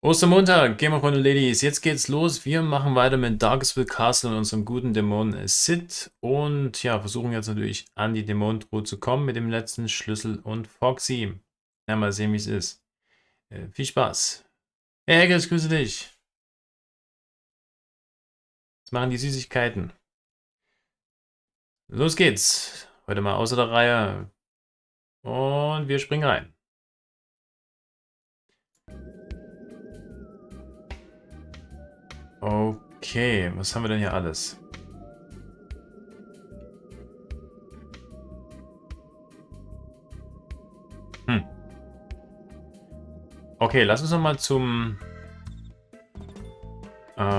Ostermontag, Gamer von Ladies. Jetzt geht's los. Wir machen weiter mit Darkestville Castle und unserem guten Dämon Cid. Und ja, versuchen jetzt natürlich an die Dämonentruhe zu kommen mit dem letzten Schlüssel und Foxy. Ja, mal sehen, wie es ist. Viel Spaß. Hey, Haggis, grüße dich. Jetzt machen die Süßigkeiten. Los geht's. Heute mal außer der Reihe. Und wir springen rein. Okay, was haben wir denn hier alles? Okay, lass uns noch mal zum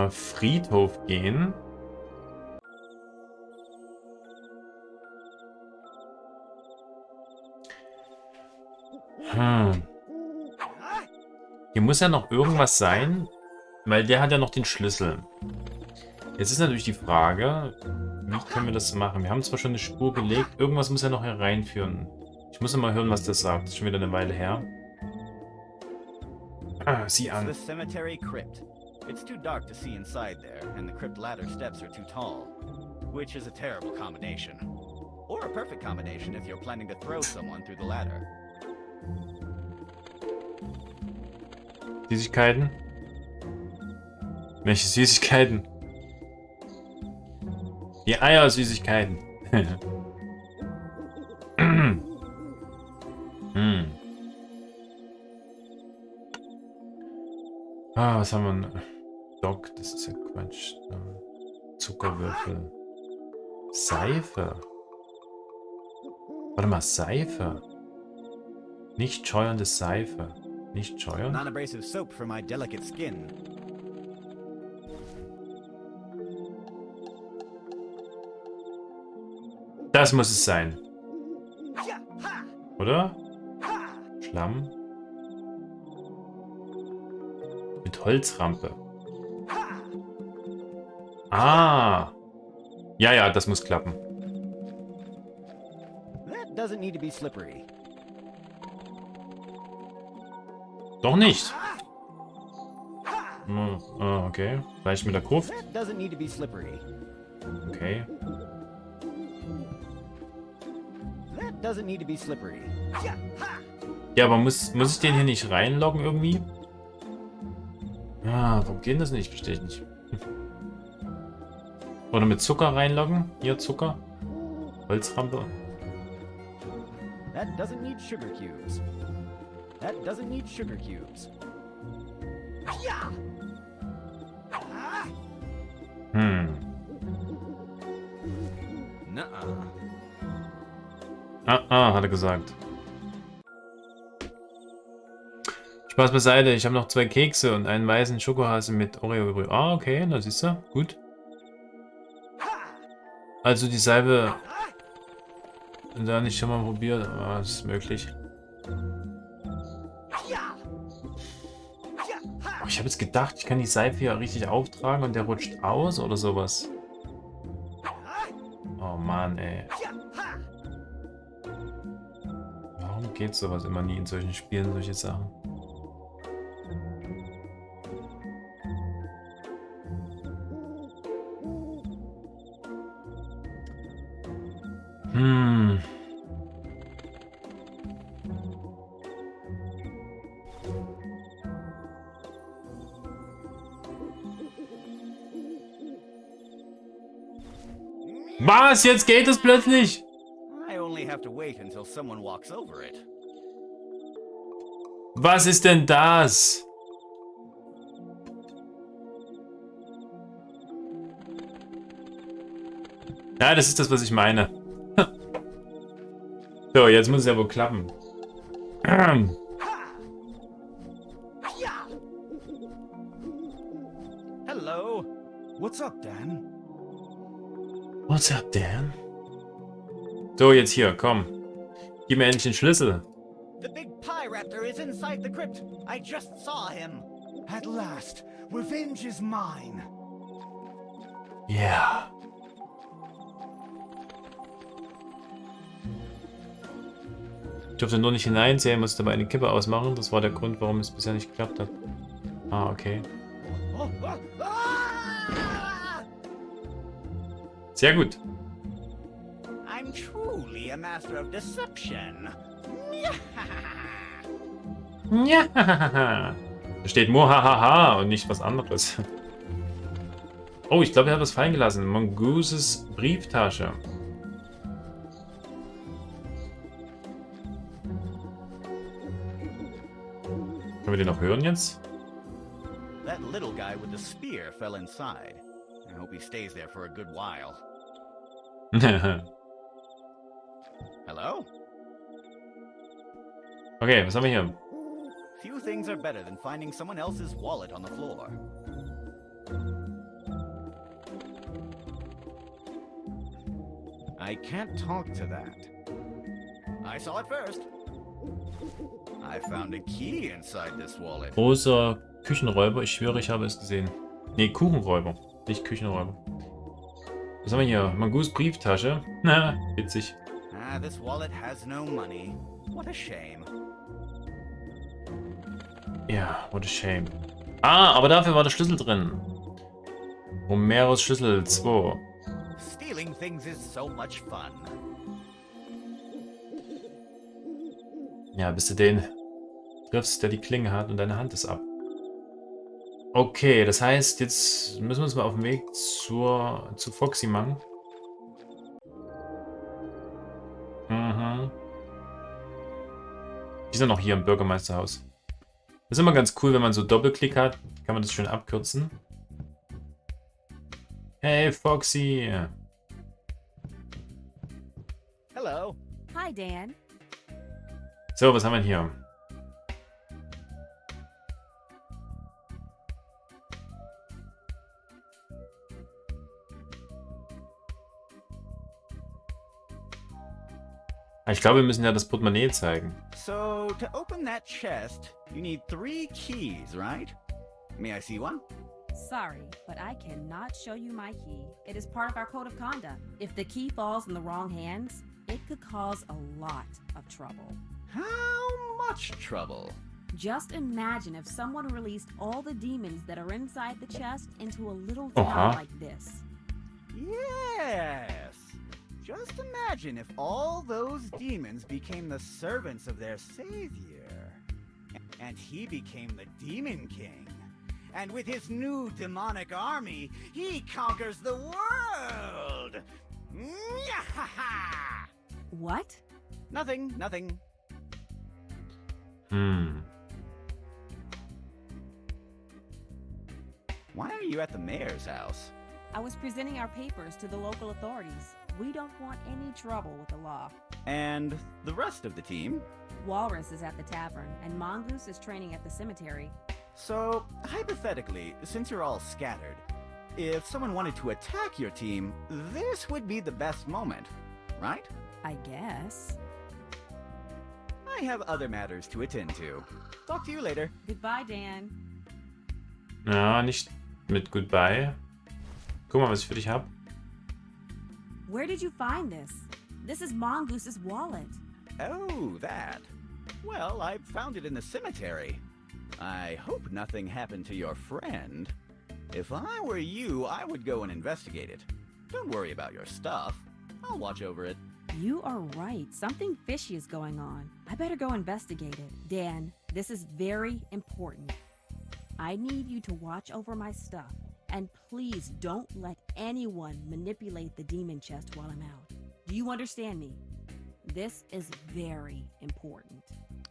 Friedhof gehen. Hier muss ja noch irgendwas sein, weil der hat ja noch den Schlüssel. Jetzt ist natürlich die Frage, wie können wir das machen? Wir haben zwar schon eine Spur gelegt, irgendwas muss ja noch hereinführen. Ich muss ja mal hören, was das sagt. Das ist schon wieder eine Weile her. Ah, sieh an. The cemetery crypt. It's too dark to see inside there, and the crypt ladder steps are too tall, which is a terrible combination. Or a perfect combination if you're planning to throw someone through the ladder. Süßigkeiten? Welche Süßigkeiten? Die Eier-Süßigkeiten. Ah, was haben wir denn? Doch, das ist ja Quatsch. Zuckerwürfel. Seife. Warte mal, Seife. Nicht scheuernde Seife. Nicht scheuern? Non-abrasive soap for my delicate skin. Das muss es sein. Oder? Schlamm. Mit Holzrampe. Ah. Ja, ja, das muss klappen. That doesn't need to be slippery. Doch nicht. Okay. Vielleicht mit der Gruft. That doesn't need to be slippery. Okay. That doesn't need to be slippery. Ja, aber muss ich den hier nicht reinloggen irgendwie? Ah, warum geht das nicht? Verstehe ich nicht. Oder mit Zucker reinloggen? Hier Zucker. Holzrampe. That doesn't need sugar cubes. That doesn't need sugar cubes. Nuh-uh. Hat er gesagt. Spaß beiseite, ich habe noch 2 Kekse und einen weißen Schokohase mit Oreo übrig. Ah, okay, na siehst du, gut. Also die Salbe da nicht schon mal probiert, aber das ist möglich. Oh, ich habe jetzt gedacht, ich kann die Seife hier richtig auftragen und der rutscht aus oder sowas. Oh Mann, ey. Warum geht sowas immer nie in solchen Spielen, solche Sachen? Was? Jetzt geht es plötzlich? I only have to wait until someone walks over it. Was ist denn das? Ja, das ist das, was ich meine. So, jetzt muss es ja wohl klappen. Hello. What's up, Dan? What's up, Dan? So, jetzt hier, komm. Gib mir endlich den Schlüssel. The big pie raptor is inside the crypt. I just saw him. At last, revenge is mine. Yeah. Ich durfte nur nicht hineinsehen, musste dabei eine Kippe ausmachen. Das war der Grund, warum es bisher nicht geklappt hat. Ah, okay. Sehr gut. I'm truly a master of deception. Ja. Da steht Mohahaha und nicht was anderes. Oh, ich glaube, er hat was fallen gelassen. Mongooses Brieftasche. Können wir den noch hören jetzt? That little guy with the spear fell inside. I hope he stays there for a good while. Hello? Okay, was haben wir hier? Few things are better than finding someone else's wallet on the floor. I can't talk to that. I saw it first. I found a key inside this wallet. Großer Küchenräuber. Ich schwöre, ich habe es gesehen. Nee, Kuchenräuber. Nicht Küchenräuber. Was haben wir hier? Mongoose Brieftasche. Na, witzig. Ah, this wallet has no money. What a shame. Ja, what a shame. Ah, aber dafür war der Schlüssel drin. Homeros Schlüssel 2. Stealing things is so much fun. Ja, bis du den triffst, der die Klinge hat und deine Hand ist ab. Okay, das heißt, jetzt müssen wir uns mal auf den Weg zu Foxy machen. Mhm. Die sind noch hier im Bürgermeisterhaus. Das ist immer ganz cool, wenn man so Doppelklick hat, kann man das schön abkürzen. Hey, Foxy. Hello. Hi, Dan. So, was haben wir hier? Ich glaube, wir müssen ja das Portemonnaie zeigen. So, to open that chest, you need 3 keys, right? May I see one? Sorry, but I cannot show you my key. It is part of our code of conduct. If the key falls in the wrong hands, it could cause a lot of trouble. How much trouble? Just imagine if someone released all the demons that are inside the chest into a little Uh-huh. town like this. Yes. Just imagine if all those demons became the servants of their savior. And he became the Demon King. And with his new demonic army, he conquers the world! What? Nothing, nothing. Why are you at the mayor's house? I was presenting our papers to the local authorities. We don't want any trouble with the law. And the rest of the team? Walrus is at the tavern, and Mongoose is training at the cemetery. So, hypothetically, since you're all scattered, if someone wanted to attack your team, this would be the best moment, right? I guess. I have other matters to attend to. Talk to you later. Goodbye, Dan. Ja, nicht mit Goodbye. Guck mal, was ich für dich habe. Where did you find this? This is Mongoose's wallet. Oh, that. Well, I found it in the cemetery. I hope nothing happened to your friend. If I were you, I would go and investigate it. Don't worry about your stuff. I'll watch over it. You are right. Something fishy is going on. I better go investigate it. Dan, this is very important. I need you to watch over my stuff. And please don't let anyone manipulate the demon chest while I'm out. Do you understand me? This is very important.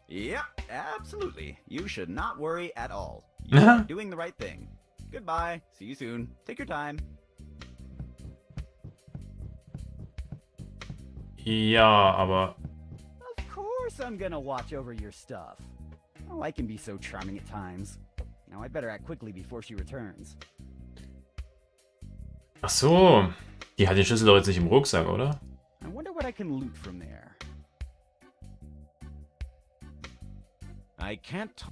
Yep, absolutely. You should not worry at all. You are doing the right thing. Goodbye. See you soon. Take your time. Ja, aber... Of course I'm gonna watch over your stuff. Oh, I can be so charming at times. Now I better act quickly before she returns. Ach so. Die hat den Schlüssel doch jetzt nicht im Rucksack, oder? I wonder what I can loot from there. I can't...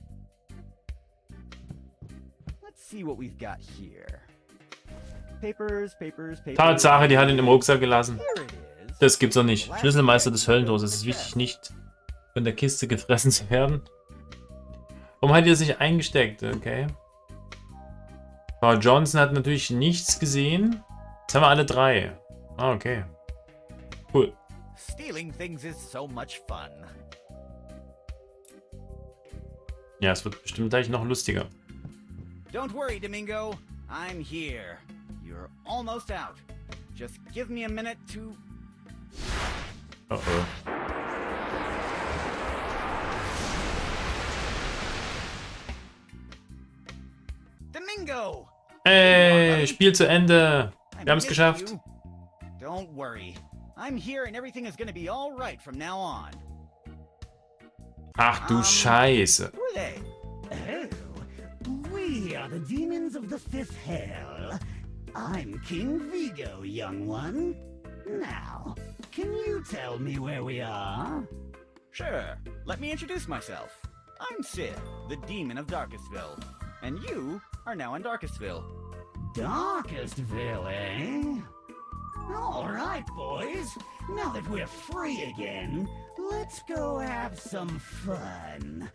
Let's see what we've got here. Papers, papers, papers. Tatsache, die hat ihn im Rucksack gelassen. Here it is. Das gibt's doch nicht. Schlüsselmeister des Höllentors. Es ist wichtig, nicht von der Kiste gefressen zu werden. Warum hat ihr das nicht eingesteckt? Okay. Frau Johnson hat natürlich nichts gesehen. Jetzt haben wir alle 3. Ah, okay. Cool. Stealing things is so much fun. Ja, es wird bestimmt gleich noch lustiger. Don't worry, Domingo. I'm here. You're almost out. Just give me a minute to... Oh oh. Domingo! Hey, Spiel zu Ende. I Wir haben es missed geschafft. you. Don't worry. I'm here and everything is gonna be all right from now on. Ach du Scheiße. Who are they? Oh, we are the demons of the fifth hell. I'm King Vigo, young one. Now, can you tell me where we are? Sure. Let me introduce myself. I'm Cid, the demon of Darkestville. And you are now in Darkestville. Darkestville, eh? All right, boys. Now that we're free again, let's go have some fun.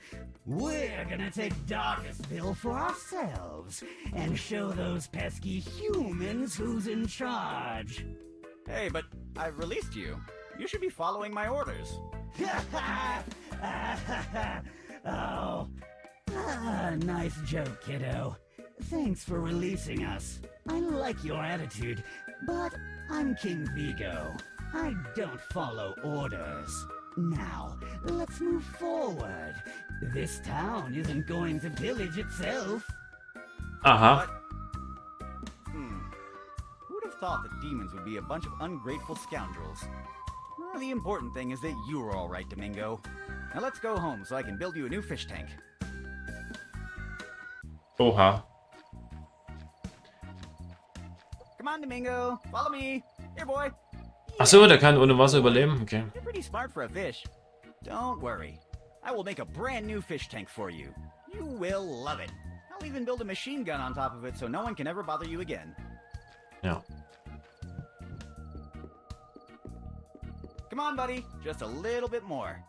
We're gonna take Darkestville for ourselves and show those pesky humans who's in charge. Hey, but I've released you. You should be following my orders. Oh, nice joke, kiddo. Thanks for releasing us. I like your attitude, but I'm King Vigo. I don't follow orders. Now, let's move forward. This town isn't going to pillage itself. Aha. Who'd have thought that demons would be a bunch of ungrateful scoundrels? Well, the important thing is that you were all right, Domingo. Now let's go home so I can build you a new fish tank. Oha. Come on, Domingo. Follow me. Here, boy. Ach so, der kann ohne Wasser überleben. Okay. You're pretty smart for a fish. Don't worry. I will make a brand new fish tank for you. You will love it. I'll even build a machine gun on top of it so no one can ever bother you again. Ja. Come on, buddy. Just a little bit more.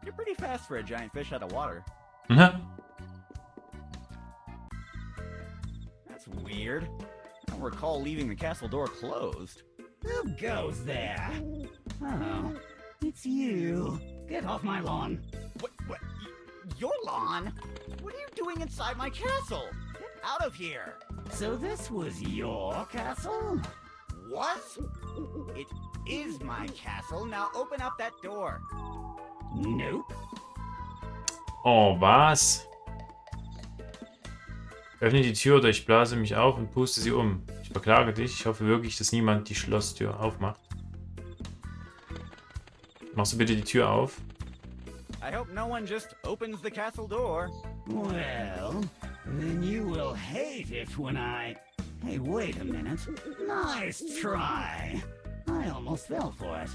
You're pretty fast for a giant fish out of water. Mhm. That's weird. I don't recall leaving the castle door closed. Who goes there? Oh, it's you. Get off my lawn. What? Your lawn? What are you doing inside my castle? Get out of here. So this was your castle? What? It is my castle. Now open up that door. Nope. Oh, was? Öffne die Tür oder ich blase mich auf und puste sie um. Ich beklage dich. Ich hoffe wirklich, dass niemand die Schlosstür aufmacht. Machst du bitte die Tür auf? I hope no one just opens the castle door. Well, then you will hate it when I... Hey, wait a minute. Nice try. I almost fell for it.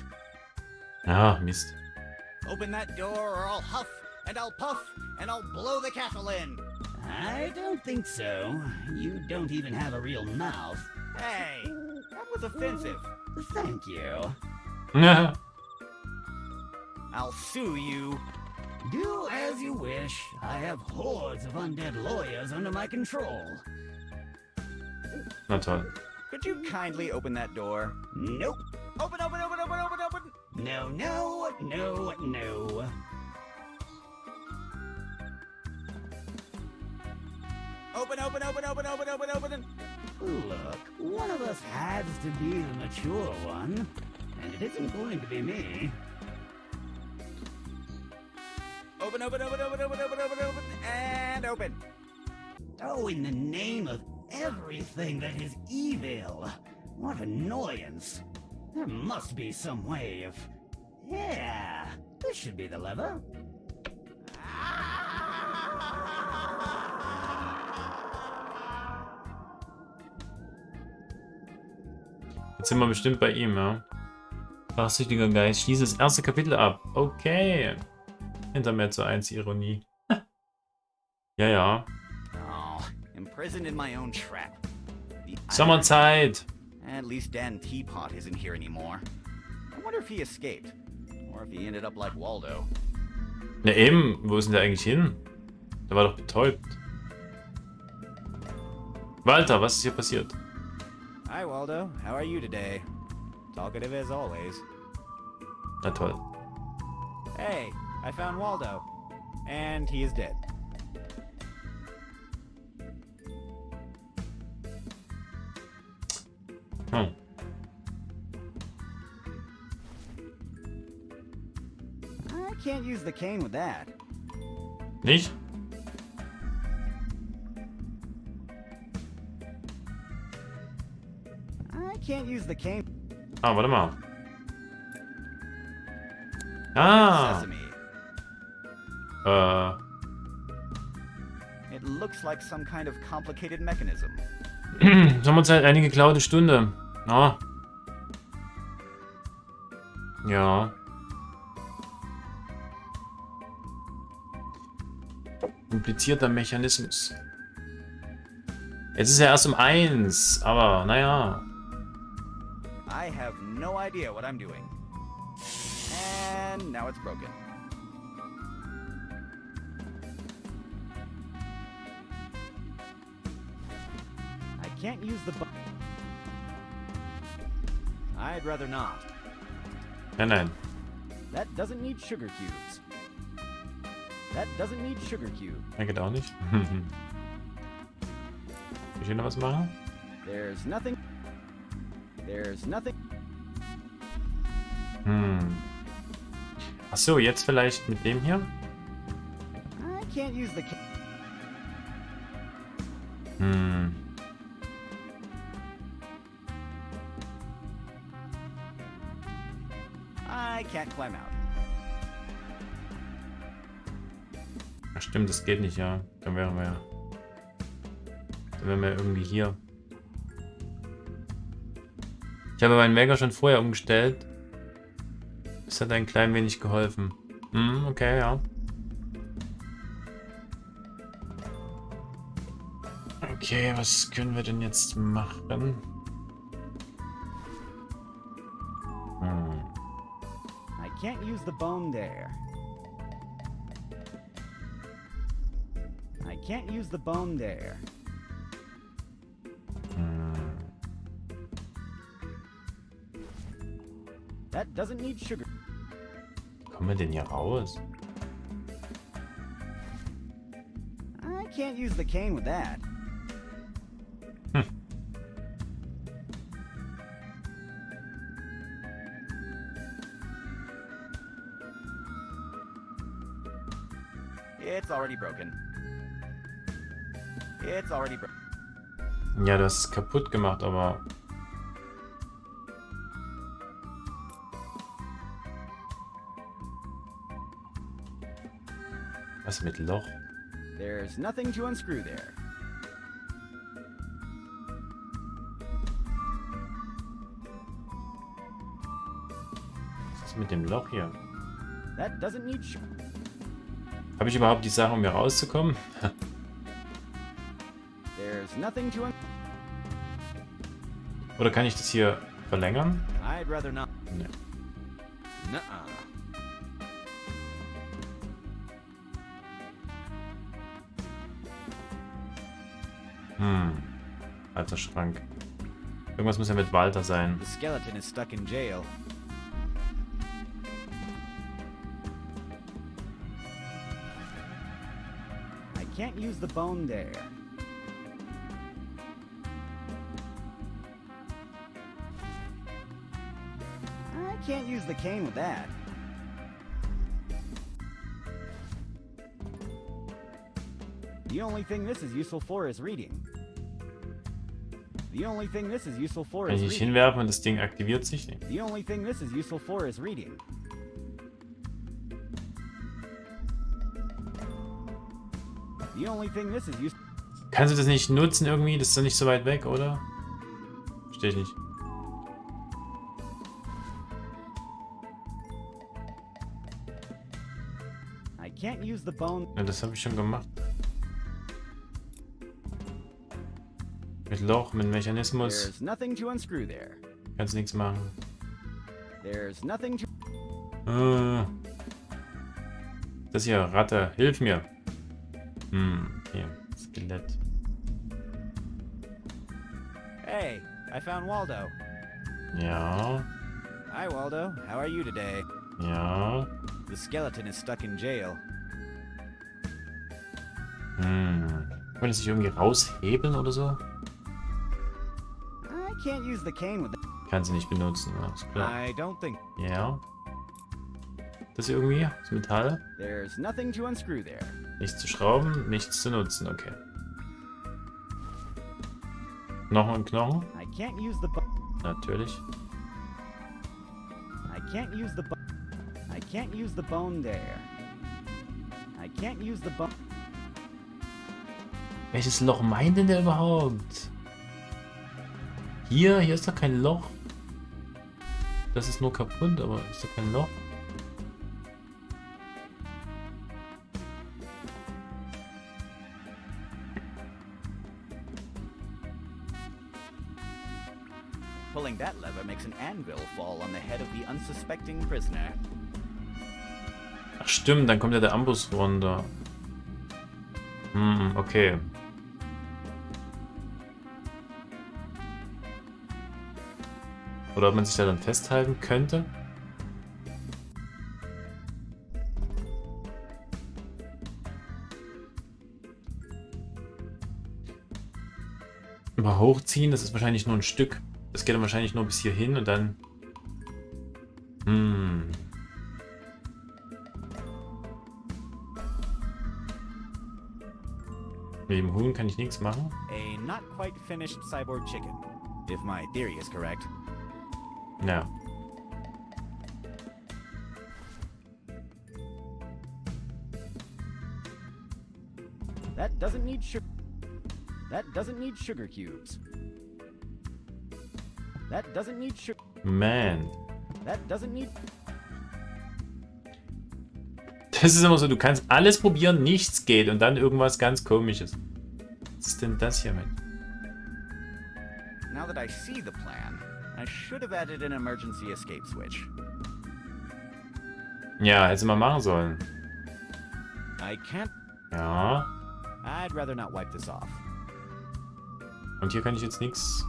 Ja, Mist. Open that door or I'll huff and I'll puff and I'll blow the castle in. I don't think so. You don't even have a real mouth. Hey, that was offensive. Thank you. Ja. I'll sue you. Do as you wish. I have hordes of undead lawyers under my control. Na toll. Could you kindly open that door? Nope. Open, open, open, open, open, open. No, no, no, no. Open, open, open, open, open, open, open. Look, one of us has to be the mature one, and it isn't going to be me. Open, open, open, open, open, open, open, open, and open. Oh, in the name of everything that is evil. What annoyance. There must be some way of... Yeah, this should be the lever. Jetzt sind wir bestimmt bei ihm, ja. Rachsüchtiger Geist, schließe das erste Kapitel ab. Okay. Intermezzo 1, Ironie. Ja, ja. Oh, imprisoned in my own trap. The Sommerzeit. At least Dan Teapot isn't here anymore. I wonder if he escaped. Or if he ended up like Waldo. Na eben, wo ist denn der eigentlich hin? Der war doch betäubt. Walter, was ist hier passiert? Hi, Waldo. How are you today? Talkative as always. Na toll. Hey, I found Waldo. And he is dead. Hm. I can't use the cane with that. Nicht? I can't use the cane. Ah, warte mal. Ah. Sesame. It looks like some kind of complicated mechanism. Sommerzeit, eine geklaute Stunde. Ah. Ja. Komplizierter Mechanismus. Jetzt ist er erst um 1, aber naja. I have no idea what I'm doing. And now it's broken. I can't use the I'd rather not. Nein, nein. That doesn't need sugar cubes. That doesn't need sugar cube. Er geht auch nicht. Kann ich hier noch was machen? There's nothing. There's nothing. Achso, jetzt vielleicht mit dem hier? I can't use the I can't climb out. Ach stimmt, das geht nicht, ja. Dann wären wir ja. Dann wären wir irgendwie hier. Ich habe meinen Wecker schon vorher umgestellt. Das hat ein klein wenig geholfen. Okay, ja. Okay, was können wir denn jetzt machen? I can't use the bone there. I can't use the bone there. That doesn't need sugar. Kommen wir denn hier raus? I can't use the cane with that. It's already broken. It's already broken. Ja, das ist kaputt gemacht, aber... Was mit Loch? There's nothing to unscrew there. Was ist mit dem Loch hier? That doesn't need sugar. Habe ich überhaupt die Sache, um hier rauszukommen? There's nothing to Oder kann ich das hier verlängern? I'd rather not. Nee. Nuh-uh. Alter Schrank. Irgendwas muss ja mit Walter sein. The skeleton is stuck in jail. I can't use the bone there. I can't use the cane with that. The only thing this is useful for is reading. The only thing this is useful for Kann is ich nicht reading. hinwerfen und das Ding aktiviert sich nicht. The only thing this is useful for is reading. The only thing this is useful. Kannst du das nicht nutzen irgendwie? Das ist doch nicht so weit weg, oder? Verstehe ich nicht. I can't use the bone. Ja, das habe ich schon gemacht. Mit Loch, mit Mechanismus. There's nothing to unscrew there. Kannst nichts machen. There's nothing to. Das hier, Ratte, hilf mir. Okay, Skelett. I found Waldo. Ja. Hi, Waldo. How are you today? Ja. The skeleton is stuck in jail. Kann man das sich irgendwie raushebeln oder so? I can't use the cane with Kann sie nicht benutzen, alles klar. I don't think Ja. Das hier irgendwie? Das Metall? there's nothing to unscrew there. Nichts zu schrauben, nichts zu nutzen, okay. Knochen und Knochen? I can't use the Natürlich. I can't use the I can't use the bone there. I can't use the bone. Welches Loch meint denn der überhaupt? Hier ist doch kein Loch. Das ist nur kaputt, aber ist doch kein Loch. Pulling that lever makes an anvil fall on the head of the unsuspecting prisoner. Ach stimmt, dann kommt ja der Amboss runter. Okay. Oder ob man sich da dann festhalten könnte. Mal hochziehen, das ist wahrscheinlich nur ein Stück. Das geht dann wahrscheinlich nur bis hierhin und dann... Mit dem Huhn kann ich nichts machen. A not quite finished cyborg chicken, if my theory is correct. Ja. That doesn't need sugar. That doesn't need sugar cubes. That doesn't need sugar. Man. That doesn't need. Das ist immer so, du kannst alles probieren, nichts geht und dann irgendwas ganz Komisches. Was ist denn das hier, Mensch? Now that I see the plan, I should have added an emergency escape switch. Ja, hätte sie mal machen sollen. I can't. Ja. I'd rather not wipe this off. Und hier kann ich jetzt nichts.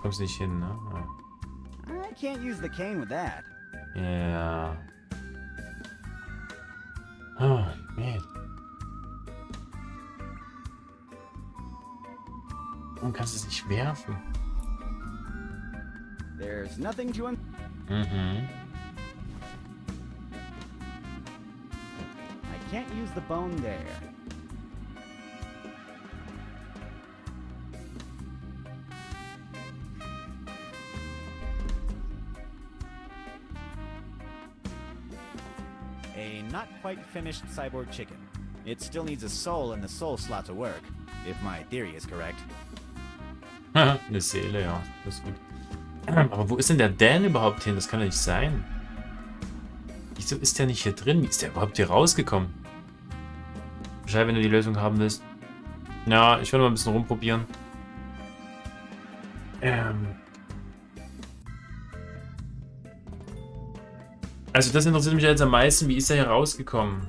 Kommst nicht hin, ne? I can't use the cane with that. Ja. Oh, man. Warum kannst du es nicht werfen? There's nothing to Mhm. I can't use the bone there. A not quite finished cyborg chicken. It still needs a soul in the soul slot to work, if my theory is correct. Eine Seele, ja. Das ist gut. Aber wo ist denn der Dan überhaupt hin? Das kann doch nicht sein. Wieso ist der nicht hier drin? Wie ist der überhaupt hier rausgekommen? Bescheid, wenn du die Lösung haben willst. Ja, ich will mal ein bisschen rumprobieren. Also das interessiert mich jetzt am meisten. Wie ist er hier rausgekommen?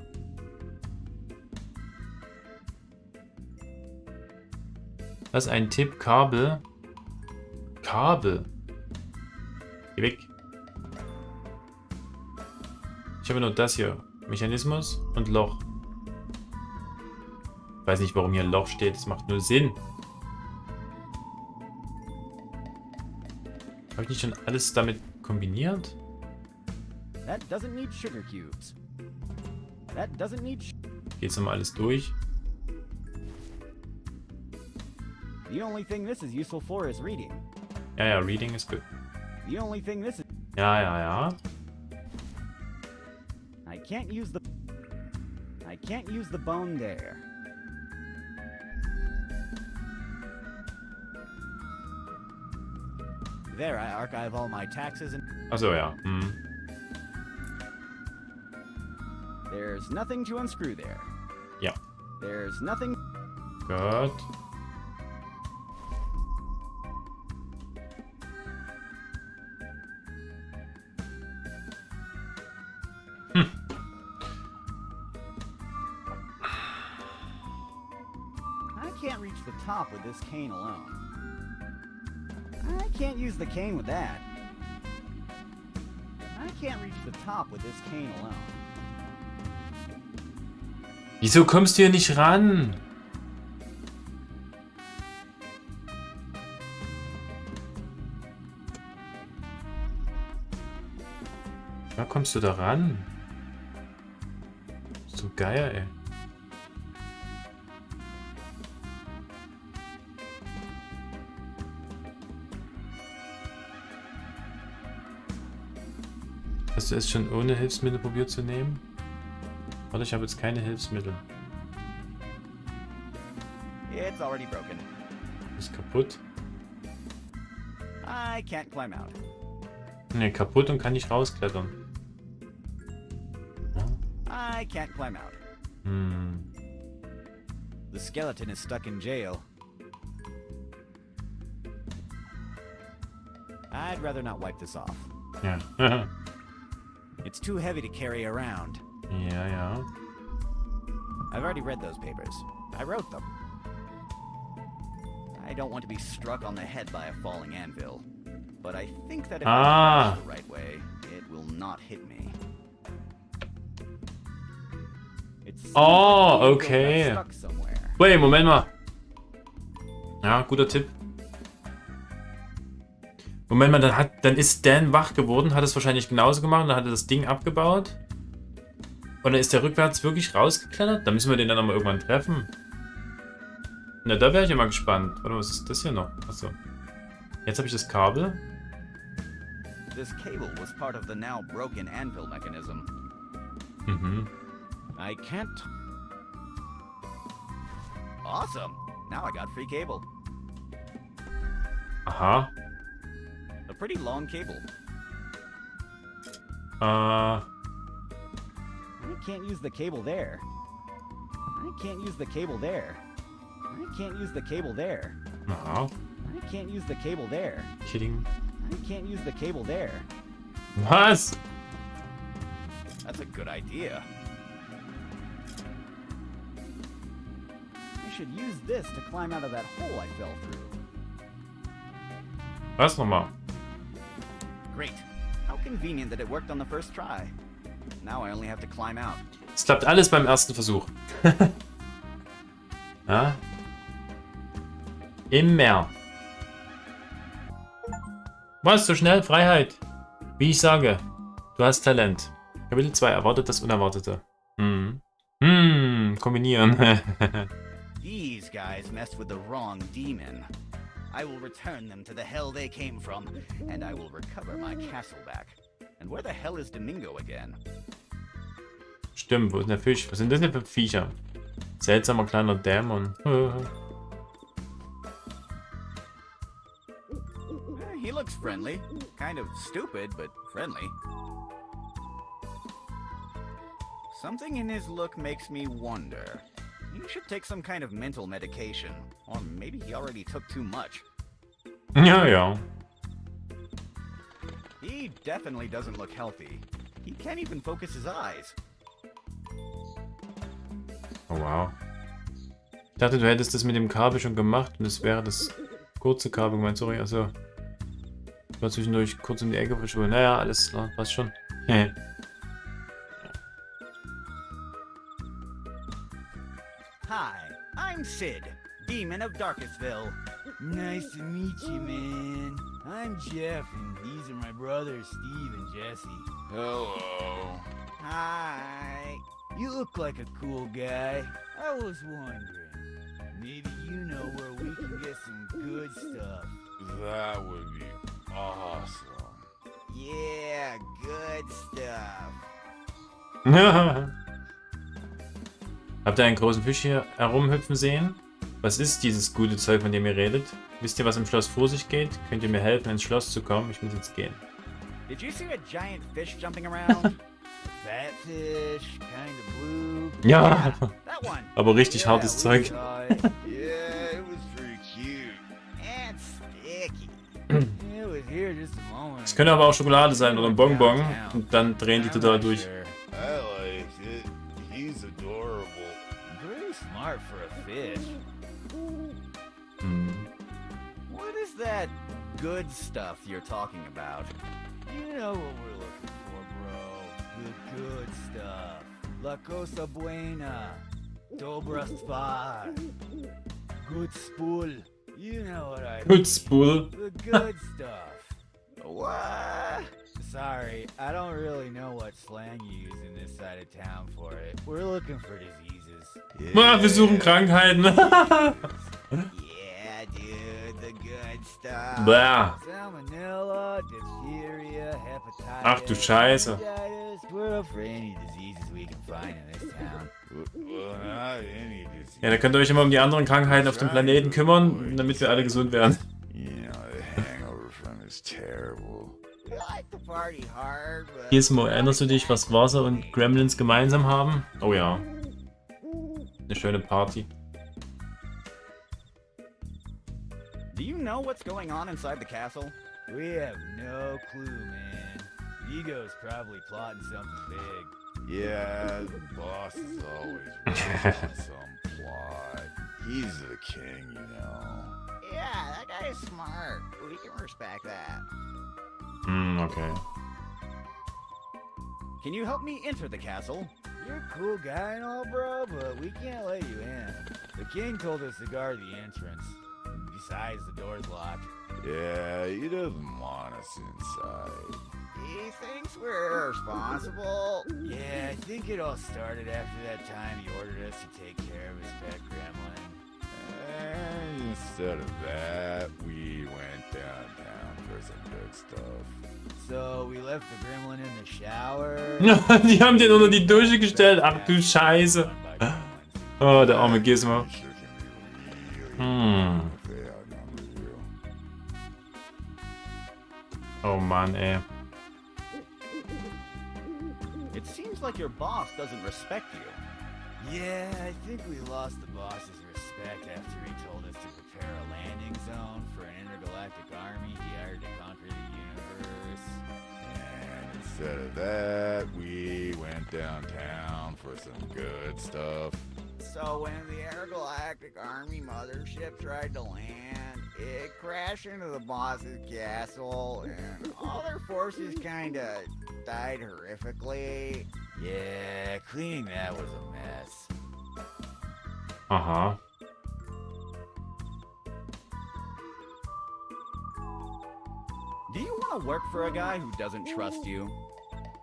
Das ist ein Tipp. Kabel. Kabel. Geh weg. Ich habe nur das hier. Mechanismus und Loch. Ich weiß nicht, warum hier ein Loch steht. Das macht nur Sinn. Habe ich nicht schon alles damit kombiniert? That doesn't need sugar cubes. That doesn't need. Geht's nochmal alles durch? The only thing this is useful for is reading. Ja, ja, Reading ist gut. The only thing this is. Ja, ja, ja. I can't use the. I can't use the bone there. There, I archive all my taxes and. Achso, ja. Hm. There's nothing to unscrew there. Ja. There's nothing. Gut. I can't reach the top with this cane alone. I can't use the cane with that. I can't reach the top with this cane alone. Wieso kommst du hier nicht ran? Da kommst du da ran? So geil, ey. Hast du es schon ohne Hilfsmittel probiert zu nehmen? Warte, ich habe jetzt keine Hilfsmittel. It's already broken. Ist kaputt? I can't climb out. Ne, kaputt und kann nicht rausklettern. I can't climb out. Hm. The skeleton is stuck in jail. I'd rather not wipe this off. Ja. It's too heavy to carry around. Ja, ja. I've already read those papers. I wrote them. I don't want to be struck on the head by a falling anvil. But I think that if I do it the right way, it will not hit me. Oh, okay. Wait, Moment mal. Ja, guter Tipp. Moment mal, dann ist Dan wach geworden, hat es wahrscheinlich genauso gemacht, dann hat er das Ding abgebaut. Und dann ist der rückwärts wirklich rausgeklettert. Dann müssen wir den dann nochmal irgendwann treffen. Na, da wäre ich ja mal gespannt. Warte, was ist das hier noch? Achso. Jetzt habe ich das Kabel. This cable was part of the now broken anvil mechanism. Mhm. I can't. Awesome. Now I got free cable. Aha. A pretty long cable. I can't use the cable there. I can't use the cable there. I can't use the cable there. Aha. I can't use the cable there. Kidding. I can't use the cable there. Was? That's a good idea. I should use this to climb out of that hole I fell through. Was nochmal? Great. How convenient that it worked on the first try. Now I only have to climb out. Es klappt alles beim ersten Versuch. Ja? Immer. Was? So schnell? Freiheit. Wie ich sage, du hast Talent. Kapitel 2. Erwartet das Unerwartete. Kombinieren. These guys messed with the wrong demon. I will return them to the hell they came from, and I will recover my castle back. And where the hell is Domingo again? Stimmt, wo ist denn der Fisch? Was sind das denn für Viecher? Seltsamer kleiner Dämon. He looks friendly. Kind of stupid, but friendly. Something in his look makes me wonder. He should take some kind of mental medication. Or maybe he already took too much. Ja, ja. He definitely doesn't look healthy. He can't even focus his eyes. Oh, wow. Ich dachte, du hättest das mit dem Kabel schon gemacht und es wäre das kurze Kabel gemeint. Sorry, also. Ich war zwischendurch kurz um die Ecke verschwunden. Naja, alles klar, passt schon. Hi, I'm Cid, Demon of Darkestville. Nice to meet you, man. I'm Jeff, and these are my brothers, Steve and Jesse. Hello. Hi. You look like a cool guy. I was wondering, maybe you know where we can get some good stuff. That would be awesome. Yeah, good stuff. Habt ihr einen großen Fisch hier herumhüpfen sehen? Was ist dieses gute Zeug, von dem ihr redet? Wisst ihr, was im Schloss vor sich geht? Könnt ihr mir helfen, ins Schloss zu kommen? Ich muss jetzt gehen. Did you see a giant fish jumping around? Fat fish, kind of blue. Ja, That one. aber richtig hartes we Zeug. saw it. Yeah, it was pretty cute. And sticky. It was here just a moment. Es könnte aber auch Schokolade sein oder ein Bonbon. Und dann drehen die total durch. I liked it. He's adorable. Pretty smart for a fish. Hm. What is that good stuff you're talking about. You know what we're looking for, bro. The good stuff. La cosa buena. Dobra stvar. Good spool. You know what I mean. Good spool. The good stuff. What? Sorry, I don't really know what slang you use in this side of town for it. We're looking for diseases. Wir suchen Krankheiten. Yeah, dude, the good stuff. Blah. Salmonella, diphtheria, hepatitis. Ach du Scheiße. meningitis. We're up for any diseases we can find in this town. Well, not any disease. Ja, da könnt ihr euch immer um die anderen Krankheiten auf dem Planeten kümmern, damit wir alle gesund werden. You know, the hangover from is terrible. We like to party hard, but Gizmo, erinnerst du dich, was Wasser und Gremlins gemeinsam haben? Oh ja. Eine schöne Party. do you know what's going on inside the castle? We have no clue, man. Ego's probably plotting something big. Yeah, the boss is always working on some plot. He's the king, you know. Yeah, that guy is smart. We can respect that. Okay. Can you help me enter the castle? You're a cool guy and all, bro, but we can't let you in. The king told us to guard the entrance. Besides, the door's locked. Yeah, he doesn't want us inside. He thinks we're irresponsible. Yeah, I think it all started after that time he ordered us to take care of his pet gremlin. And instead of that, we went downtown for some good stuff. So we left the gremlin in the shower. Die haben den unter die Dusche gestellt. Ach du Scheiße. Oh, der arme Gizmo. Sure can be really if they outnumber you. Oh Mann, ey. It seems like your boss doesn't respect you. Yeah, I think we lost the boss's respect after he told us to prepare a landing zone for an intergalactic army he hired to conquer the universe. And instead of that, we went downtown for some good stuff. So when the intergalactic army mothership tried to land, it crashed into the boss's castle, and all their forces kinda died horrifically. Yeah, cleaning that was a mess. Aha. Do you want to work for a guy who doesn't trust you?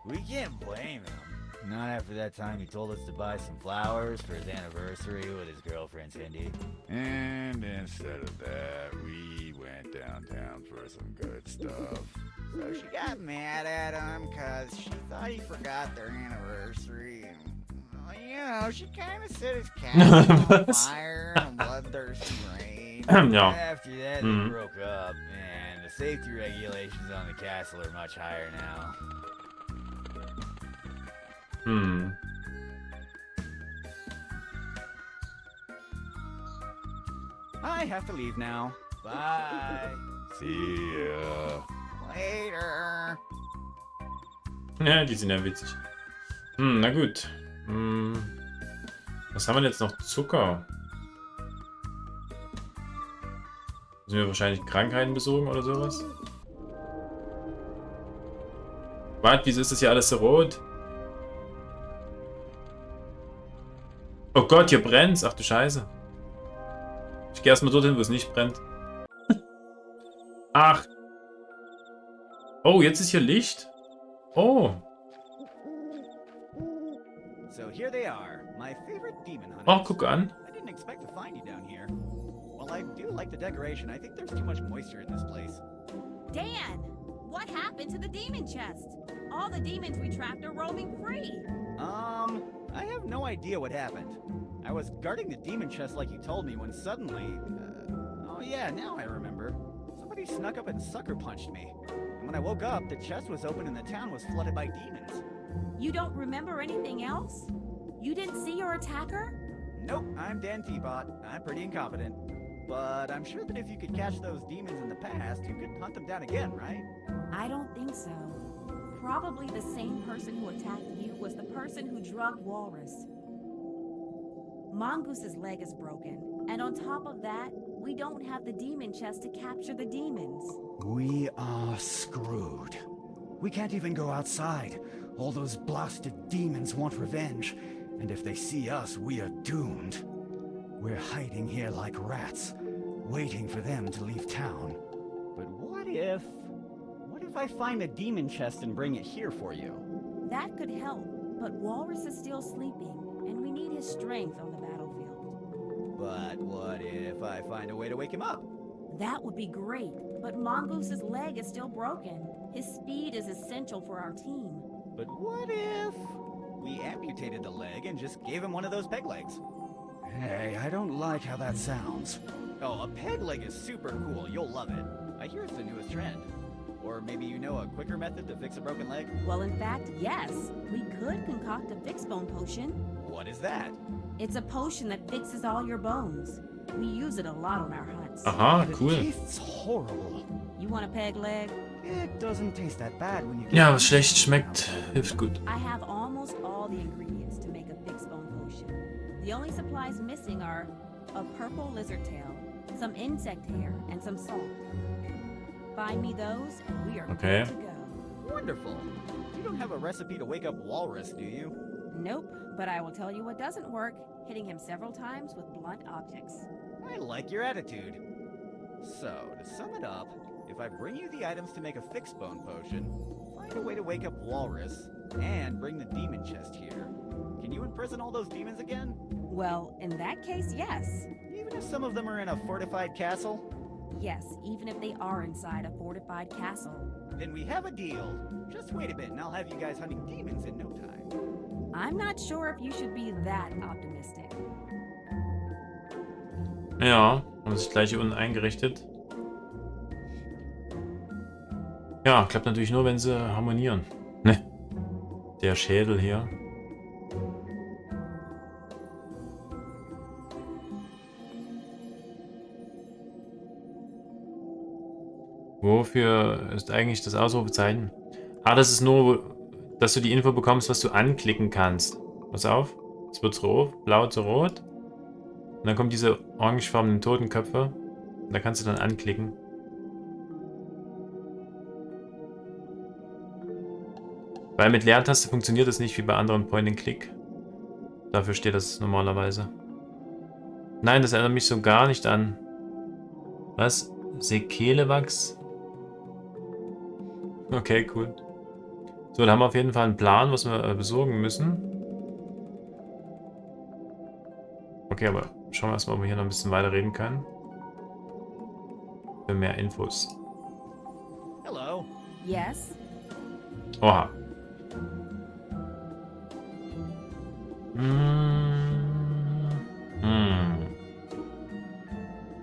We can't blame him. Not after that time he told us to buy some flowers for his anniversary with his girlfriend Cindy. And instead of that, we went downtown for some good stuff. So she got mad at him because she thought he forgot their anniversary. And, well, you know, she kind of set his castle on fire in a bloodthirsty rain. Ja. After that, they broke up, and the safety regulations on the castle are much higher now. I have to leave now. Bye. See ya. Later. Ja, die sind ja witzig. Na gut. Was haben wir denn jetzt noch? Zucker. Müssen wir wahrscheinlich Krankheiten besorgen oder sowas? Was? Wieso ist das hier alles so rot? Oh Gott, hier brennt's. Ach du Scheiße. Ich gehe erstmal dorthin, wo es nicht brennt. Ach. Oh, jetzt ist hier Licht. Oh. So here they are, my favorite demon hunters. Oh, guck an. I didn't expect to find you down here. While I do like the decoration, I think there's too much moisture in this place. Dan, what happened to the demon chest? All the demons we trapped are roaming free. I have no idea what happened. I was guarding the demon chest like you told me when suddenly... oh yeah, now I remember. Somebody snuck up and sucker punched me. And when I woke up, the chest was open and the town was flooded by demons. You don't remember anything else? You didn't see your attacker? Nope, I'm Dan Teapot. I'm pretty incompetent. But I'm sure that if you could catch those demons in the past, you could hunt them down again, right? I don't think so. Probably the same person who attacked you was the person who drugged Walrus. Mongoose's leg is broken, and on top of that, We don't have the demon chest to capture the demons. We are screwed. We can't even go outside. All those blasted demons want revenge. And if they see us, we are doomed. We're hiding here like rats, waiting for them to leave town. But what if I find a demon chest and bring it here for you? That could help, but Walrus is still sleeping, and we need his strength on the battlefield. But what if I find a way to wake him up? That would be great, but Mongoose's leg is still broken. His speed is essential for our team. But what if we amputated the leg and just gave him one of those peg legs? Hey, I don't like how that sounds. Oh, a peg leg is super cool. You'll love it. I hear it's the newest trend. Or maybe you know a quicker method to fix a broken leg? Well, in fact, yes. We could concoct a fix bone potion. What is that? It's a potion that fixes all your bones. We use it a lot on our hunts. Aha, But cool. it tastes horrible. You want a peg leg? It doesn't taste that bad when you get Ja, was schlecht schmeckt, hilft gut. I have almost all the ingredients to make a fix bone potion. The only supplies missing are a purple lizard tail, some insect hair, and some salt. Find me those, and we are Okay. good to go. Wonderful. You don't have a recipe to wake up Walrus, do you? Nope, but I will tell you what doesn't work, hitting him several times with blunt objects. I like your attitude. So, to sum it up, if I bring you the items to make a fix bone potion, find a way to wake up Walrus, and bring the demon chest here, can you imprison all those demons again? Well, in that case, yes. Even if some of them are in a fortified castle? Yes, even if they are inside a fortified castle. Then we have a deal. Just wait a bit and I'll have you guys hunting demons in no time. I'm not sure if you should be that optimistic. Ja, haben sich gleich hier unten eingerichtet. Ja, klappt natürlich nur, wenn sie harmonieren. Ne. Der Schädel hier. Wofür ist eigentlich das Ausrufezeichen? Ah, das ist nur, dass du die Info bekommst, was du anklicken kannst. Pass auf. Jetzt wird's rot, blau zu rot. Und dann kommen diese orangefarbenen Totenköpfe. Und da kannst du dann anklicken. Weil mit Leertaste funktioniert das nicht wie bei anderen Point-and-Click. Dafür steht das normalerweise. Nein, das erinnert mich so gar nicht an. Was? Sekelewachs? Okay, cool. So, da haben wir auf jeden Fall einen Plan, was wir besorgen müssen. Okay, aber schauen wir erstmal, ob wir hier noch ein bisschen weiter reden können. Für mehr Infos. Hello. Yes? Oha.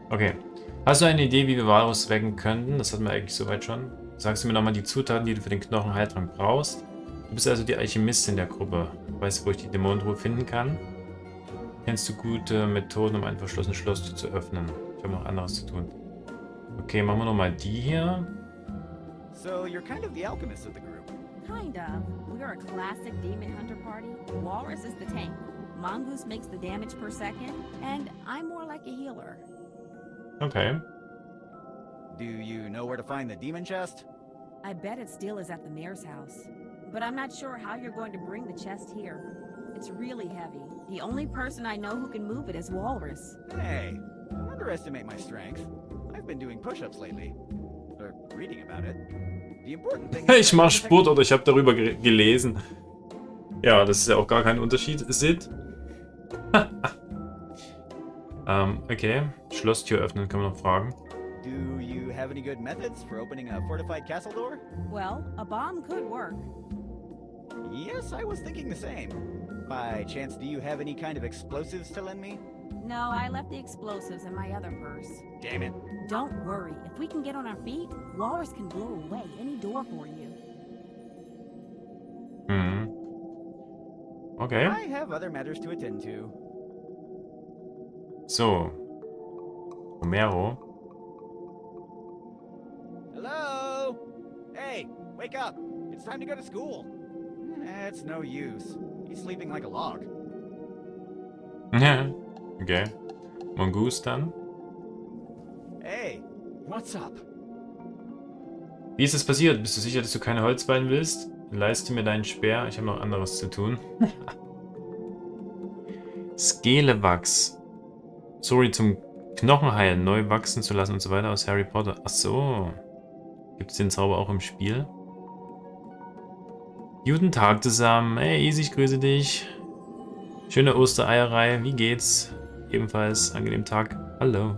Okay. Hast du eine Idee, wie wir Walrus wecken könnten? Das hatten wir eigentlich soweit schon. Sagst du mir nochmal die Zutaten, die du für den Knochenheiltrank brauchst? Du bist also die Alchemistin der Gruppe. Weißt du, wo ich die Dämonentruhe finden kann? Kennst du gute Methoden, um ein verschlossenes Schloss zu öffnen? Ich habe noch anderes zu tun. Okay, machen wir nochmal die hier. So, you're kind of the alchemist of the group. Kind of. We're a classic demon hunter party. Walrus is the tank. Mongoose makes the damage per second, and I'm more like a healer. Okay. Do you know where to find the demon chest? I bet it still is at the mayor's house. But I'm not sure how you're going to bring the chest here. It's really heavy. The only person I know who can move it is Walrus. Hey, don't underestimate my strength. I've been doing push-ups lately. Or reading about it. The important thing Ich mache Sport oder ich habe darüber gelesen. Ja, das ist ja auch gar kein Unterschied. Sid. Okay. Schlosstür öffnen, kann man noch fragen. Do you have any good methods for opening a fortified castle door? Well, a bomb could work. Yes, I was thinking the same. By chance, do you have any kind of explosives to lend me? No, I left the explosives in my other purse. Damn it. Don't worry. If we can get on our feet, Walrus can blow away any door for you. Mhm. Okay. I have other matters to attend to. So. Romero. Hello? Hey, wake up. It's time to go to school. It's no use. He's sleeping like a log. Okay. Mongoose dann. What's up? Wie ist es passiert? Bist du sicher, dass du keine Holzbein willst? Leiste mir deinen Speer. Ich habe noch anderes zu tun. Skelewachs. Sorry, zum Knochenheilen neu wachsen zu lassen und so weiter aus Harry Potter. Ach so. Gibt es den Zauber auch im Spiel? Guten Tag zusammen. Hey, Easy, ich grüße dich. Schöne Ostereierei. Wie geht's? Ebenfalls angenehmen Tag. Hallo.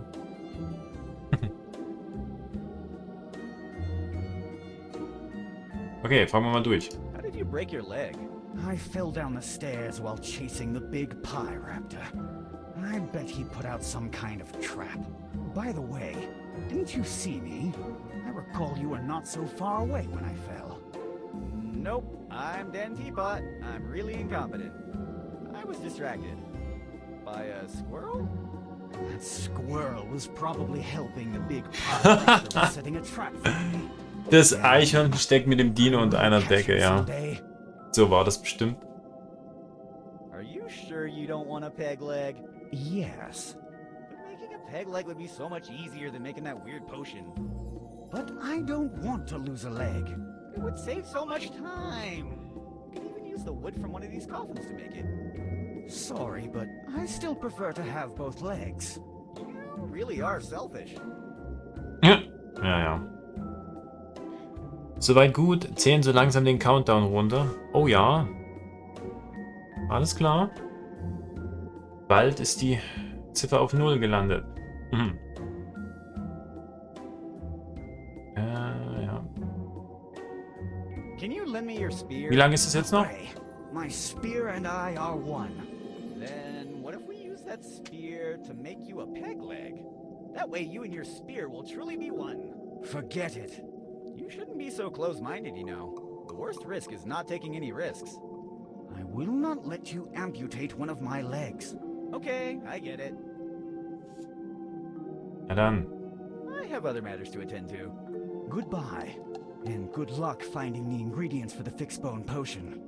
Okay, fragen wir mal durch. How did you break your leg? I fell down the stairs while chasing the big pie raptor. I bet he put out some kind of trap. By the way, didn't you see me? I recall you were not so far away when I fell. Nope, I'm Dan Teapot. I'm really incompetent. I was distracted. By a squirrel? That squirrel was probably helping the big pie raptor with setting a trap for me. Das Eichhörnchen steckt mit dem Dino unter einer Decke, ja. Someday. So war das bestimmt. Are you sure you don't want a peg leg? Yes, But making a peg leg would be so much easier than making that weird potion. but I don't want to lose a leg. It would save so much time. You could even use the wood from one of these coffins to make it. Sorry, but I still prefer to have both legs. You really are selfish. Ja, ja. Soweit gut. Zählen so langsam den Countdown runter. Oh ja. Alles klar. Bald ist die Ziffer auf 0 gelandet. Mhm. Ja. Can you lend me your spear? Wie lange ist es jetzt noch? Way. My spear and I are one. Then what if we use that spear to make you a peg leg? That way you and your spear will truly be one. Forget it. You shouldn't be so close-minded, you know. The worst risk is not taking any risks. I will not let you amputate one of my legs. Okay, I get it. Ja dann. I have other matters to attend to. Goodbye, and good luck finding the ingredients for the fixed bone potion.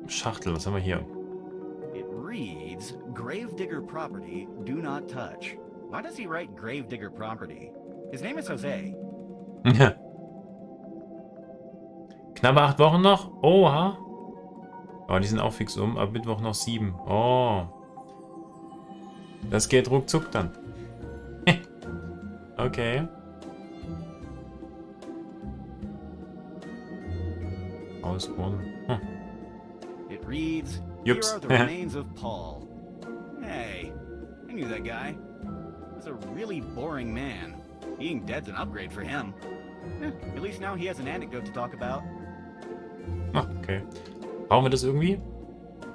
Schachtel, was haben wir hier? It reads, Gravedigger property, do not touch. Why does he write Gravedigger property? His name is Jose. Knappe 8 Wochen noch? Oha. Oh, die sind auch fix um. Ab Mittwoch noch 7. Oh. Das geht ruckzuck dann. Okay. Ausruhen. Hm. It reads, Yups. Here are the remains of Paul. Hey, I knew that guy. He's a really boring man. Being dead's an upgrade for him. At least now he has an anecdote to talk about. Ah, okay. Brauchen wir das irgendwie?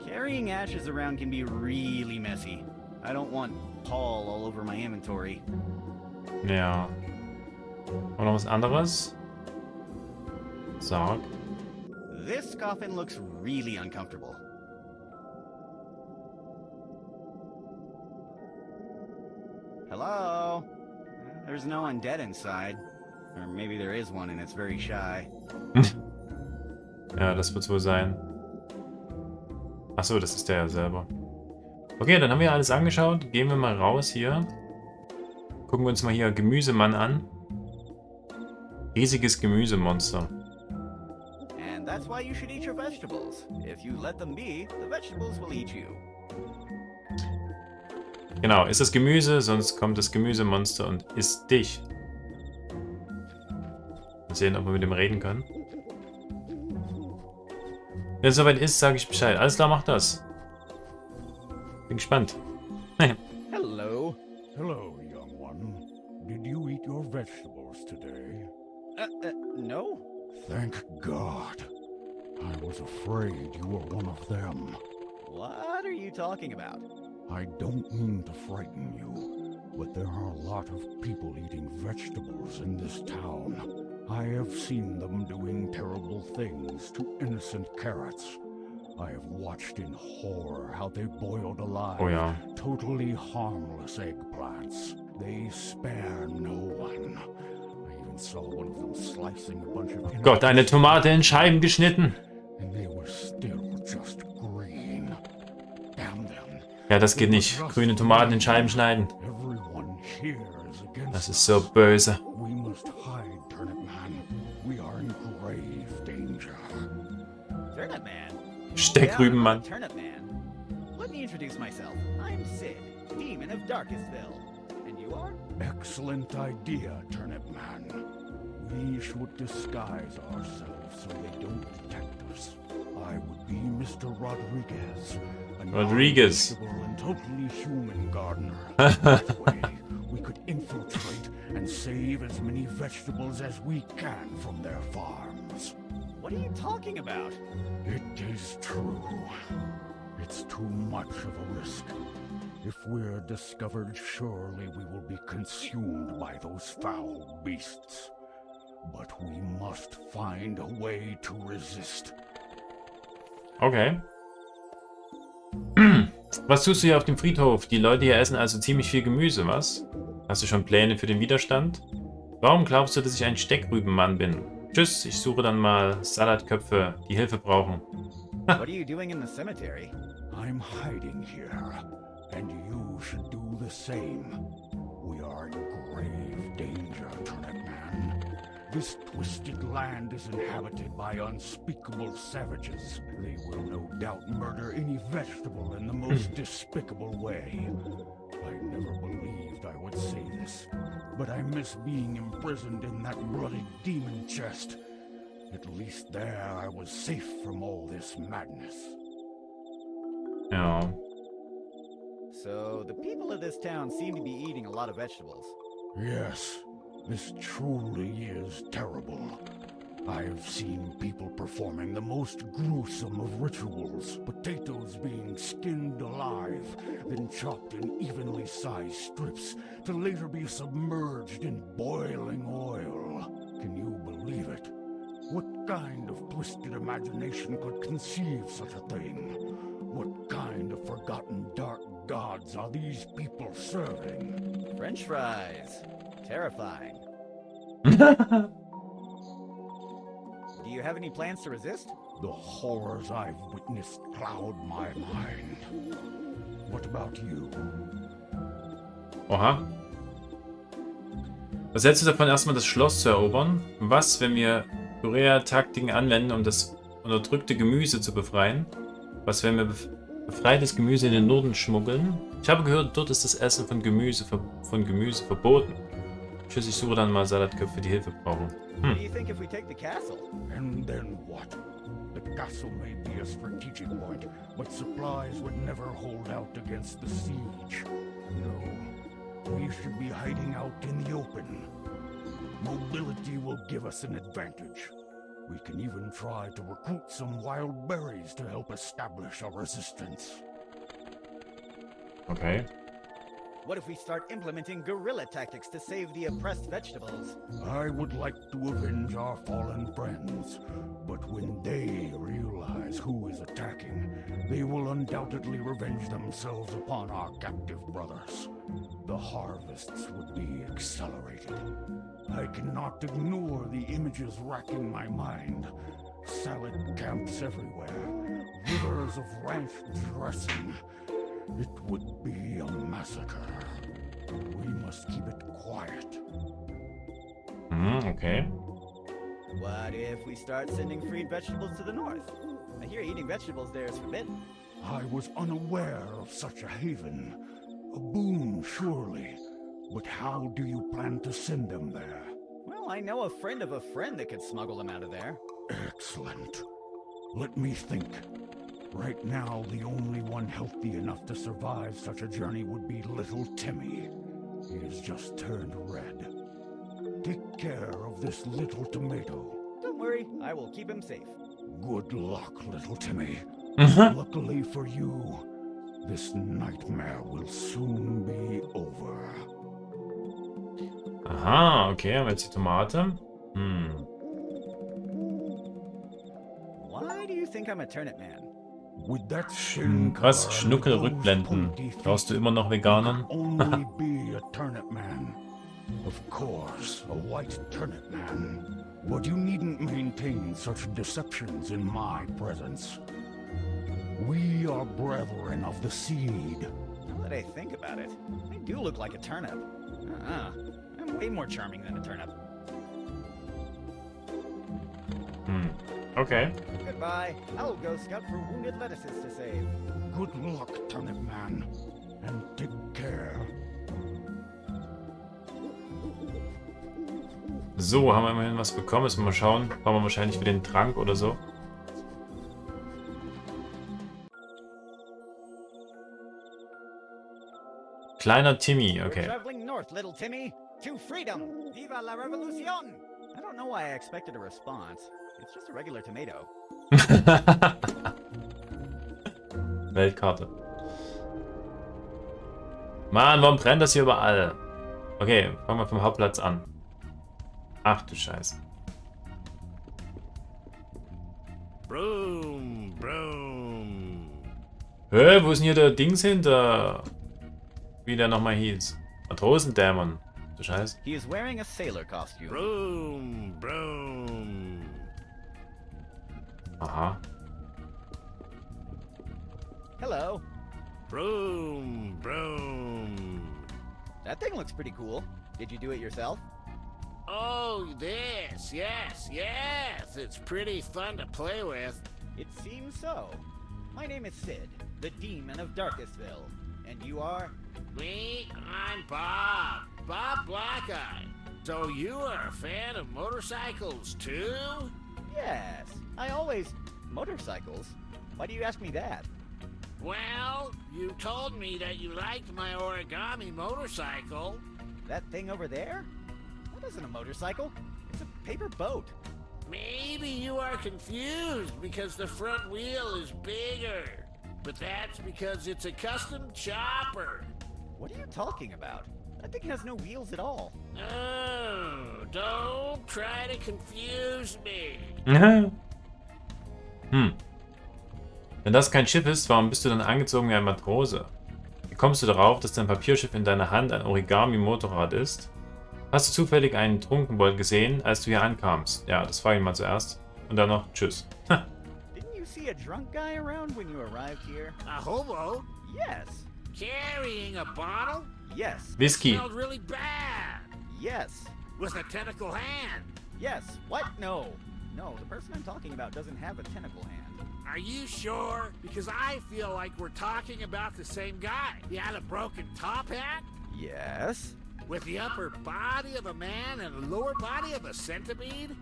Carrying ashes around can be really messy. I don't want Paul all over my inventory. Ja. Und noch was anderes? Sarg. This coffin looks really uncomfortable. Hello? There's no undead inside. Or maybe there is one and it's very shy. Ja, das wird's wohl sein. Achso, das ist der ja selber. Okay, dann haben wir alles angeschaut. Gehen wir mal raus hier. Gucken wir uns mal hier Gemüsemann an. Riesiges Gemüsemonster. And that's why you should eat your vegetables. If you let them be, the vegetables will eat you. Genau, ist das Gemüse, sonst kommt das Gemüsemonster und isst dich. Mal sehen, ob wir mit dem reden können. Wenn es soweit ist, sage ich Bescheid. Alles klar, mach das. Bin gespannt. Hello. Hello, young one. Did you eat your vegetables today? No? Thank God. I was afraid you were one of them. What are you talking about? I don't mean to frighten you, but there are a lot of people eating vegetables in this town. I have seen them doing terrible things to innocent carrots. I have watched in horror how they boiled alive Oh ja. totally harmless eggplants. They spare no one. I even saw one of them slicing a bunch of Gott, eine Tomate in Scheiben geschnitten. and they were still just green. Damn them. Ja, das geht nicht. Grüne Tomaten in Scheiben schneiden. Everyone here is against Das ist us. so böse. We must hide, Turnip Man. We are in grave danger. Turnip Man? Steckrübenmann. Yeah, I'm Turnip Man. Let me introduce myself. I'm Cid, Demon of Darkestville. And you are? Excellent idea, Turnip Man. We should disguise ourselves so they don't detect us. I would be Mr. Rodriguez, a Rodriguez. non-vegetable and totally human gardener. That way, we could infiltrate and save as many vegetables as we can from their farms. What are you talking about? It is true. It's too much of a risk. If we're discovered, surely we will be consumed by those foul beasts. But we must find a way to resist. Okay. Was tust du hier auf dem Friedhof? Die Leute hier essen also ziemlich viel Gemüse, was? Hast du schon Pläne für den Widerstand? Warum glaubst du, dass ich ein Steckrübenmann bin? Tschüss, ich suche dann mal Salatköpfe, die Hilfe brauchen. What are you doing in the cemetery? I'm hiding here, and you should do the same. We are in grave danger, Turnip Man. This twisted land is inhabited by unspeakable savages. They will no doubt murder any vegetable in the most despicable way. I never believed I would say this, but I miss being imprisoned in that bloody demon chest. At least there I was safe from all this madness. Ja. So, the people of this town seem to be eating a lot of vegetables. Yes, this truly is terrible. I've seen people performing the most gruesome of rituals. Potatoes being skinned alive, then chopped in evenly sized strips, to later be submerged in boiling oil. Can you believe it? What kind of twisted imagination could conceive such a thing? What kind of forgotten dark gods are these people serving? French fries. Terrifying. Do you have any plans to resist? The horrors I've witnessed cloud my mind. What about you? Oha. Was hältst du davon, erstmal das Schloss zu erobern? Was, wenn wir Guerilla-Taktiken anwenden, um das unterdrückte Gemüse zu befreien? Was, wenn wir befreites Gemüse in den Norden schmuggeln? Ich habe gehört, dort ist das Essen von Gemüse verboten. Tschüss, ich suche dann mal Salatköpfe, die Hilfe brauchen. What do you think if we take the castle? And then what? The castle may be a strategic point, but supplies would never hold out against the siege. No, we should be hiding out in the open. Mobility will give us an advantage. We can even try to recruit some wild berries to help establish our resistance. Okay. What if we start implementing guerrilla tactics to save the oppressed vegetables? I would like to avenge our fallen friends, but when they realize who is attacking, they will undoubtedly revenge themselves upon our captive brothers. The harvests would be accelerated. I cannot ignore the images racking my mind. Salad camps everywhere, rivers of ranch dressing. It would be a massacre. We must keep it quiet. Okay. What if we start sending freed vegetables to the north? I hear eating vegetables there is forbidden. I was unaware of such a haven. A boon, surely. But how do you plan to send them there? Well, I know a friend of a friend that could smuggle them out of there. Excellent. Let me think. Right now, the only one healthy enough to survive such a journey would be little Timmy. He has just turned red. Take care of this little tomato. Don't worry, I will keep him safe. Good luck, little Timmy. Luckily for you, this nightmare will soon be over. Aha, okay, haben wir jetzt die Tomate. Why do you think I'm a turnip man? With that shin Was? color Schnuckel and those rückblenden. pointy feet, Brauchst du immer noch Veganern? only be a turnip man. Of course, a white turnip man. But you needn't maintain such deceptions in my presence. We are brethren of the seed. that I think about it, I do look like a turnip. I'm way more charming than a turnip. Okay. Goodbye. I'll go scout for wounded lettuces to save. Good luck, Turnip Man. And take care. So, haben wir immerhin was bekommen. Müssen wir mal schauen. Brauchen wir wahrscheinlich für den Trank oder so. Kleiner Timmy, We're okay. traveling north, little Timmy. To freedom. Viva la revolution. I don't know why I expected a response. It's just a regular tomato. Weltkarte. Mann, warum brennt das hier überall? Okay, fangen wir vom Hauptplatz an. Ach du Scheiße. Broom, broom. Hä, wo ist denn hier der Dings hinter? Wie der nochmal hieß? Matrosendämon. Du Scheiße. He is wearing a sailor costume. Broom, broom. Aha. Hello. Broom, broom. That thing looks pretty cool. Did you do it yourself? Oh, this. Yes, yes. It's pretty fun to play with. It seems so. My name is Cid, the Demon of Darkestville. And you are? Me? I'm Bob. Bob Blackeye. So you are a fan of motorcycles, too? Yes. I always... Motorcycles? Why do you ask me that? Well, you told me that you liked my origami motorcycle. That thing over there? That isn't a motorcycle. It's a paper boat. Maybe you are confused because the front wheel is bigger. But that's because it's a custom chopper. What are you talking about? That thing has no wheels at all. Oh, don't try to confuse me. Wenn das kein Schiff ist, warum bist du dann angezogen wie ein Matrose? Wie kommst du darauf, dass dein Papierschiff in deiner Hand ein Origami-Motorrad ist? Hast du zufällig einen Trunkenbold gesehen, als du hier ankamst? Ja, das frage ich mal zuerst. Und dann noch Tschüss. Didn't you see a drunk guy around when you arrived here? A hobo Yes. carrying a bottle? Yes. Whisky. Smelled really bad. Yes. With a tentacle hand. Yes. What? No. No, the person I'm talking about doesn't have a tentacle hand. Are you sure? Because I feel like we're talking about the same guy. He had a broken top hat Yes. with the upper body of a man and the lower body of a centipede.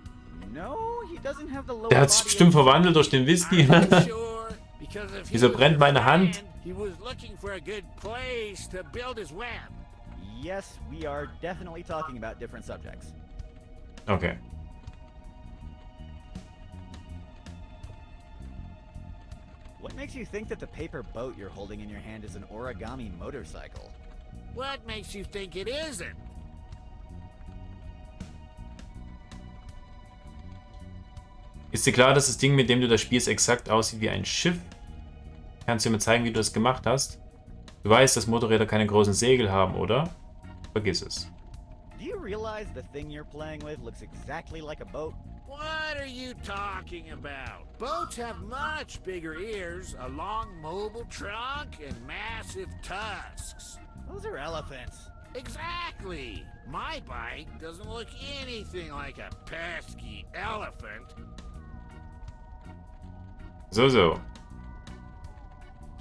No, he doesn't have the lower Der hat sich body bestimmt of- verwandelt durch den Whisky. Are you sure? Because if he Wieso was brennt your meine Hand? friend, he was looking for a good place to build his web. Yes, we are definitely talking about different subjects. Okay. What makes you think that the paper boat you're holding in your hand is an origami motorcycle? What makes you think it isn't? Ist dir klar, dass das Ding, mit dem du das spielst, exakt aussieht wie ein Schiff? Kannst du mir zeigen, wie du das gemacht hast? Du weißt, dass Motorräder keine großen Segel haben, oder? Vergiss es. Do you realize the thing you're playing with looks exactly like a boat? What are you talking about? Boats have much bigger ears, a long mobile trunk, and massive tusks. Those are elephants. Exactly. My bike doesn't look anything like a pesky elephant. So.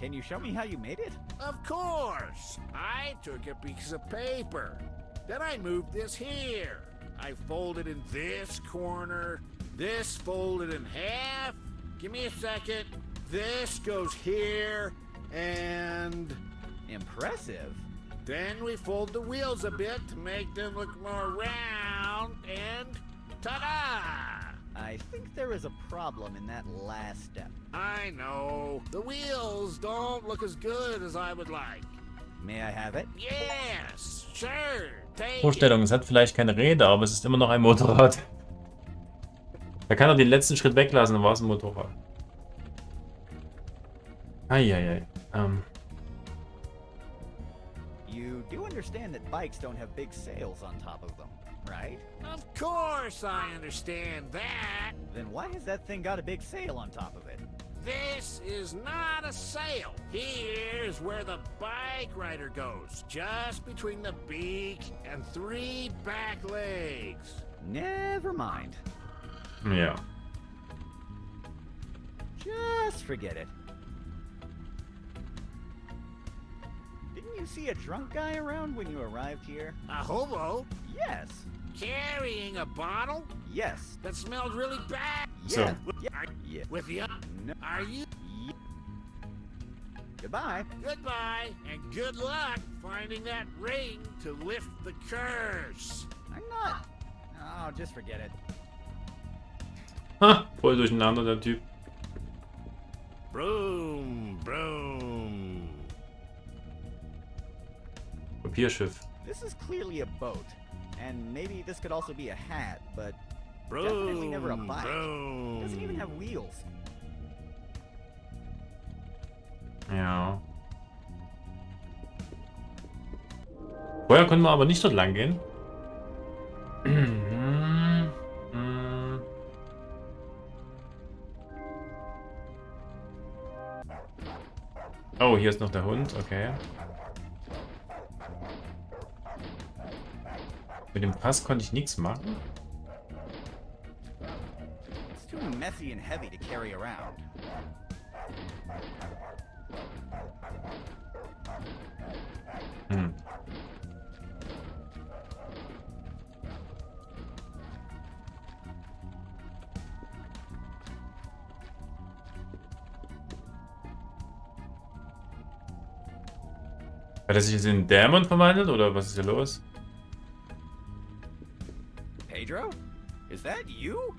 Can you show me how you made it? Of course. I took a piece of paper. Then I moved this here. I folded in this corner. This folded in half. Give me a second. This goes here. And Impressive. then we fold the wheels a bit to make them look more round. And ta-da! I think there is a problem in that last step. I know. The wheels don't look as good as I would like. May I have it? Yes, sure. Take it. Vorstellung, es hat vielleicht keine Räder, aber es ist immer noch ein Motorrad. Da kann er den letzten Schritt weglassen, dann war es ein Motorrad. Eieiei. You do understand that bikes don't have big sails on top of them, right? Of course I understand that. Then why has that thing got a big sail on top of it? This is not a sail. Here's where the bike rider goes. Just between the beak and 3 back legs. Never mind. Ja. Just forget it. Didn't you see a drunk guy around when you arrived here? A hobo Yes. carrying a bottle Yes. that smelled really bad. So- Yes. Yeah. With the No. Are you? Goodbye. Goodbye and good luck finding that ring to lift the curse. I'm not. Oh, just forget it. Ha, voll durcheinander, der Typ. Broom, broom. Papierschiff. This is clearly a boat. And maybe this could also be a hat, but Broom, definitely never a bike. broom. It doesn't even have wheels. Ja. Vorher konnten wir aber nicht dort lang gehen. Oh, hier ist noch der Hund, okay. Mit dem Pass konnte ich nichts machen. It's too messy and heavy to carry around. Hm. Hat er sich jetzt in einen Dämon verwandelt oder was ist hier los? Pedro? Is that you?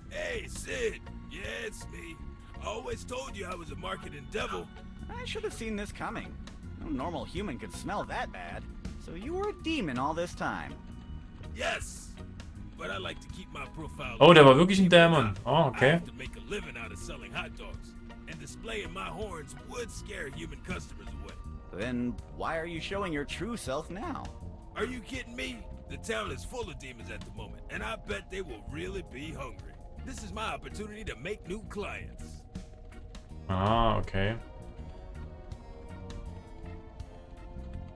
Hey, Cid. Yeah, it's me. I always told you I was a marketing devil. I should have seen this coming. No normal human could smell that bad. So you were a demon all this time. Yes. But I like to keep my profile. Oh, der war wirklich ein Dämon. Oh, I okay. have to make a living out of selling hot dogs. And displaying my horns would scare human customers away. Then why are you showing your true self now? Are you kidding me? The town is full of demons at the moment, and I bet they will really be hungry. This is my opportunity to make new clients. Ah, okay.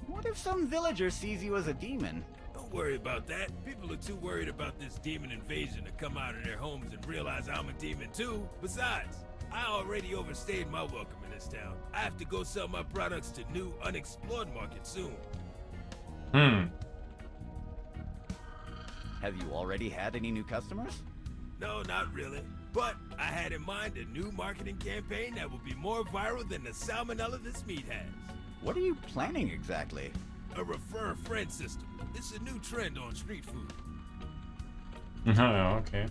What if some villager sees you as a demon? Don't worry about that. People are too worried about this demon invasion to come out of their homes and realize I'm a demon too. Besides, I already overstayed my welcome in this town. I have to go sell my products to new, unexplored markets soon. Have you already had any new customers? No, not really. But I had in mind a new marketing campaign that will be more viral than the salmonella this meat has. What are you planning exactly? A refer a friend system. It's a new trend on street food. Ja, okay.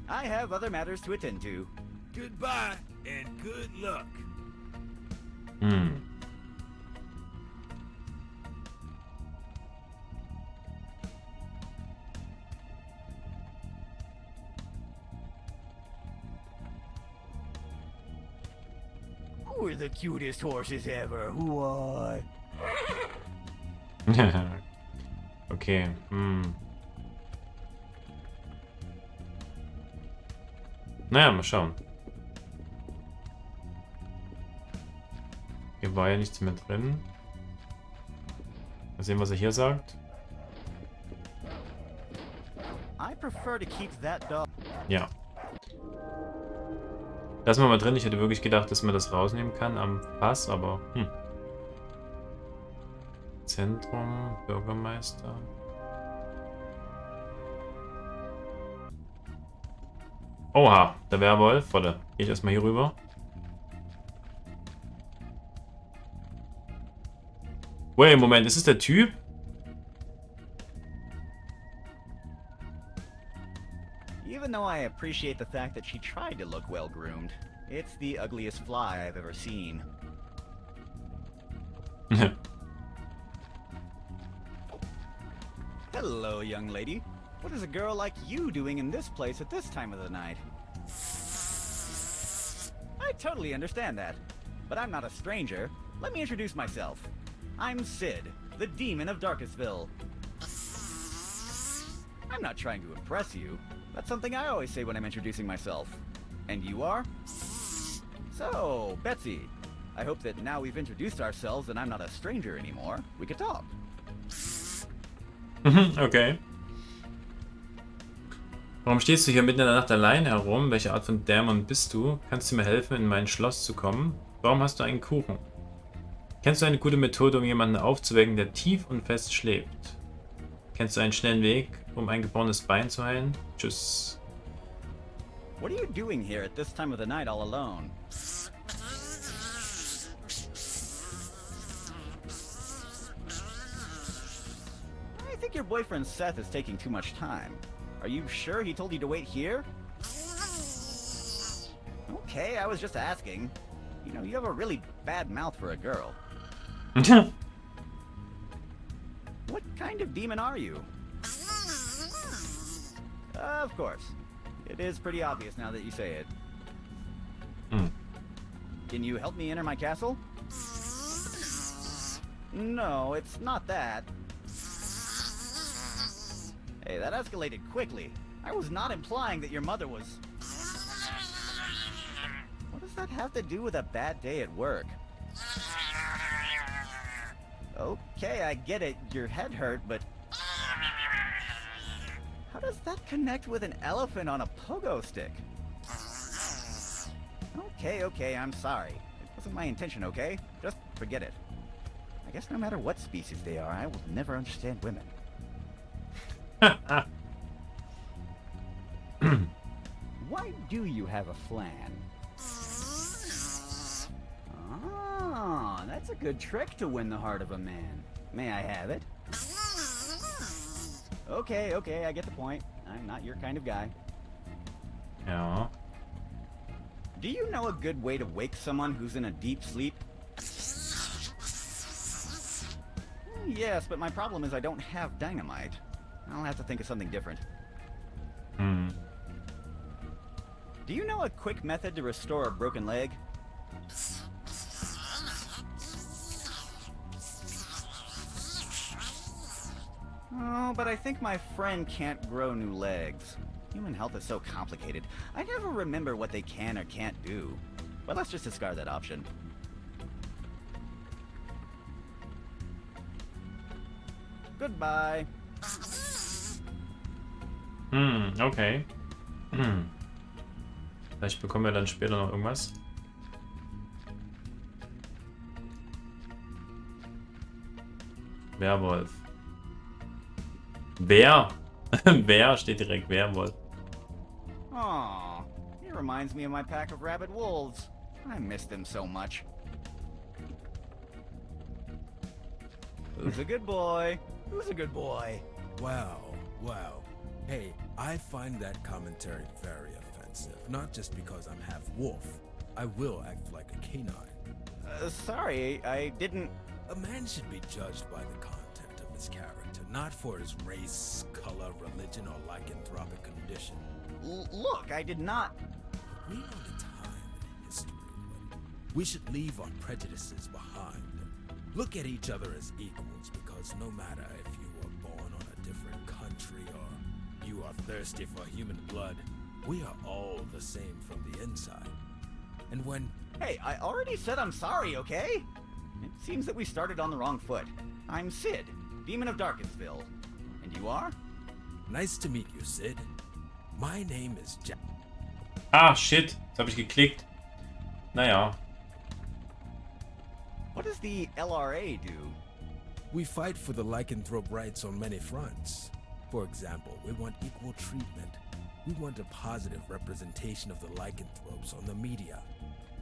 I have other matters to attend to. Goodbye and good luck. Hm. Who are the cutest horses ever? What? Okay. Hm. Naja, mal schauen. Hier war ja nichts mehr drin. Mal sehen, was er hier sagt. I prefer to keep that dog. Ja. Lassen wir mal drin. Ich hätte wirklich gedacht, dass man das rausnehmen kann am Pass, aber Zentrum, Bürgermeister. Oha, der Werwolf. Warte, gehe ich erstmal hier rüber. Wait, Moment, ist es der Typ? Even though I appreciate the fact that she tried to look well groomed, it's the ugliest fly I've ever seen. Hello, young lady. What is a girl like you doing in this place at this time of the night? I totally understand that, but I'm not a stranger. Let me introduce myself. I'm Cid, the Demon of Darkestville. I'm not trying to impress you. That's something I always say when I'm introducing myself. And you are? So, Betsy, I hope that now we've introduced ourselves and I'm not a stranger anymore, we could talk. Okay. Warum stehst du hier mitten in der Nacht allein herum? Welche Art von Dämon bist du? Kannst du mir helfen, in mein Schloss zu kommen? Warum hast du einen Kuchen? Kennst du eine gute Methode, um jemanden aufzuwecken, der tief und fest schläft? Kennst du einen schnellen Weg, um ein gebrochenes Bein zu heilen? Tschüss. What are you doing here at this time of the night all alone? I think your boyfriend Seth is taking too much time. Are you sure he told you to wait here? Okay, I was just asking. You know, you have a really bad mouth for a girl. What kind of demon are you? Of course. It is pretty obvious now that you say it. Can you help me enter my castle? No, it's not that. Hey, that escalated quickly. I was not implying that your mother was... What does that have to do with a bad day at work? Okay, I get it. Your head hurt, but... How does that connect with an elephant on a pogo stick? Okay, I'm sorry. It wasn't my intention, okay? Just forget it. I guess no matter what species they are, I will never understand women. Why do you have a flan? Ah, that's a good trick to win the heart of a man. May I have it? Okay, I get the point. I'm not your kind of guy. Ja. Do you know a good way to wake someone who's in a deep sleep? Yes, but my problem is I don't have dynamite. I'll have to think of something different. Do you know a quick method to restore a broken leg? Oh, but I think my friend can't grow new legs. Human health is so complicated. I never remember what they can or can't do. But let's just discard that option. Goodbye. Okay. Vielleicht bekommen wir dann später noch irgendwas. Werwolf. Wer? Wer steht direkt Werwolf? Aw, it reminds me of my pack of rabid wolves. I miss them so much. Who's a good boy? Who's a good boy? Wow. Hey, I find that commentary very offensive. Not just because I'm half wolf. I will act like a canine. Sorry, I didn't... A man should be judged by the content of his character, not for his race, color, religion, or lycanthropic condition. Look, I did not... We live in a time in history when we should leave our prejudices behind and look at each other as equals, because no matter if you were born on a different country or you are thirsty for human blood, we are all the same from the inside. And when... Hey, I already said I'm sorry, okay? It seems that we started on the wrong foot. I'm Cid, Demon of Darkestville. And you are? Nice to meet you, Cid. My name is Jack. Ah, shit. Jetzt habe ich geklickt. Naja. What does the LRA do? We fight for the lycanthrope rights on many fronts. For example, we want equal treatment. We want a positive representation of the lycanthropes on the media.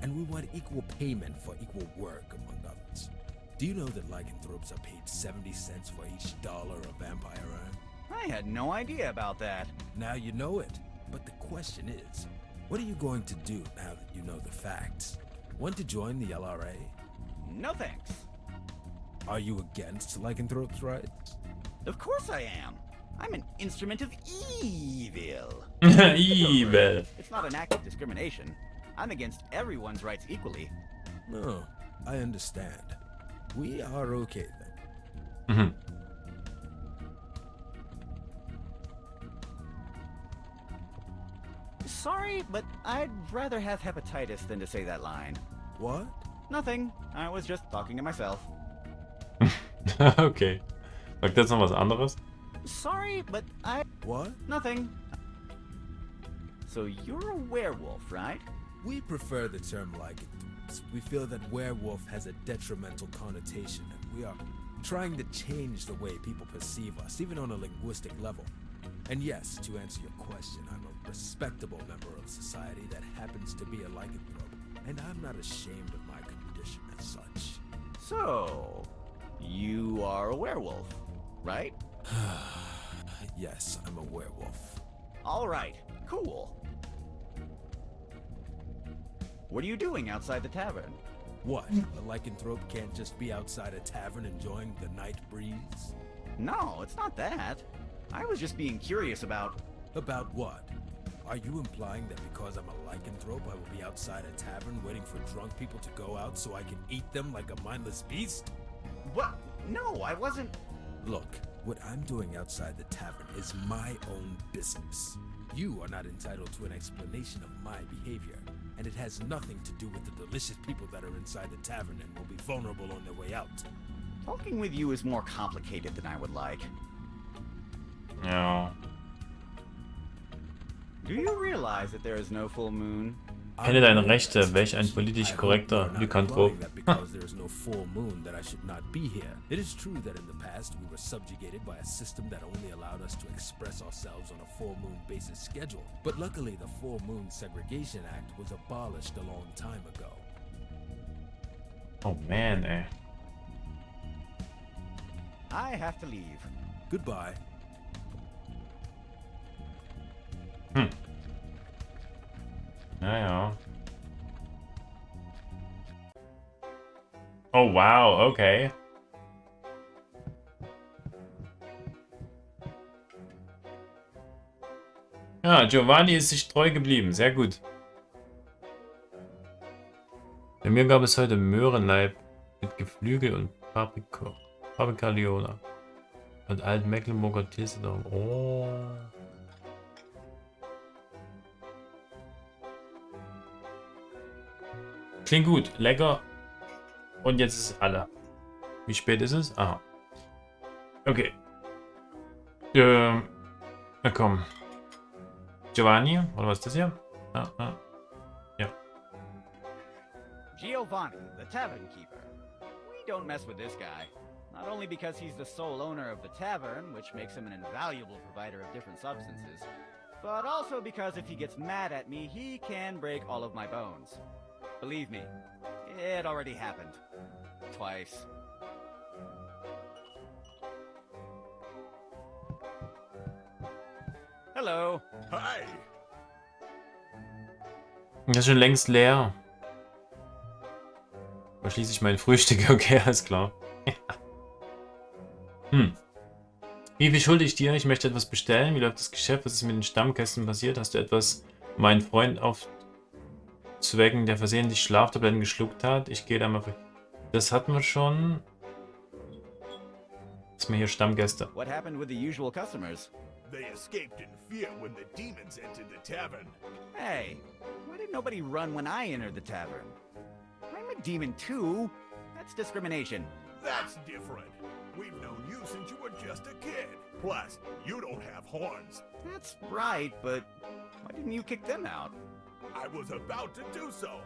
And we want equal payment for equal work, among others. Do you know that lycanthropes are paid 70 cents for each dollar a vampire earns? I had no idea about that. Now you know it. But the question is, what are you going to do now that you know the facts? Want to join the LRA? No thanks. Are you against lycanthropes' rights? Of course I am. I'm an instrument of evil. Evil. It's not an act of discrimination. I'm against everyone's rights equally. No, I understand. We are okay then. Sorry, but I'd rather have hepatitis than to say that line. What? Nothing. I was just talking to myself. Okay. Sagt jetzt noch was anderes? Sorry, but What? Nothing. So you're a werewolf, right? We prefer the term lycanthropes. We feel that werewolf has a detrimental connotation, and we are trying to change the way people perceive us, even on a linguistic level. And yes, to answer your question, I'm a respectable member of society that happens to be a lycanthrope, and I'm not ashamed of my condition as such. So, you are a werewolf, right? Yes, I'm a werewolf. All right, cool. What are you doing outside the tavern? What? A lycanthrope can't just be outside a tavern enjoying the night breeze? No, it's not that. I was just being curious about... About what? Are you implying that because I'm a lycanthrope, I will be outside a tavern waiting for drunk people to go out so I can eat them like a mindless beast? What? No, I wasn't... Look, what I'm doing outside the tavern is my own business. You are not entitled to an explanation of my behavior, and it has nothing to do with the delicious people that are inside the tavern and will be vulnerable on their way out. Talking with you is more complicated than I would like. Ja. Do you realize that there is no full moon? Kenne deine Rechte, welch ein politisch korrekter Lykanthrop. Because there is no full moon that I should not be here. It is true that in the past we were subjugated by a system that only allowed us to express ourselves on a full moon basis schedule. But luckily the Full Moon Segregation Act was abolished a long time ago. Oh man, ey. I have to leave. Goodbye. Naja. Oh wow, okay. Ja, Giovanni ist sich treu geblieben. Sehr gut. Bei mir gab es heute Möhrenleib mit Geflügel und Paprika-Leona. Und alten Mecklenburger Tisse. Oh. Klingt gut, lecker. Und jetzt ist es alle. Wie spät ist es? Aha. Okay. Na komm. Giovanni, oder was ist das hier? Ja. Giovanni, the tavern keeper. We don't mess with this guy. Not only because he's the sole owner of the tavern, which makes him an invaluable provider of different substances, but also because if he gets mad at me, he can break all of my bones. Believe me, it already happened. Twice. Hello. Hi. Das ist schon längst leer. Aber schließlich mein Frühstück, okay, alles klar. Wie viel schulde ich dir? Ich möchte etwas bestellen. Wie läuft das Geschäft? Was ist mit den Stammgästen passiert? Hast du etwas meinen Freund aufzuwecken, der versehentlich Schlaftabletten geschluckt hat? Ich gehe da mal... Das hatten wir schon. Das sind hier Stammgäste. What happened with the usual customers? They escaped in fear when the demons entered the tavern. Hey, why did nobody run when I entered the tavern? I'm a demon too. That's discrimination. That's different. We've known you since you were just a kid. Plus, you don't have horns. That's right, but why didn't you kick them out? I was about to do so,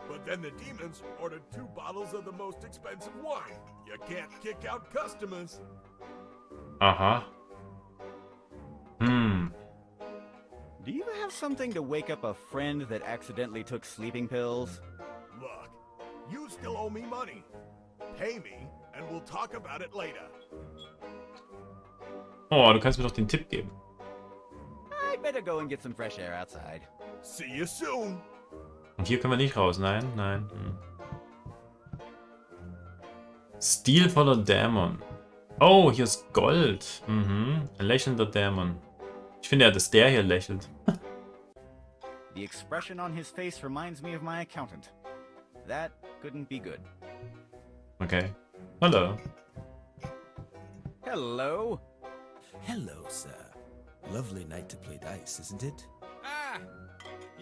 but then the demons ordered 2 bottles of the most expensive wine. You can't kick out customers. Aha. Do you have something to wake up a friend that accidentally took sleeping pills? Look, you still owe me money. Pay me, and we'll talk about it later. Oh, du kannst mir doch den Tipp geben. I'd better go and get some fresh air outside. See you soon. Und hier können wir nicht raus. Nein, nein. Stilvoller Dämon. Oh, hier ist Gold. Ein lächelnder Dämon. Ich finde ja, dass der hier lächelt. The expression on his face reminds me of my accountant. That couldn't be good. Okay. Hallo. Hello. Hello, sir. Lovely night to play dice, isn't it? Ah!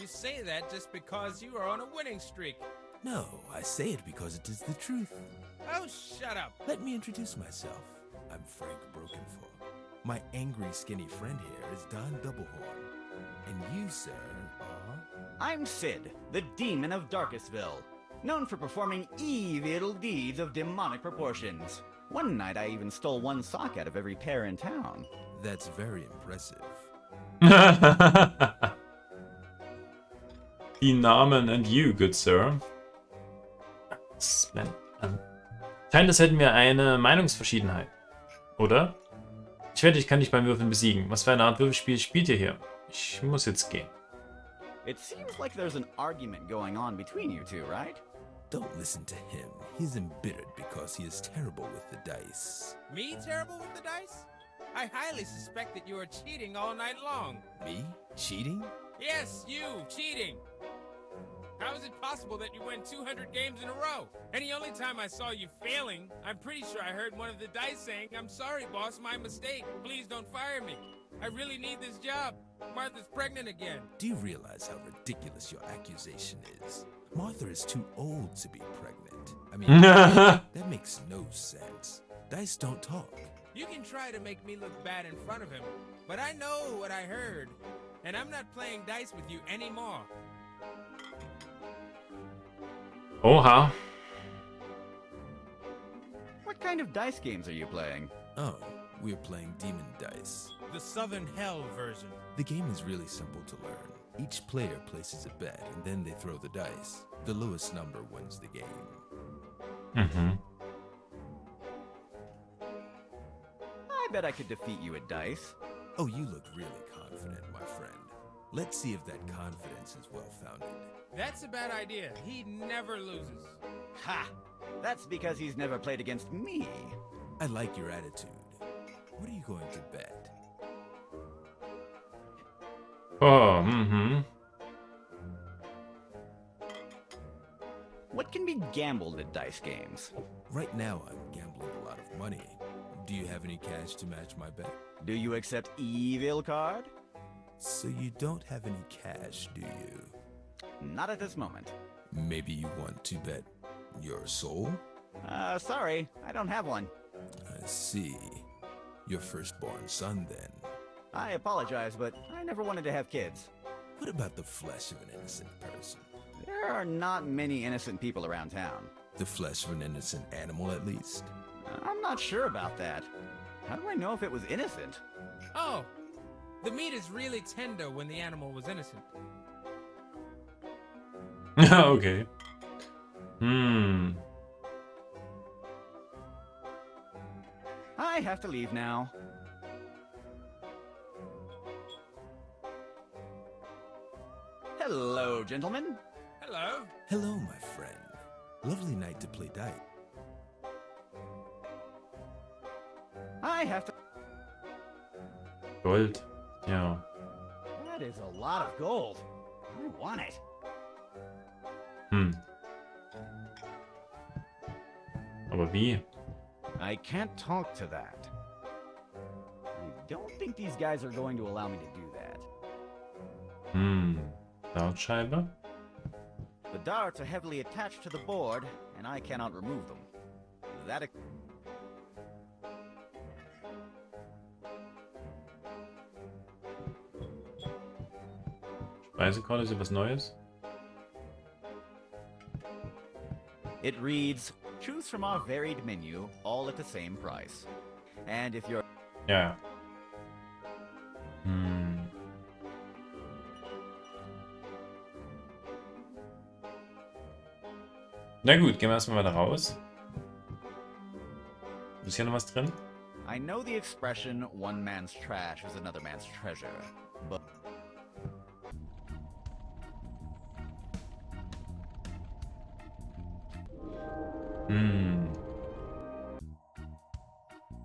you say that just because you are on a winning streak. No, I say it because it is the truth. Oh, shut up. Let me introduce myself. I'm Frank Brokenfall. My angry, skinny friend here is Don Doublehorn. And you, sir, are... I'm Cid, the Demon of Darkestville, known for performing evil deeds of demonic proportions. One night I even stole one sock out of every pair in town. That's very impressive. Die Namen and you, good sir. Teil, das hätten wir eine Meinungsverschiedenheit. Oder? Ich wette, ich kann dich beim Würfeln besiegen. Was für eine Art Würfelspiel spielt ihr hier? Ich muss jetzt gehen. It seems like there's an argument going on between you two, right? Don't listen to him. He's embittered because he is terrible with the dice. Me terrible with the dice? I highly suspect that you are cheating all night long. Me? Cheating? Yes, you, cheating. How is it possible that you win 200 games in a row? And the only time I saw you failing, I'm pretty sure I heard one of the dice saying, "I'm sorry, boss, my mistake. Please don't fire me. I really need this job. Martha's pregnant again." Do you realize how ridiculous your accusation is? Martha is too old to be pregnant. I mean, that makes no sense. Dice don't talk. You can try to make me look bad in front of him, but I know what I heard, and I'm not playing dice with you anymore. Oha. What kind of dice games are you playing? Oh, we're playing Demon Dice. The Southern Hell version. The game is really simple to learn. Each player places a bet, and then they throw the dice. The lowest number wins the game. Mm-hmm. I bet I could defeat you at dice. Oh, you look really confident, my friend. Let's see if that confidence is well-founded. That's a bad idea. He never loses. Ha! That's because he's never played against me. I like your attitude. What are you going to bet? Oh, mm-hmm. What can be gambled at dice games? Right now, I'm gambling a lot of money. Do you have any cash to match my bet? Do you accept evil card? So you don't have any cash, do you? Not at this moment. Maybe you want to bet your soul? Sorry, I don't have one. I see. Your firstborn son, then. I apologize, but I never wanted to have kids. What about the flesh of an innocent person? There are not many innocent people around town. The flesh of an innocent animal, at least? I'm not sure about that. How do I know if it was innocent? Oh, the meat is really tender when the animal was innocent. Okay. I have to leave now. Hello, gentlemen. Hello. Hello, my friend. Lovely night to play dice. I have to... Gold. Ja. That is a lot of gold. I want it. Aber wie? I can't talk to that. I don't think these guys are going to allow me to do that. Dartscheibe? The darts are heavily attached to the board, and I cannot remove them. That... Speisekarte ist was Neues? It reads, choose from our varied menu, all at the same price. And if you're... Ja. Na gut, gehen wir erstmal weiter raus. Ist hier noch was drin? I know the expression, one man's trash is another man's treasure, but...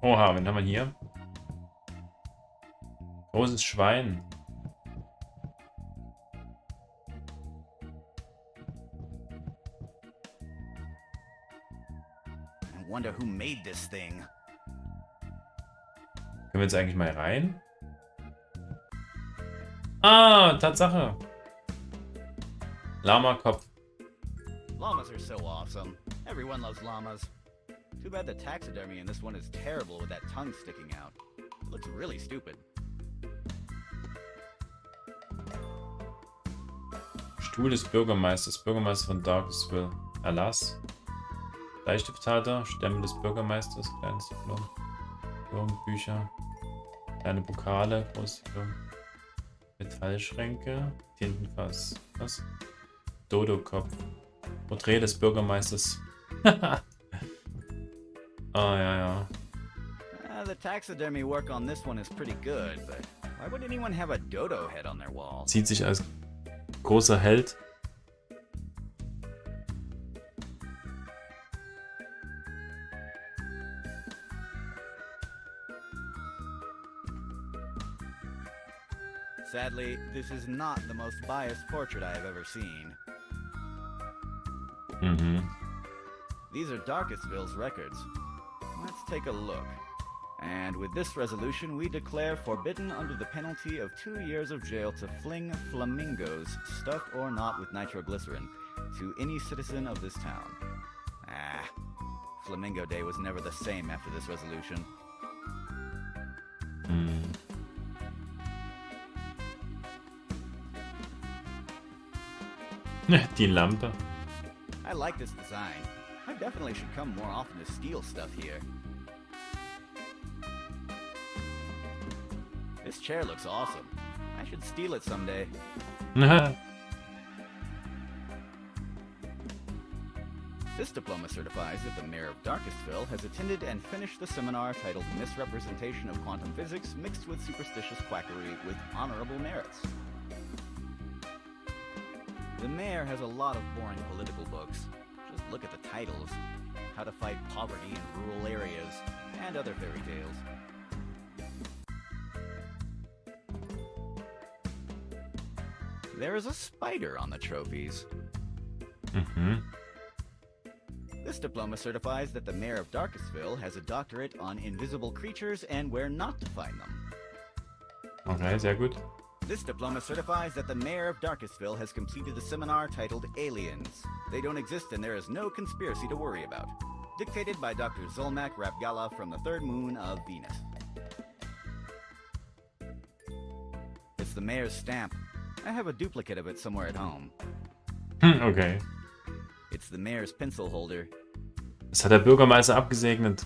Oha, wen haben wir hier? Großes Schwein. I wonder who made this thing. Können wir jetzt eigentlich mal rein? Ah, Tatsache. Lama-Kopf. Llamas are so awesome. Everyone loves llamas. Too bad the taxidermy in this one is terrible with that tongue sticking out. It looks really stupid. Stuhl des Bürgermeisters. Bürgermeister von Darkestville. Erlass. Bleistifthalter. Stämme des Bürgermeisters. Kleines Diplom. Bücher. Kleine Pokale. Große Metallschränke. Tintenfass. Was? Dodo-Kopf. Porträt des Bürgermeisters. Ah, ja, ja. The taxidermy work on this one is pretty good, but why would anyone have a dodo head on their wall? Sieht sich als großer Held. Sadly, this is not the most biased portrait I have ever seen. Mhm. These are Darkestville's records. Let's take a look. And with this resolution, we declare forbidden under the penalty of 2 years of jail to fling flamingos, stuffed or not with nitroglycerin, to any citizen of this town. Ah, Flamingo Day was never the same after this resolution. Hm. Die Lampe. I like this design. I definitely should come more often to steal stuff here. This chair looks awesome. I should steal it someday. This diploma certifies that the mayor of Darkestville has attended and finished the seminar titled Misrepresentation of Quantum Physics Mixed with Superstitious Quackery with Honorable Merits. The mayor has a lot of boring political books. Just look at the titles. How to Fight Poverty in Rural Areas, and other fairy tales. There is a spider on the trophies. Mhm. This diploma certifies that the mayor of Darkestville has a doctorate on invisible creatures and where not to find them. Okay, sehr gut. This diploma certifies that the mayor of Darkestville has completed a seminar titled Aliens. They don't exist and there is no conspiracy to worry about. Dictated by Dr. Zolmak Rabgala from the third moon of Venus. It's the mayor's stamp. I have a duplicate of it somewhere at home. Okay. It's the mayor's pencil holder. Das hat der Bürgermeister abgesegnet.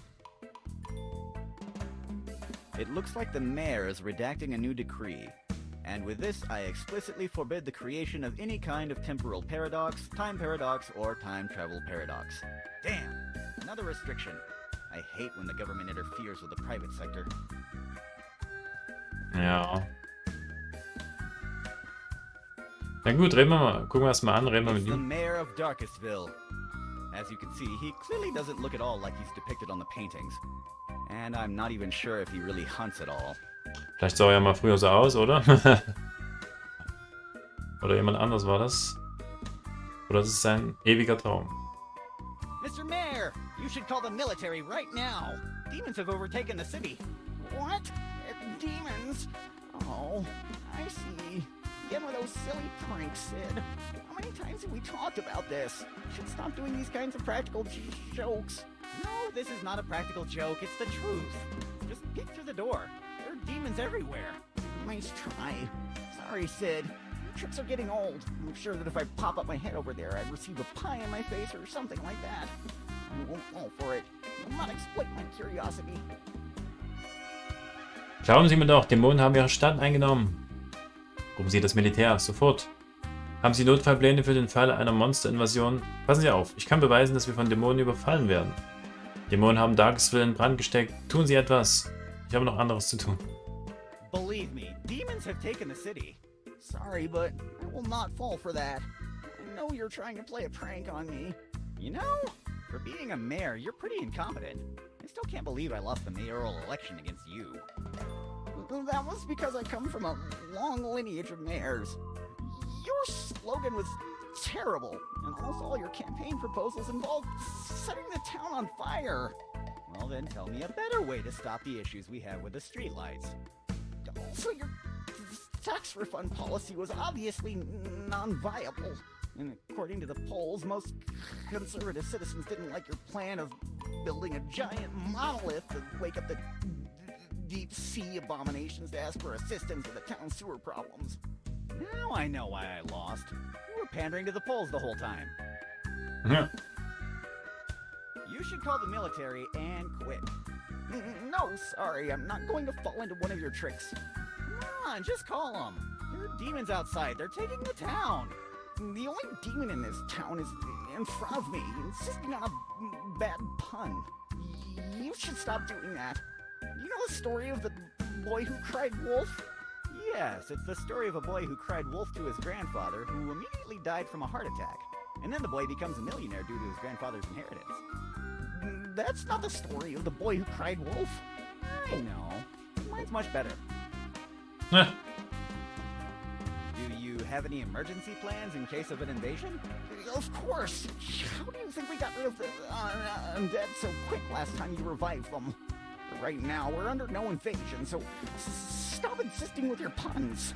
It looks like the mayor is redacting a new decree. And with this, I explicitly forbid the creation of any kind of temporal paradox, or time travel paradox. Damn! Another restriction. I hate when the government interferes with the private sector. Ja. Na gut, reden wir mal. Gucken wir es mal an, reden wir It's mit the ihm. mayor of Darkestville. As you can see, he clearly doesn't look at all like he's depicted on the paintings. And I'm not even sure if he really hunts at all. Vielleicht sah er ja mal früher so aus, oder? Oder jemand anders war das? Oder das ist sein ewiger Traum. Mr. Mayor, you should call the military right now. Demons have overtaken the city. What? Demons? Oh, I see. Again with those silly pranks, Sid. How many times have we talked about this? You should stop doing these kinds of practical jokes. No, this is not a practical joke, it's the truth. Just peek through the door. There are demons everywhere. Nice try. Sorry, Sid. Your tricks are getting old. I'm sure that if I pop up my head over there, I'd receive a pie in my face or something like that. I won't fall for it. I'll not exploit my curiosity. Glauben Sie mir doch, Dämonen haben ihre Stadt eingenommen. Rufen Sie das Militär, sofort. Haben Sie Notfallpläne für den Fall einer Monsterinvasion? Passen Sie auf, ich kann beweisen, dass wir von Dämonen überfallen werden. Dämonen haben Darkestville in Brand gesteckt. Tun Sie etwas. Ich habe noch anderes zu tun. Believe me, demons have taken the city. Sorry, but I will not fall for that. I know you're trying to play a prank on me. You know, for being a mayor, you're pretty incompetent. I still can't believe I lost the mayoral election against you. That was because I come from a long lineage of mayors. Your slogan was terrible, and also all your campaign proposals involved setting the town on fire. Well, then tell me a better way to stop the issues we have with the streetlights. Also, your tax refund policy was obviously non-viable. And according to the polls, most conservative citizens didn't like your plan of building a giant monolith to wake up the deep sea abominations to ask for assistance with the town's sewer problems. Now I know why I lost. You were pandering to the polls the whole time. You should call the military and quit. No, sorry, I'm not going to fall into one of your tricks. Come on, just call them. There are demons outside. They're taking the town. The only demon in this town is in front of me, insisting on a bad pun. You should stop doing that. You know the story of the boy who cried wolf? Yes, it's the story of a boy who cried wolf to his grandfather, who immediately died from a heart attack. And then the boy becomes a millionaire due to his grandfather's inheritance. That's not the story of the boy who cried wolf. I know. Mine's much better. Do you have any emergency plans in case of an invasion? Of course. How do you think we got rid of the undead so quick last time you revived them? Right now, we're under no invasion, so stop insisting with your puns.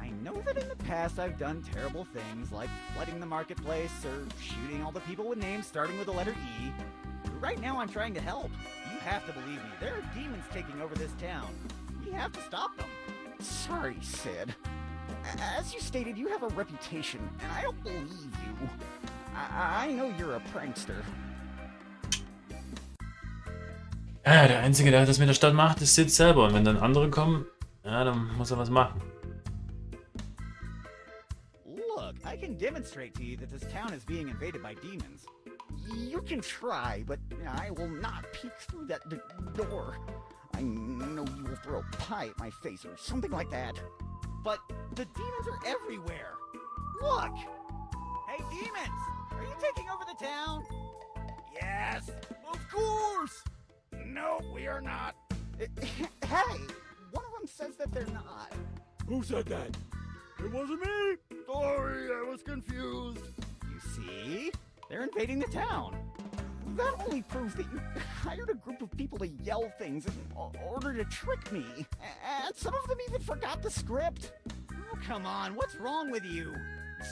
I know that in the past I've done terrible things like flooding the marketplace or shooting all the people with names starting with the letter E. Right now I'm trying to help. You have to believe me. There are demons taking over this town. We have to stop them. Sorry, Cid. As you stated, you have a reputation, and I don't believe you. I know you're a prankster. Ja, der Einzige, der das mit der Stadt macht, ist Cid selber. Und wenn dann andere kommen, ja, dann muss er was machen. Look, I can demonstrate to you that this town is being invaded by demons. You can try, but I will not peek through that door. I know you will throw a pie at my face or something like that. But the demons are everywhere. Look! Hey, demons! Are you taking over the town? Yes, of course! No, we are not. Hey, one of them says that they're not. Who said that? It wasn't me. Sorry, I was confused. You see? They're invading the town. That only proves that you hired a group of people to yell things in order to trick me. And some of them even forgot the script. Oh, come on, what's wrong with you?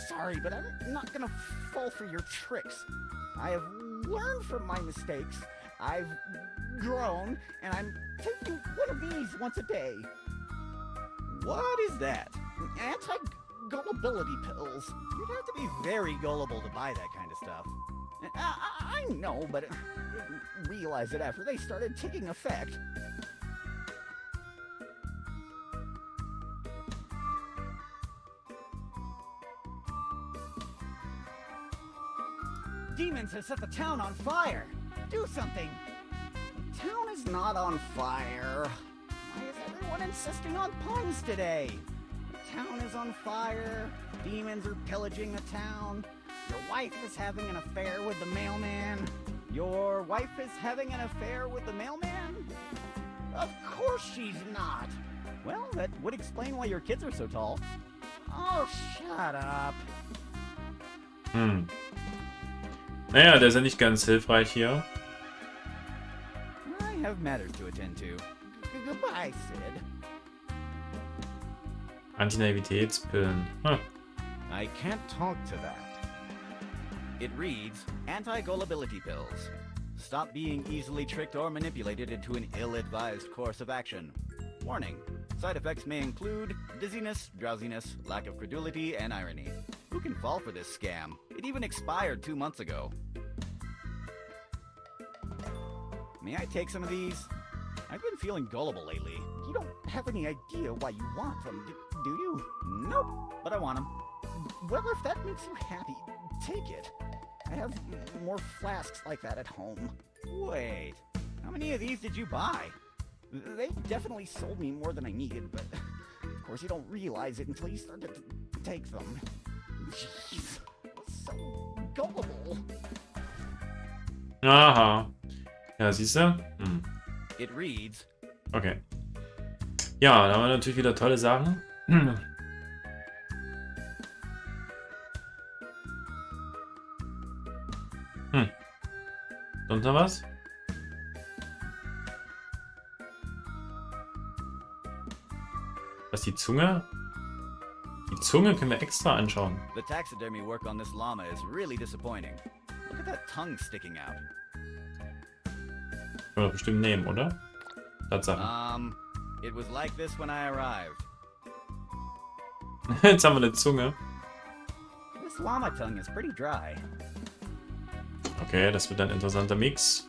Sorry, but I'm not gonna fall for your tricks. I have learned from my mistakes. I've grown, and I'm taking one of these once a day. What is that? Anti-gullibility pills. You'd have to be very gullible to buy that kind of stuff. I know, but I didn't realize it after they started taking effect. Demons have set the town on fire! Do something! The town is not on fire. Why is everyone insisting on puns today? The town is on fire. Demons are pillaging the town. Your wife is having an affair with the mailman. Your wife is having an affair with the mailman? Of course she's not. Well, that would explain why your kids are so tall. Oh, shut up. Naja, der ist ja nicht ganz hilfreich hier. I have matters to attend to. Goodbye, Cid. Antinaivitätspillen. I can't talk to that. It reads, anti-gullibility pills. Stop being easily tricked or manipulated into an ill-advised course of action. Warning, side effects may include dizziness, drowsiness, lack of credulity, and irony. Who can fall for this scam? It even expired 2 months ago. May I take some of these? I've been feeling gullible lately. You don't have any idea why you want them, do you? Nope, but I want them. Well, if that makes you happy, take it. I have more flasks like that at home. Wait, how many of these did you buy? They definitely sold me more than I needed, but of course you don't realize it until you start to take them. Jeez, so gullible. Aha. Ja, siehst du? It reads. Okay. Ja, da haben wir natürlich wieder tolle Sachen. Sonst noch was? Was, die Zunge? Die Zunge können wir extra anschauen. The taxidermy work on this llama is really disappointing. Look at that tongue sticking out. Können wir doch bestimmt nehmen, oder? Tatsache. It was like this when I arrived. Jetzt haben wir eine Zunge. This llama tongue is pretty dry. Okay, das wird ein interessanter Mix.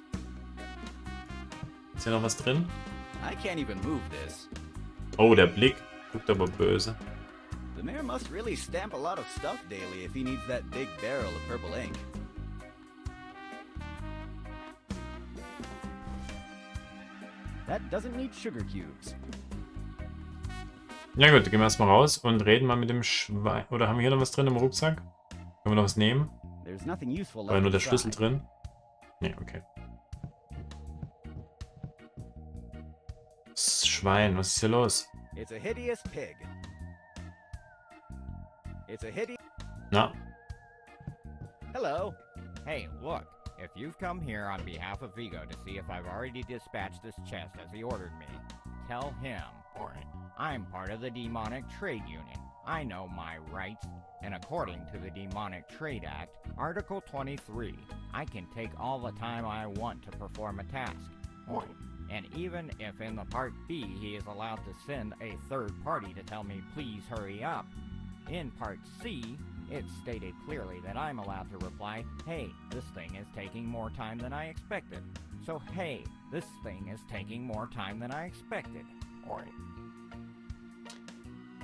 Ist hier noch was drin? I can't even move this. Oh, der Blick. Guckt aber böse. The mayor must really stamp a lot of stuff daily if he needs that big barrel of purple ink. That doesn't need sugar cubes. Ja gut, gehen wir erstmal raus und reden mal mit dem Schwein. Oder haben wir hier noch was drin im Rucksack? Können wir noch was nehmen? There's nothing useful Oder left nur der Schlüssel inside. drin? Nee, okay. Das Schwein, was ist hier los? It's a hideous pig. It's a hideous... Na, Hello. Hey, look. If you've come here on behalf of Vigo to see if I've already dispatched this chest as he ordered me, tell him, I'm part of the Demonic Trade Union. I know my rights, and according to the Demonic Trade Act, Article 23, I can take all the time I want to perform a task. And even if in the Part B he is allowed to send a third party to tell me please hurry up, in Part C, it's stated clearly that I'm allowed to reply, hey, this thing is taking more time than I expected. So hey, this thing is taking more time than I expected.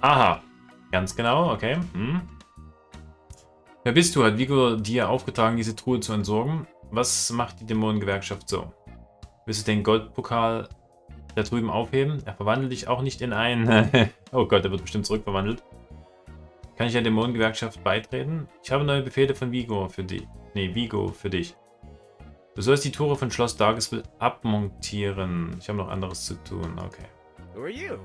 aha. Ganz genau, okay. Wer bist du? Hat Vigo dir aufgetragen, diese Truhe zu entsorgen? Was macht die Dämonengewerkschaft so? Willst du den Goldpokal da drüben aufheben? Er verwandelt dich auch nicht in einen... Oh Gott, der wird bestimmt zurückverwandelt. Kann ich der Dämonengewerkschaft beitreten? Ich habe neue Befehle von Vigo für dich. Vigo für dich. Du sollst die Tore von Schloss Darkestville abmontieren. Ich habe noch anderes zu tun, okay. Who are you?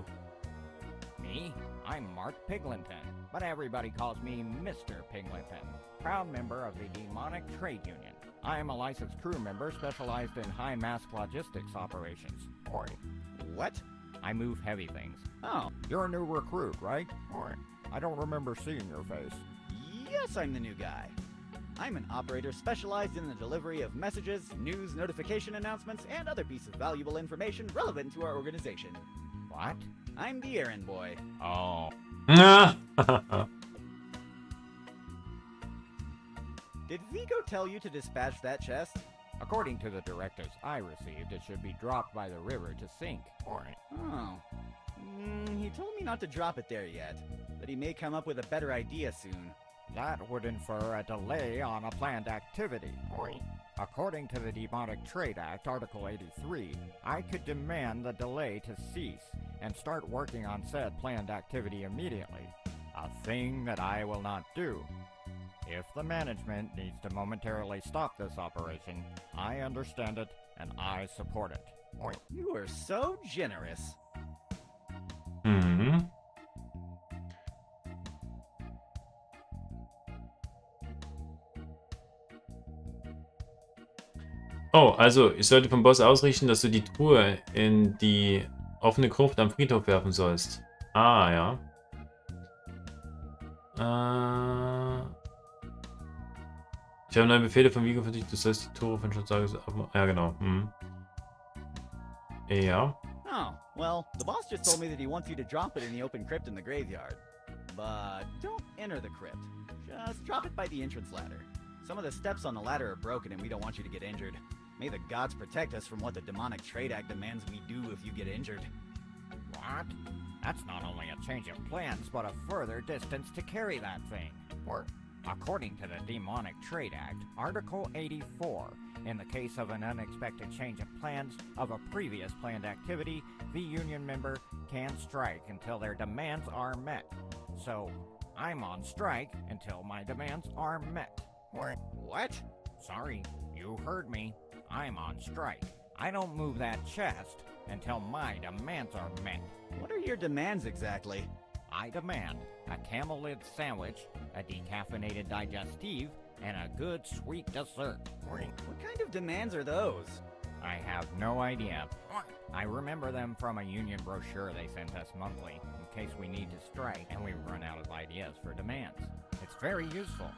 Me? I'm Mark Piglinton, but everybody calls me Mr. Piglinton, proud member of the Demonic Trade Union. I am a licensed crew member specialized in high-mask logistics operations. What? I move heavy things. Oh, You're a new recruit, right? I don't remember seeing your face. yes, I'm the new guy. I'm an operator specialized in the delivery of messages, news, notification announcements, and other pieces of valuable information relevant to our organization. What? I'm the errand boy. Oh. Did Vigo tell you to dispatch that chest? According to the directives I received, it should be dropped by the river to sink. Oh. He told me not to drop it there yet, but he may come up with a better idea soon. That would infer a delay on a planned activity. According to the Demonic Trade Act, Article 83, I could demand the delay to cease and start working on said planned activity immediately, a thing that I will not do. If the management needs to momentarily stop this operation, I understand it and I support it. You are so generous. Mhm. Oh, also ich sollte vom Boss ausrichten, dass du die Truhe in die offene Gruft am Friedhof werfen sollst. Ah, ja. Ich habe neue Befehle von Vigo für dich. Du sollst die Tore von Schloss. Ja, genau. Ja. Oh, well, the boss just told me that he wants you to drop it in the open crypt in the graveyard. But don't enter the crypt. Just drop it by the entrance ladder. Some of the steps on the ladder are broken and we don't want you to get injured. May the gods protect us from what the Demonic Trade Act demands we do if you get injured. What? That's not only a change of plans, but a further distance to carry that thing. According to the Demonic Trade Act, Article 84, in the case of an unexpected change of plans of a previous planned activity, the union member can strike until their demands are met. So, I'm on strike until my demands are met. What? Sorry, you heard me. I'm on strike. I don't move that chest until my demands are met. What are your demands exactly? I demand a camel lid sandwich, a decaffeinated digestive, and a good sweet dessert. What kind of demands are those? I have no idea. I remember them from a union brochure they sent us monthly. case we need to strike and we run out of ideas for demands. It's very useful.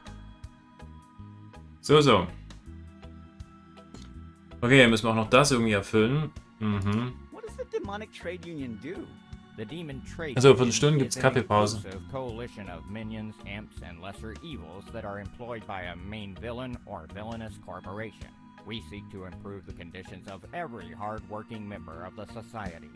So, so. Okay, müssen wir auch noch das irgendwie erfüllen. Mhm. What does the demonic trade union do? The Demon Trade Also, für die Union Stunde is gibt's an Kaffeepause. inclusive coalition of minions, imps, and lesser evils that are employed by a main villain or villainous corporation. We seek to improve the conditions of every hard-working member of the society.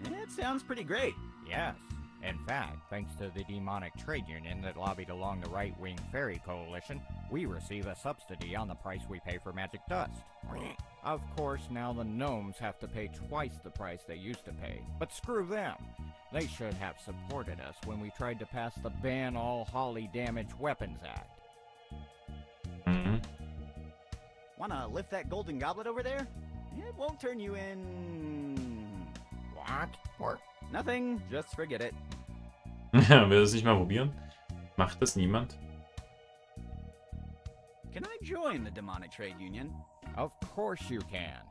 It sounds pretty great. Yes. In fact, thanks to the demonic trade union that lobbied along the right-wing fairy coalition, we receive a subsidy on the price we pay for magic dust. Of course, now the gnomes have to pay twice the price they used to pay, but screw them. They should have supported us when we tried to pass the Ban All Holly Damage Weapons Act. Mhm. Wanna lift that golden goblet over there? It won't turn you in... What? Nothing, just forget it. Will es nicht mal probieren? Macht das niemand? Can I join the demonic trade union? Of course you can.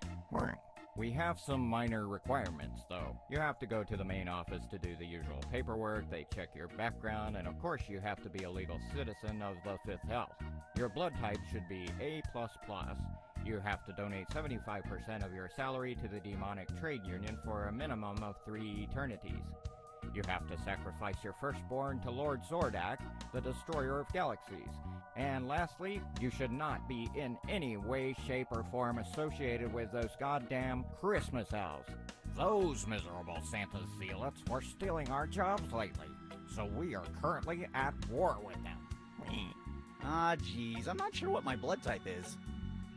We have some minor requirements, though. You have to go to the main office to do the usual paperwork, they check your background, and of course you have to be a legal citizen of the 5th Health. Your blood type should be A++. You have to donate 75% of your salary to the demonic trade union for a minimum of 3 eternities. You have to sacrifice your firstborn to Lord Zordak, the destroyer of galaxies. And lastly, you should not be in any way, shape, or form associated with those goddamn Christmas elves. Those miserable Santa zealots were stealing our jobs lately, so we are currently at war with them. Ah, geez, I'm not sure what my blood type is.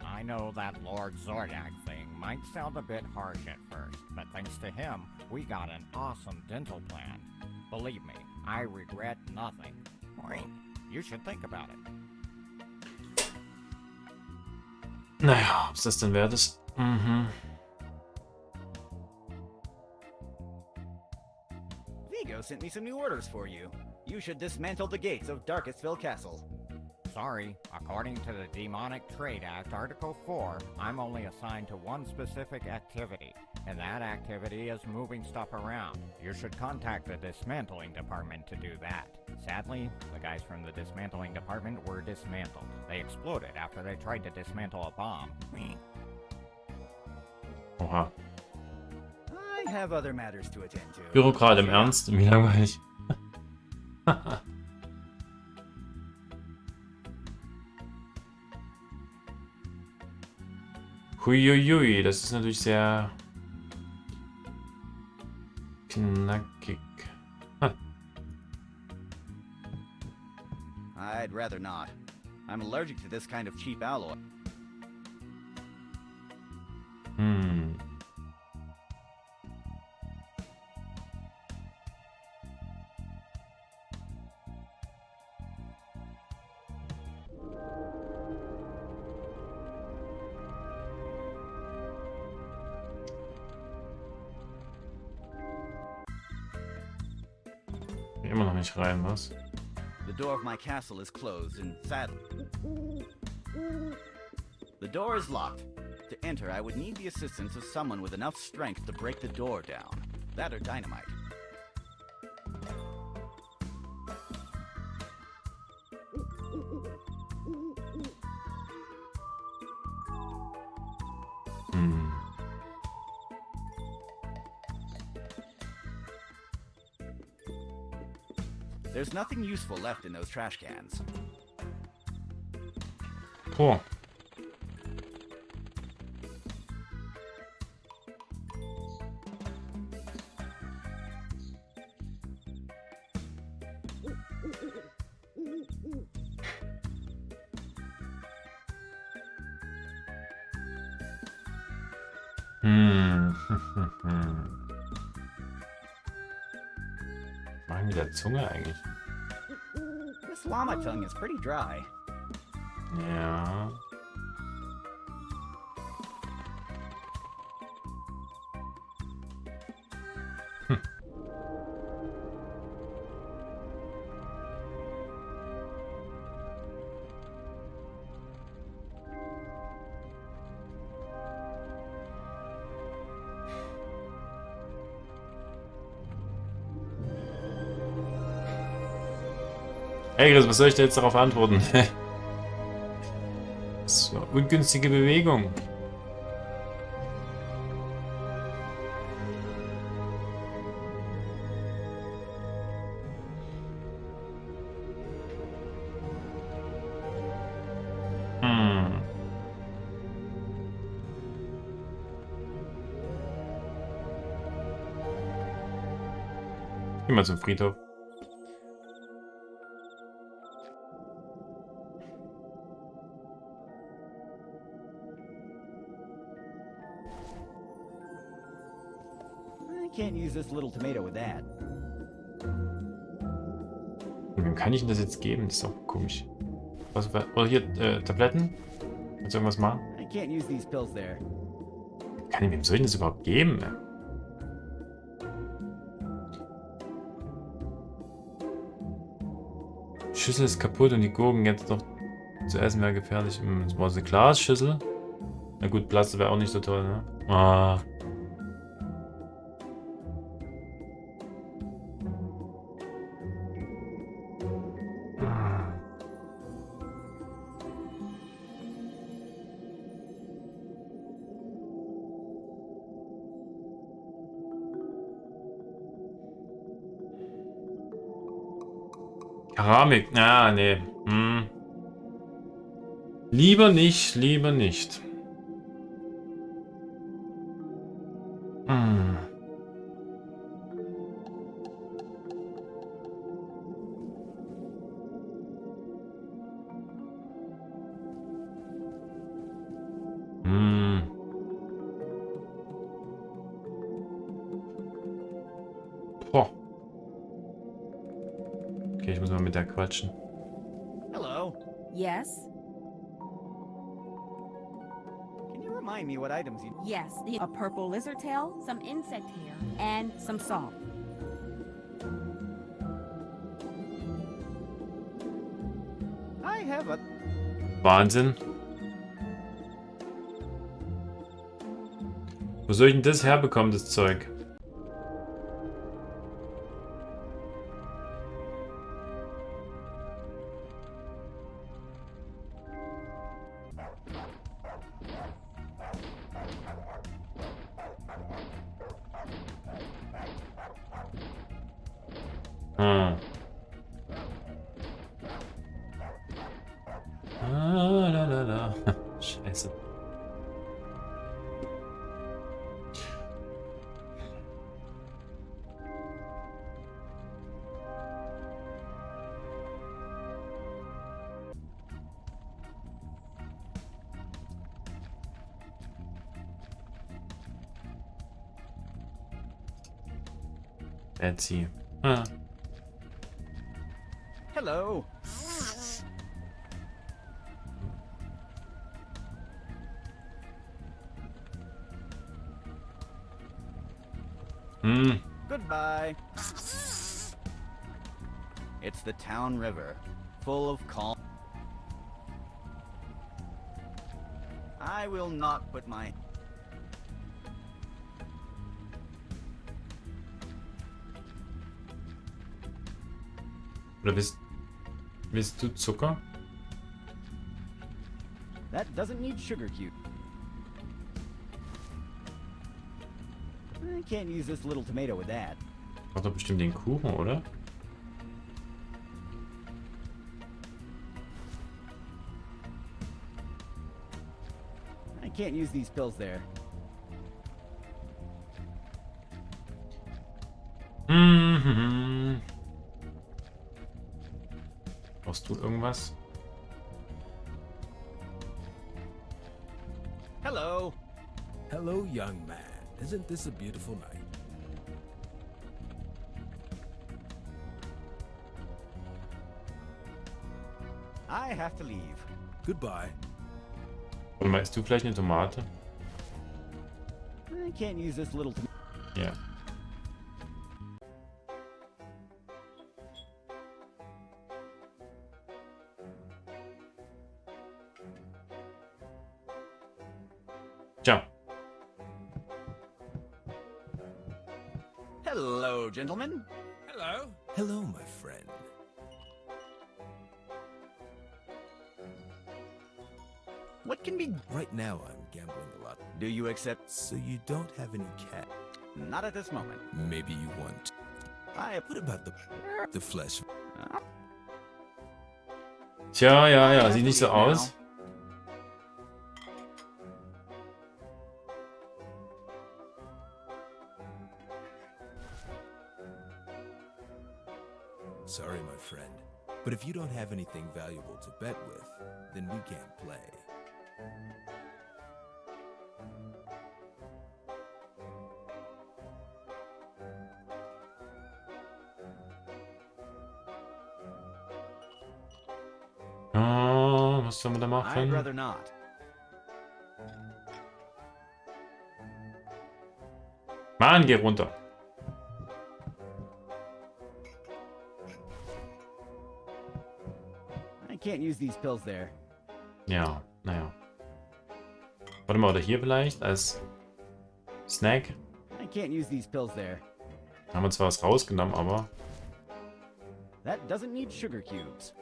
I know that Lord Zordak thing might sound a bit harsh at first, but thanks to him, we got an awesome dental plan. Believe me, I regret nothing. You should think about it. Naja, ob es das denn wert ist? Mhm. Vigo sent me some new orders for you. You should dismantle the gates of Darkestville Castle. Sorry, according to the Demonic Trade Act, Article 4, I'm only assigned to one specific activity, and that activity is moving stuff around. You should contact the dismantling department to do that. Sadly, the guys from the dismantling department were dismantled. They exploded after they tried to dismantle a bomb. Oha. I have other matters to attend to. Bürokrat im Ernst? Wie langweilig. Huiuiui, das ist natürlich sehr knackig. I'd rather not. I'm allergic to this kind of cheap alloy. Hm. Immer noch nicht rein, was? The door of my castle is closed and sadly... The door is locked. To enter, I would need the assistance of someone with enough strength to break the door down. That or dynamite. Hm. There's nothing useful left in those trash cans. Boah. Hm. Was machen die mit der Zunge eigentlich? This llama tongue is pretty dry. Ja. Hey Chris, was soll ich da jetzt darauf antworten? Das war ungünstige Bewegung. Geh mal zum Friedhof. I can't use this little tomato with that. Wem kann ich denn das jetzt geben? Das ist auch komisch. Was, oder hier, Tabletten? Kannst du irgendwas machen? I can't use these pills there. Wem soll ich das überhaupt geben? Die Schüssel ist kaputt und die Gurken jetzt noch zu essen wäre gefährlich. Das war so eine Glasschüssel. Na gut, Plastik wäre auch nicht so toll, ne? Ah. Keramik. Ah, nee. Lieber nicht, lieber nicht. Boah. Okay, ich muss mal mit der quatschen. Hello. Yes? Can you remind me what items you... Yes, a purple lizard tail, some insect hair, and some salt. I have a... Wahnsinn. Wo soll ich denn das herbekommen, das Zeug? Scheiße. Betsy. Hello. Goodbye. It's the town river, full of calm. I will not put my... Oder willst du Zucker? That doesn't need sugar cube. I can't use this little tomato with that. Macht doch bestimmt den Kuchen, oder? I can't use these pills there. Brauchst du irgendwas? Hello. Hello, young man. Isn't this a beautiful night? I have to leave. Goodbye. Oder meinst du vielleicht eine Tomate? I can't use this little tomato. Ja. Ciao. Hello, gentlemen. Hello. Hello, my friend. What can be... Right now, I'm gambling a lot. Do you accept... So you don't have any cat? Not at this moment. Maybe you want... What about the flesh? Tja, ja, sieht nicht so aus. Sorry, my friend. But if you don't have anything valuable to bet with, then we can't play. Oh, was soll man da I'd machen? rather not. Mann, geh runter. I can't use these pills there. Ja, naja. Warte mal, oder hier vielleicht als Snack? I can't use these pills there. Haben wir zwar was rausgenommen, aber... That doesn't need sugar cubes.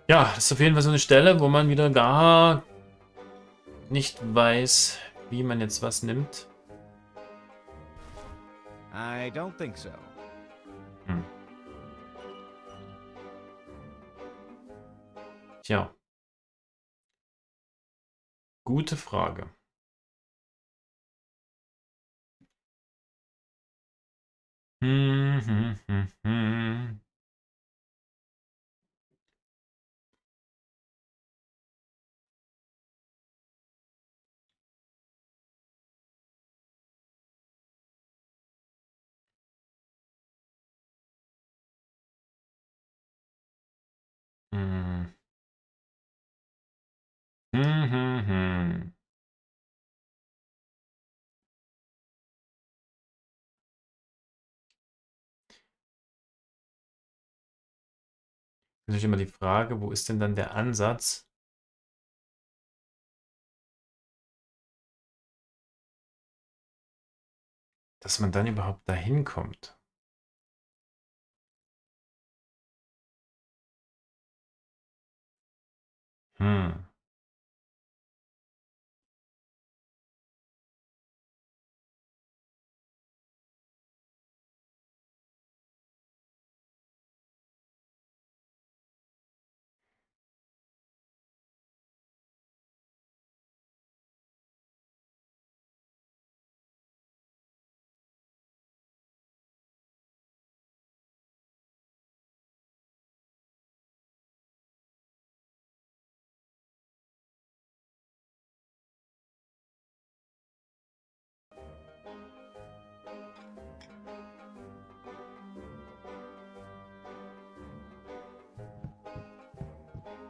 Ja, das ist auf jeden Fall so eine Stelle, wo man wieder gar nicht weiß, wie man jetzt was nimmt. I don't think so. Hm. Tja. Gute Frage. Hm. Hm. Hm. Natürlich immer die Frage, wo ist denn dann der Ansatz? Dass man dann überhaupt dahin kommt. Hm.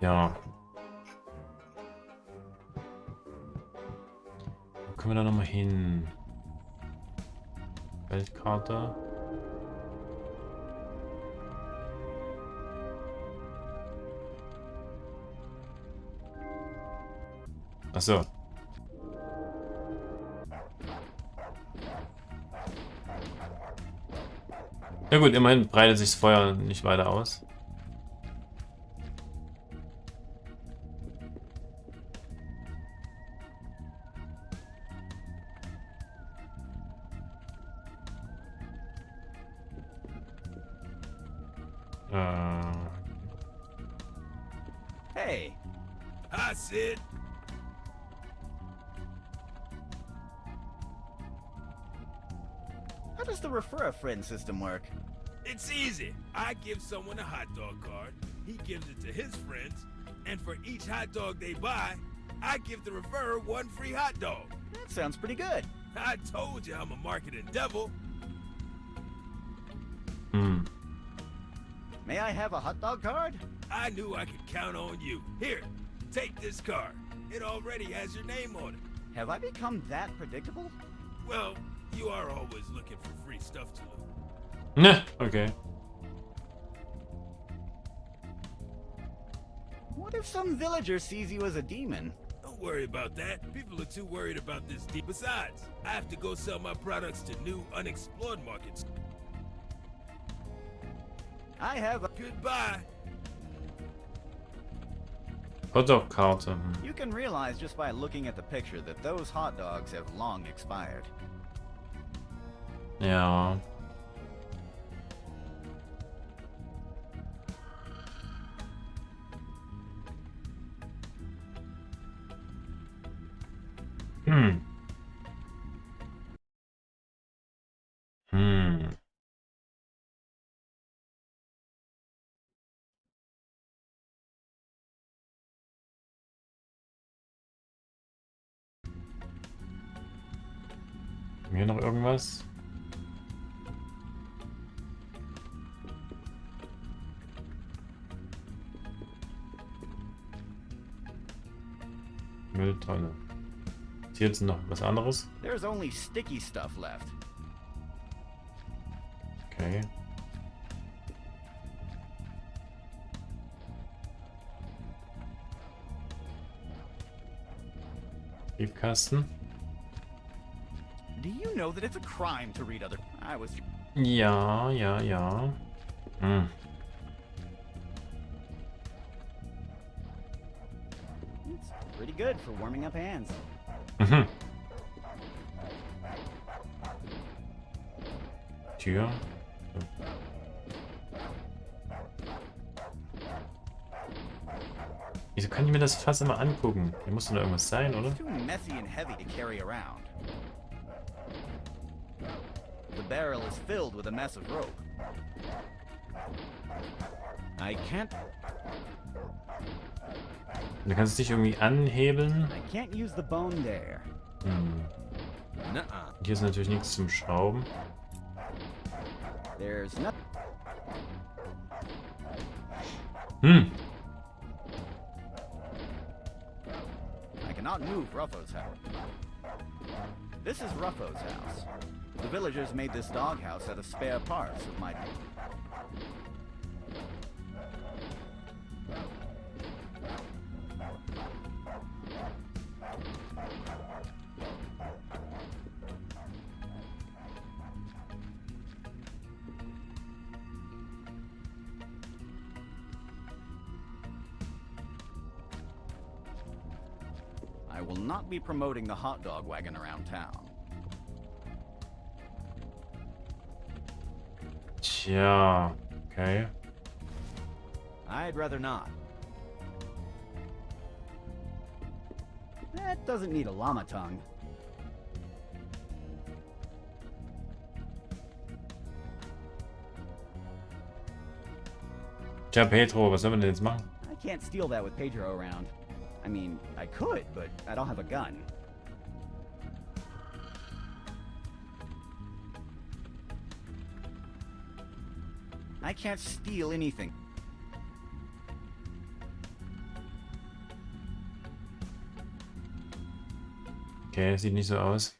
Ja. Wo können wir da nochmal hin? Weltkarte. Ach so. Ja gut, immerhin breitet sich das Feuer nicht weiter aus. Hey, Hi, Cid. how does the refer a friend system work? It's easy. I give someone a hot dog card, he gives it to his friends, and for each hot dog they buy, I give the referrer one free hot dog. That sounds pretty good. I told you I'm a marketing devil. Hm. May I have a hot dog card? I knew I could count on you. Here, take this card. It already has your name on it. Have I become that predictable? Well, you are always looking for free stuff to loot. Ne, okay. What if some villager sees you as a demon? Don't worry about that. People are too worried about this deep. Besides, I have to go sell my products to new, unexplored markets. I have a... Goodbye. Hotdog-Karte. You can realize just by looking at the picture that those hot dogs have long expired. Ja. Hm. Hm. Hier noch irgendwas? Mülltonne. Ist hier jetzt noch was anderes? There's only sticky stuff left. Okay. Briefkasten. Do you know that it's a crime to read other... I was... Ja, ja, ja. Hm. It's pretty good for warming up hands. Mhm. Tür. Wieso kann ich mir das Fass immer angucken? Hier muss doch noch irgendwas sein, oder? It's too messy and heavy to carry around. The barrel is filled with a mess of rope. I can't... Du kannst es nicht irgendwie anhebeln. I can't use the bone there. Hm. Nuh-uh. Hier ist natürlich nichts zum Schrauben. There's no... Hm. I cannot move Ruffo's house. This is Ruffo's house. The villagers made this doghouse out of spare parts of my... I will not be promoting the hot dog wagon around town. Tja, okay. I'd rather not. That doesn't need a llama tongue. Tja, Pedro, was sollen wir denn jetzt machen? I can't steal that with Pedro around. I mean, I could, but I don't have a gun. I can't steal anything. Okay, sieht nicht so aus.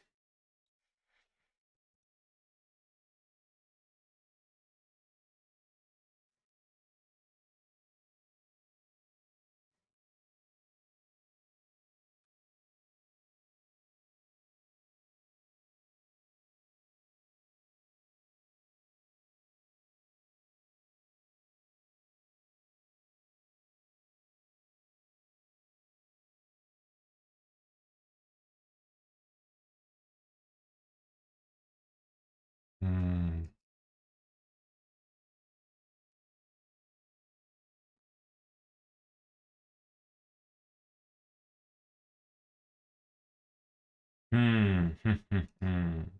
Hm. Hm. Hm, hm, hm.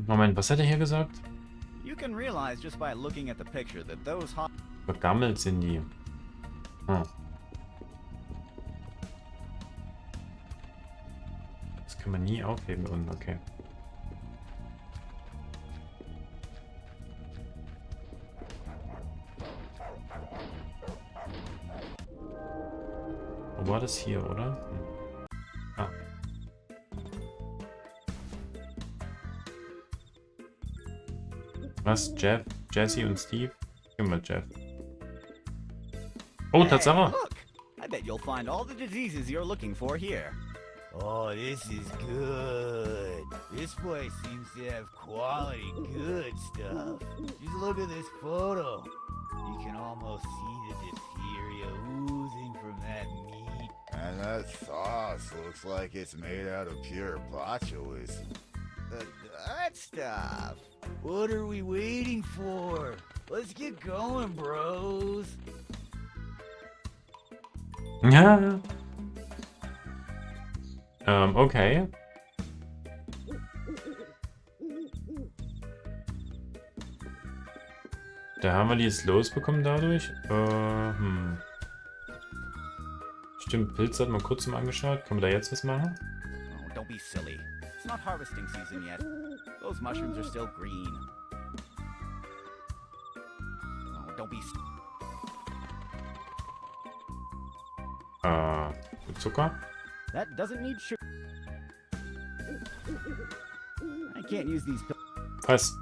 Moment, was hat er hier gesagt? You can realize just by looking at the picture that those hot... Vergammelt sind die. Hm. Das kann man nie aufheben unten, okay. Wo war das hier, oder? Hm. Ah. Was? Jeff, Jesse und Steve? Gehen wir Jeff. Oh, Tatsache. Look! I bet you'll find all the diseases you're looking for here. Oh, this is good. This place seems to have quality good stuff. Just look at this photo. You can almost see the diphtheria oozing from that meat. And that sauce looks like it's made out of pure botulism. That stuff. What are we waiting for? Let's get going, bros. Ja. Okay. Da haben wir die jetzt losbekommen dadurch. Stimmt, Pilz hat man kurz mal angeschaut. Können wir da jetzt was machen? Oh, don't be silly. It's not harvesting season yet. Those mushrooms are still green. Oh, don't be... Zucker? That doesn't need sugar. I can't use these... Was?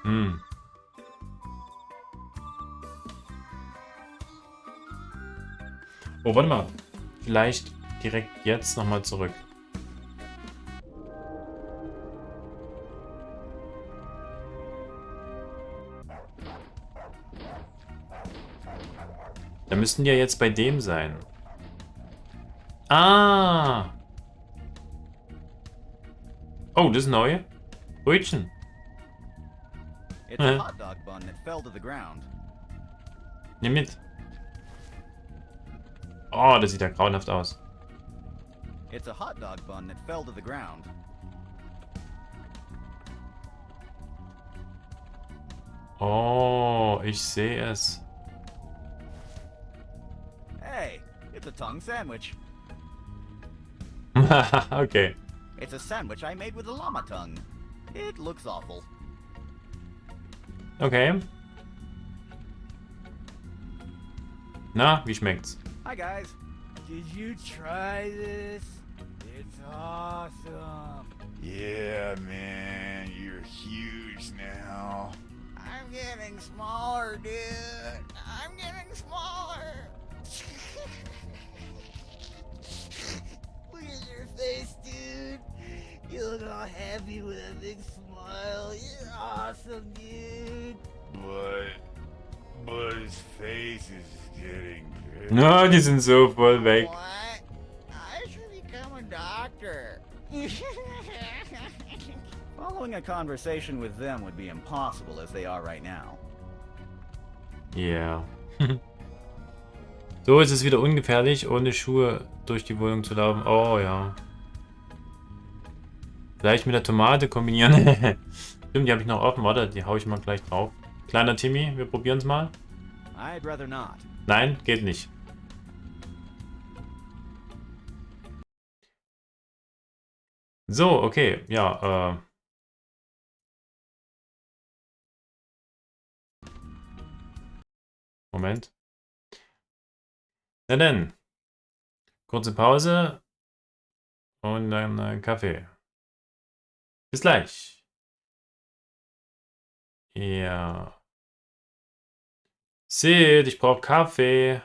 Hm. Oh, warte mal. Vielleicht direkt jetzt nochmal zurück. Da müssten die ja jetzt bei dem sein. Ah! Oh, das ist neu. Brötchen. It's a hot dog bun that fell to the ground. Nimm mit. Oh, das sieht ja grauenhaft aus. It's a hot dog bun that fell to the ground. Oh, ich sehe es. Hey, it's a tongue sandwich. Okay. It's a sandwich I made with a llama tongue. It looks awful. Okay. Na, wie schmeckt's? Hi guys. Did you try this? It's awesome. Yeah, man, you're huge now. I'm getting smaller, dude. I'm getting smaller. Look at your face, dude. You look all happy with a big smile. You're awesome, dude. But his face is getting big. Na, die sind so voll weg. What? I should become a doctor. Following a conversation with them would be impossible as they are right now. Ja. Yeah. So ist es wieder ungefährlich, ohne Schuhe durch die Wohnung zu laufen. Oh ja. Vielleicht mit der Tomate kombinieren. Stimmt, die habe ich noch offen. Warte, die haue ich mal gleich drauf. Kleiner Timmy, wir probieren es mal. I'd rather not. Nein, geht nicht. So, okay. Ja, Moment. Na dann. Kurze Pause. Und dann Kaffee. Bis gleich. Ja. Sid, ich brauche Kaffee.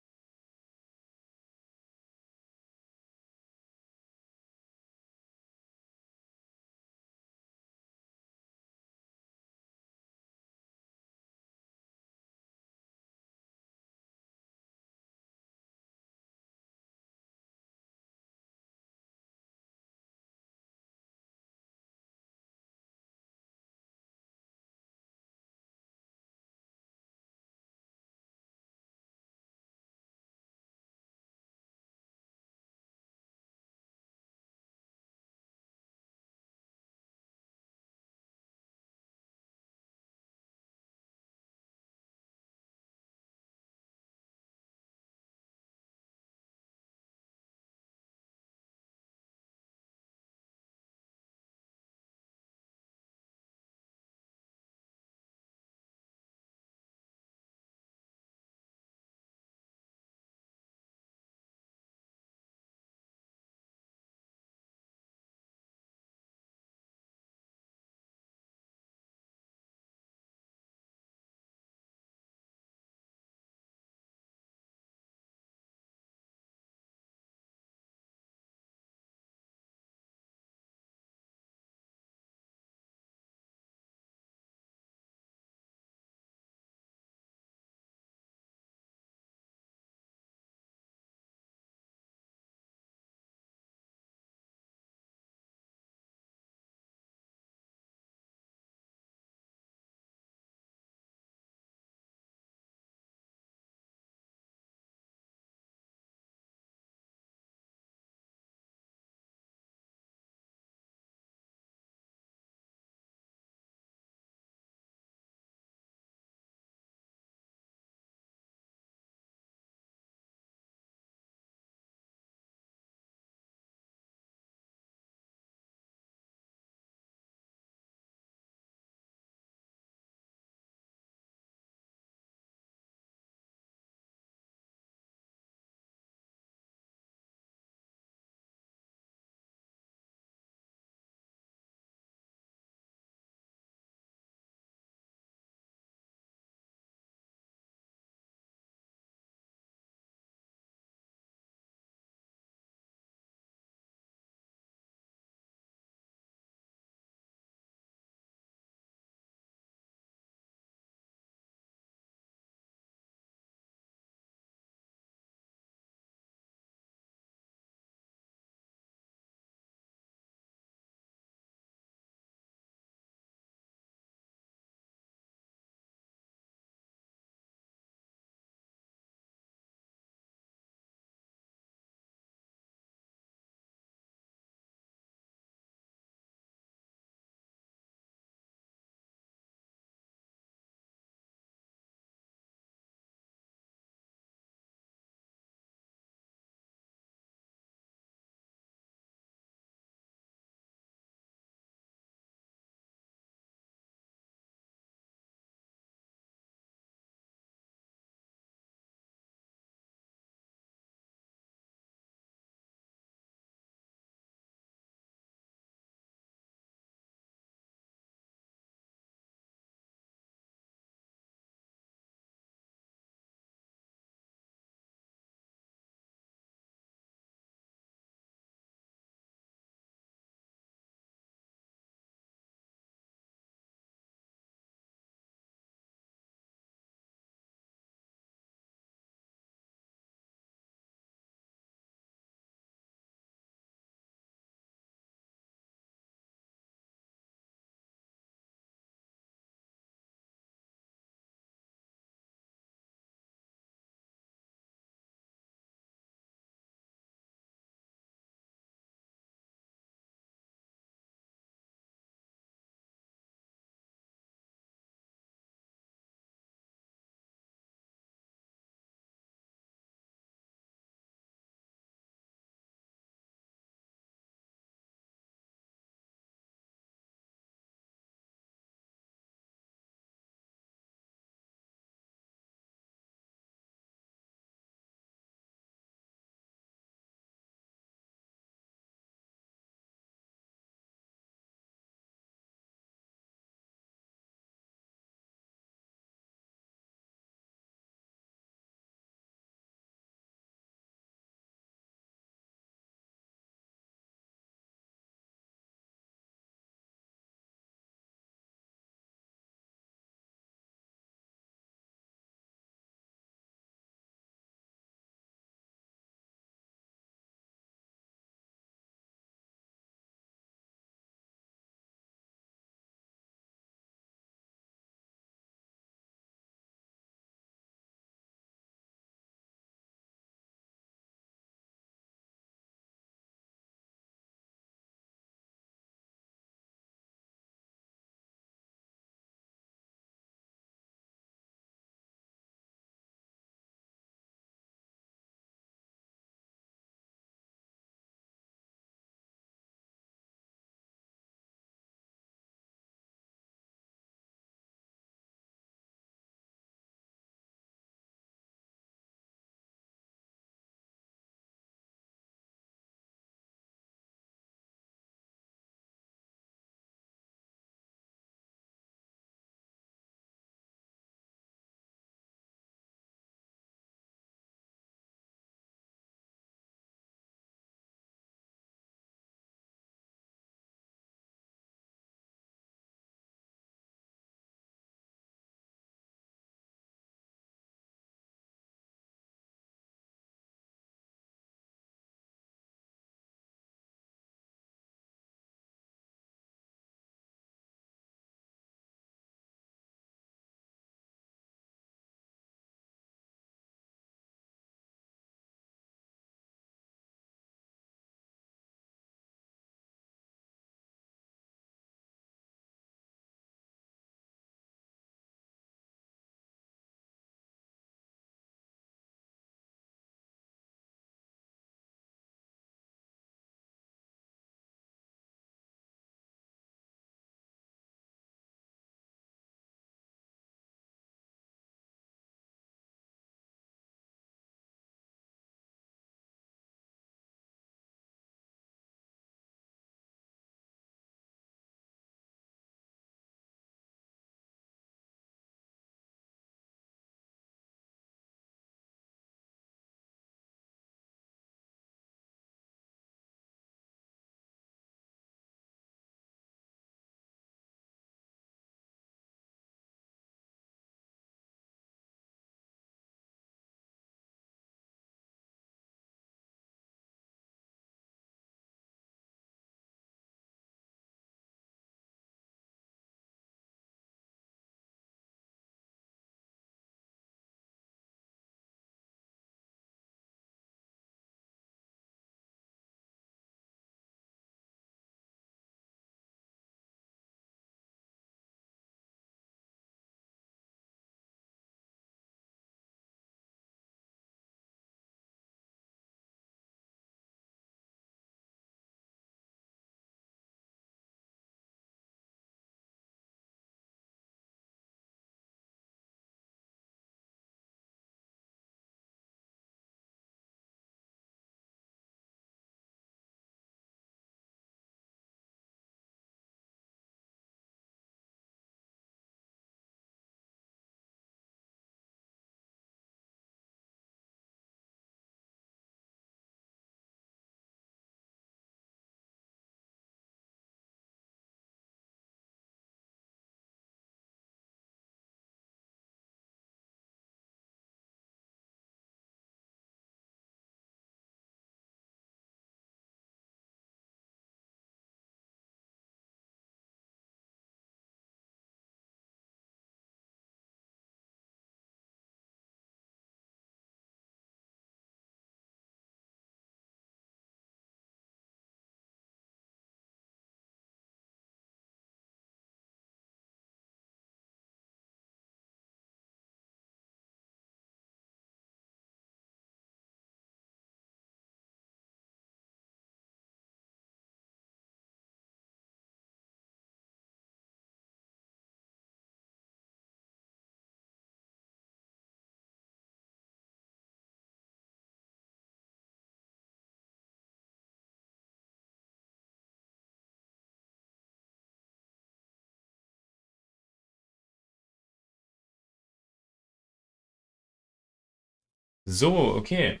So, okay.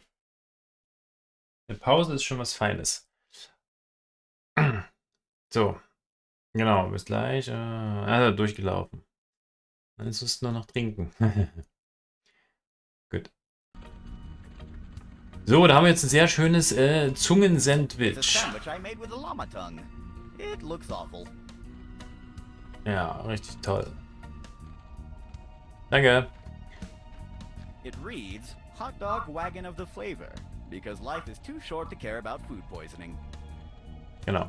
Eine Pause ist schon was Feines. So, genau, bis gleich. Durchgelaufen. Jetzt müsst nur noch trinken. Gut. So, da haben wir jetzt ein sehr schönes It's a Zungensandwich. sandwich I made with a llama tongue. It looks awful. Ja, richtig toll. Danke. It reads, Hot Dog Wagon of the Flavor, because life is too short to care about food poisoning. Genau.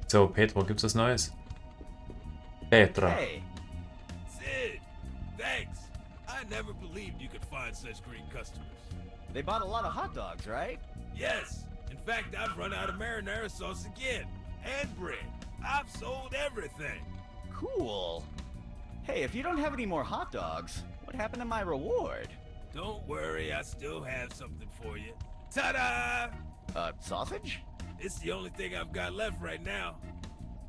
So, Petro, gibt's was Neues? Petro. Hey, Cid, thanks. I never believed you could find such great customers. they bought a lot of hot dogs, right? Yes. In fact, I've run out of marinara sauce again. And bread. I've sold everything. Cool. Hey, if you don't have any more hot dogs, what happened to my reward? Don't worry, I still have something for you. Ta-da! Sausage? It's the only thing I've got left right now.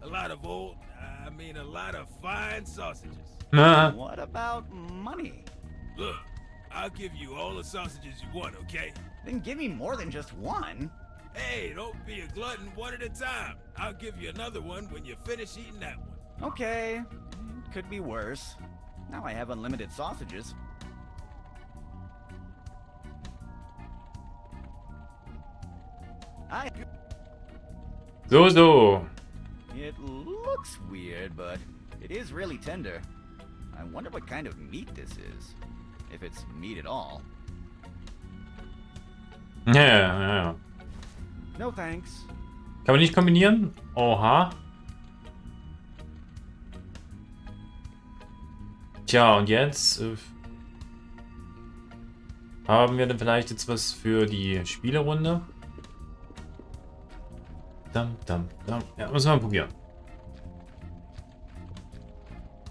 A lot of a lot of fine sausages. What about money? Look, I'll give you all the sausages you want, okay? Then give me more than just one. Hey, don't be a glutton, one at a time. I'll give you another one when you finish eating that one. Okay. Could be worse. Now I have unlimited sausages. So. It looks weird, but it is really tender. I wonder what kind of meat this is. If it's meat at all. Ja. No thanks. Kann man nicht kombinieren? Oha. Tja, und jetzt haben wir dann vielleicht jetzt was für die Spielerunde? Ja, müssen wir mal probieren.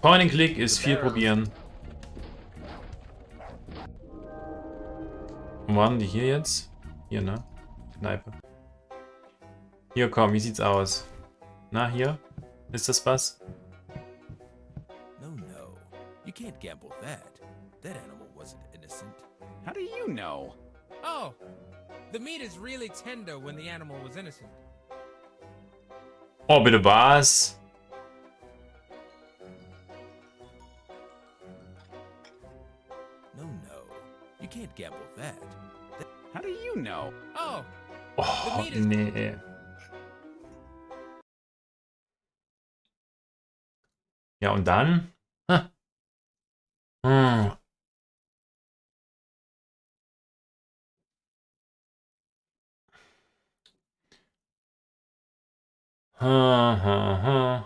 Point-and-Click ist viel probieren. Wo waren die hier jetzt? Hier, ne? Kneipe. Hier, komm, wie sieht's aus? Na, hier? Ist das was? No, you can't gamble that. That animal wasn't innocent. How do you know? Oh, the meat is really tender when the animal was innocent. Oh, bitte was? No, you can't gamble that. How do you know? Oh, Oh, nee. Ja, und dann? Hm. Hm.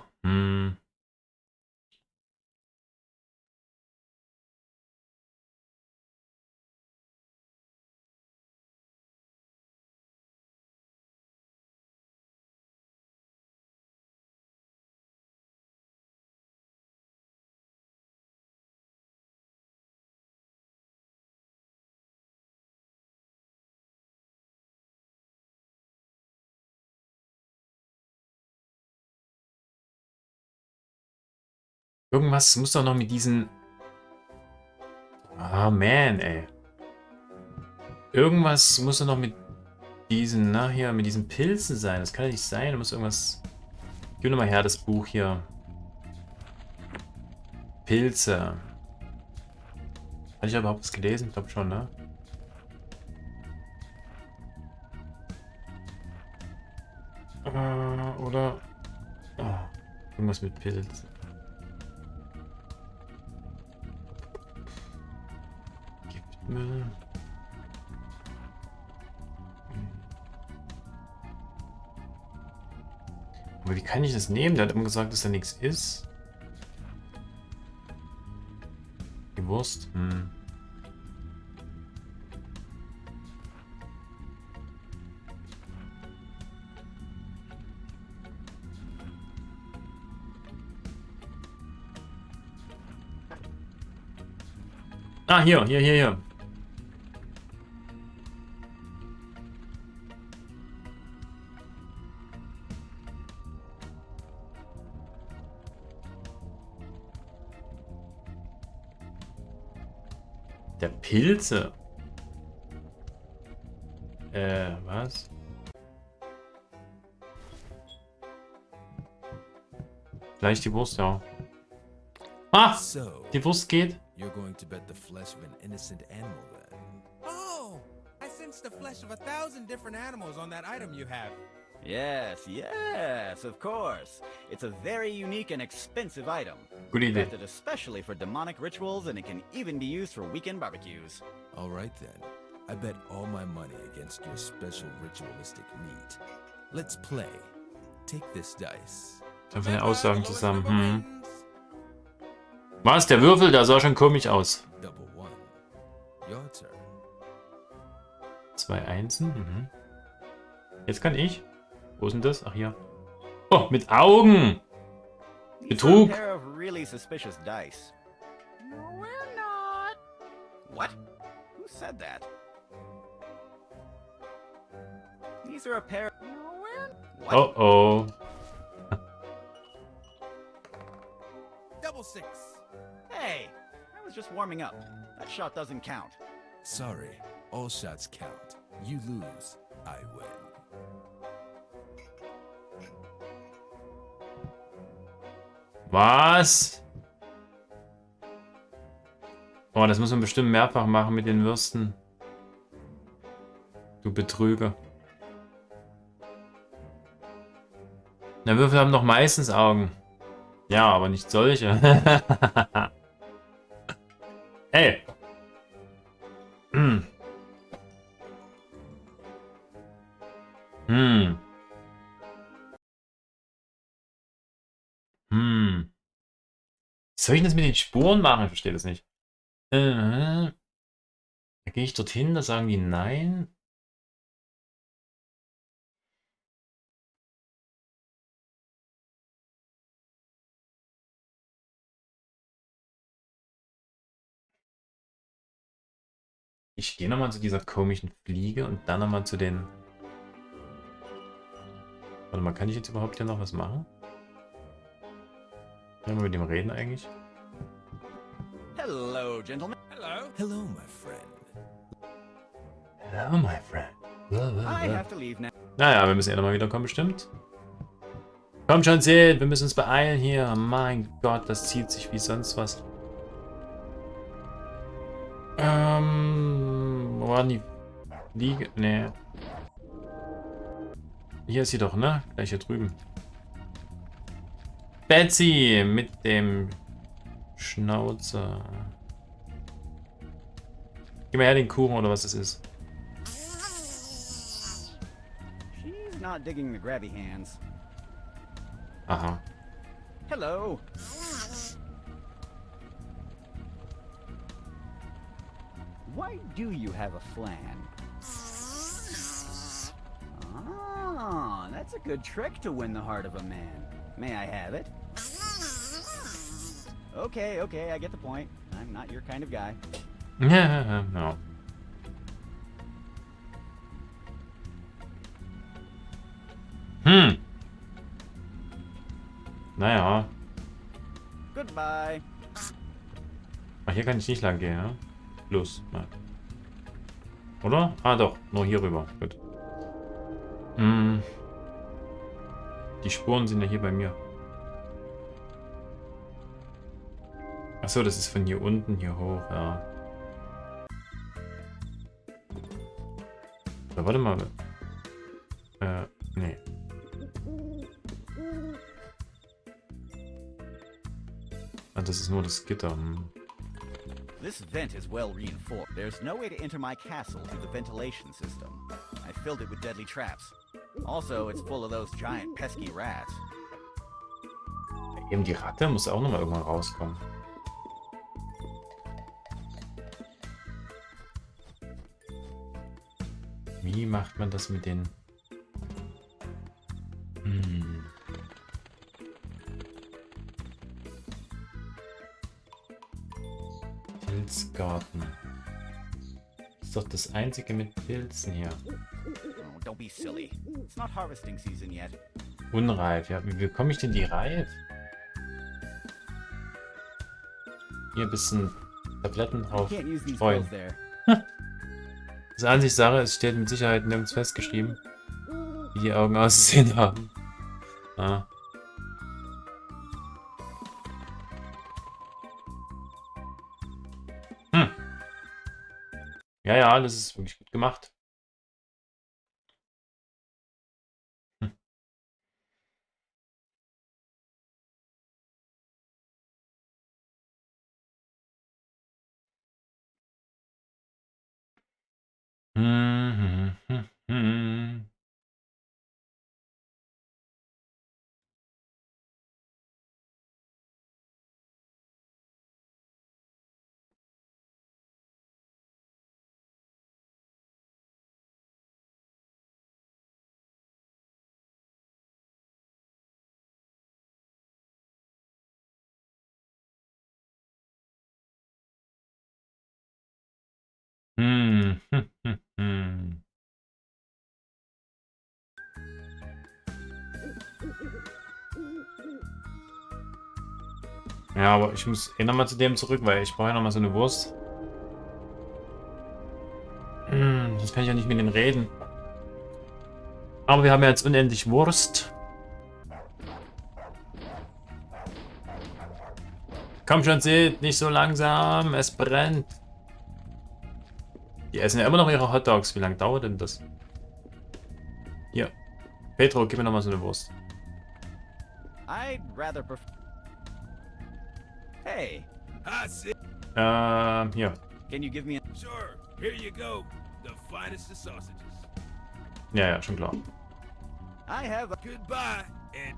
Irgendwas muss doch noch mit diesen... Ah, man, ey. Irgendwas muss doch noch mit diesen, na hier, mit diesen Pilzen sein. Das kann ja nicht sein. Da muss irgendwas... Gib nur mal her, das Buch hier. Pilze. Hatte ich überhaupt was gelesen? Ich glaube schon, ne? Oder... Oh, irgendwas mit Pilzen. Giftmüll. Aber wie kann ich das nehmen? Der hat immer gesagt, dass da nichts ist. Die Wurst. Ah, hier. Der Pilze. Was? Vielleicht die Wurst, ja. Ah! So, Die Wurst geht. you're going to bet the flesh of an innocent animal then? Oh! I sensed the flesh of 1,000 different animals on that item you have. Yes, yes, of course. It's a very unique and expensive item. Gute Idee. Crafted especially for demonic rituals, and it can even be used for weekend barbecues. All right then. I bet all my money against your special ritualistic meat. Let's play. Take this dice. Einfach eine Aussagen zusammen. Hm. Was? Der Würfel, der sah schon komisch aus. Double one. Your turn. 2 Einsen. Mhm. Jetzt kann ich. Wo ist denn das? Ach, hier. Oh, mit Augen. These are a Betrug. pair of really suspicious dice. No, we're not. What? Who said that? These are a pair. No, we're. What? Oh, oh. Double six. Hey, I was just warming up. That shot doesn't count. Sorry. All shots count. You lose. I win. Was? Oh, das muss man bestimmt mehrfach machen mit den Würsten. Du Betrüger. Na, Würfel haben doch meistens Augen. Ja, aber nicht solche. Ey. Hm. Hm. Hm. Soll ich das mit den Spuren machen? Ich verstehe das nicht. Da gehe ich dorthin, da sagen die nein. Ich gehe nochmal zu dieser komischen Fliege und dann nochmal zu den... Warte mal, kann ich jetzt überhaupt hier noch was machen? Können wir mit dem reden eigentlich? Hello, gentlemen. Hello. Hello, my friend. Hello, my friend. I have to leave now. Naja, wir müssen ja nochmal wiederkommen, bestimmt. Komm schon, Cid, wir müssen uns beeilen hier. Mein Gott, das zieht sich wie sonst was. Wo war die Fliege? Nee. Hier ist sie doch, ne? Gleich hier drüben. Betsy mit dem Schnauzer. Gib mir her den Kuchen oder was es ist. She's not digging the grabby hands. Aha. Hello. Why do you have a flan? Ah, that's a good trick to win the heart of a man. May I have it? Okay, okay, I get the point. I'm not your kind of guy. Ja, no. Naja. Goodbye. Ach, hier kann ich nicht lang gehen, ne? Los, mal. Oder? Ah, doch. Nur hier rüber. Gut. Die Spuren sind ja hier bei mir. Achso, das ist von hier unten hier hoch, ja. So, warte mal. Nee. Ah, das ist nur das Gitter. This vent is well reinforced. There's no way to enter my castle through the ventilation system. I filled it with deadly traps. Also, it's full of those giant pesky rats. Eben die Ratte muss auch nochmal irgendwann rauskommen. Wie macht man das mit den... Pilzgarten. Ist doch das einzige mit Pilzen hier. Oh, don't be silly. It's not harvesting season yet. Unreif, ja. Wie bekomme ich denn die reif? Hier ein bisschen Tabletten drauf Can't use these streuen. pills there. Das ist Ansichtssache, es steht mit Sicherheit nirgends festgeschrieben, wie die Augen aussehen haben. Ah. Hm. Ja, ja, das ist wirklich gut gemacht. Hm. Hm, hm, hm, hm. Hm, hm, hm, hm. Ja, aber ich muss eh nochmal zu dem zurück, weil ich brauche ja nochmal so eine Wurst. Das kann ich ja nicht mit denen reden. Aber wir haben ja jetzt unendlich Wurst. Komm schon, seht, nicht so langsam, es brennt. Die essen ja immer noch ihre Hotdogs. Wie lange dauert denn das? Hier. Petro, gib mir nochmal so eine Wurst. I'd rather Hey, Hier. can you give me a... Sure, here you go. The finest of sausages. Ja, ja, schon klar. I have a... Goodbye, and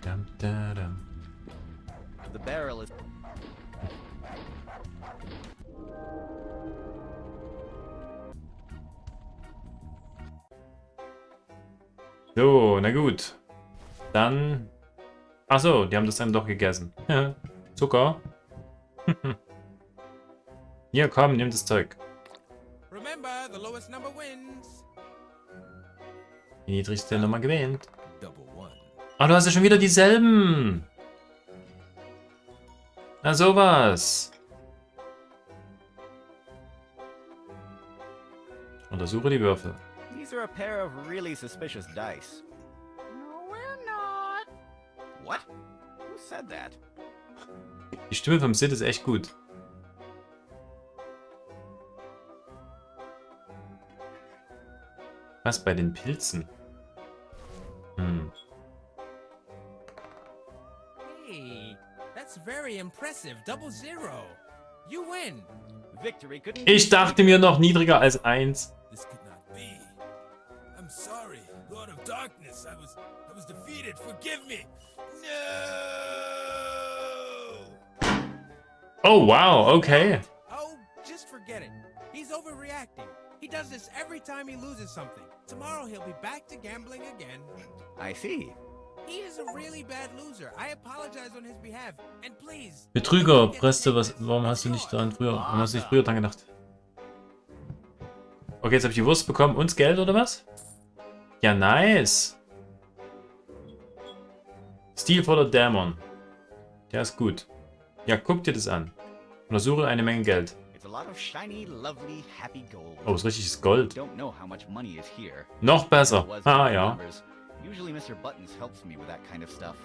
Dum, da, dum. The barrel is... So, na gut. Dann... Achso, die haben das dann doch gegessen. Zucker. Hier, komm, nimm das Zeug. Remember, the lowest number wins. Die niedrigste Nummer gewinnt. Double one. Ah, du hast ja schon wieder dieselben. Na sowas. Untersuche die Würfel. These are a pair of really suspicious dice. No, we're not. What? Who said that? Die Stimme vom Cid ist echt gut. Was bei den Pilzen? Hm. Hey, that's very impressive. 0-0. You win. Victory couldn't... Ich dachte mir noch niedriger als 1. this could not be. I'm sorry, Lord of Darkness. I was defeated. Forgive me. No. Oh, wow, okay. Oh, just forget it. He's overreacting. He does this every time he loses something. Tomorrow he'll be back to gambling again. I see. He is a really bad loser. I apologize on his behalf. And please... Betrüger, Preste, warum hast du nicht warum hast du nicht früher dran gedacht? Okay, jetzt habe ich die Wurst bekommen und das Geld, oder was? Ja, nice. Stilvoller Dämon. Der ist gut. Ja, guck dir das an. Untersuche eine Menge Geld. It's a lot of shiny, lovely, happy gold. Oh, ist richtiges Gold. Don't know how much money is here. Noch besser. Was Ah, with ja. numbers. Usually Mr. Buttons helps me with that kind of stuff.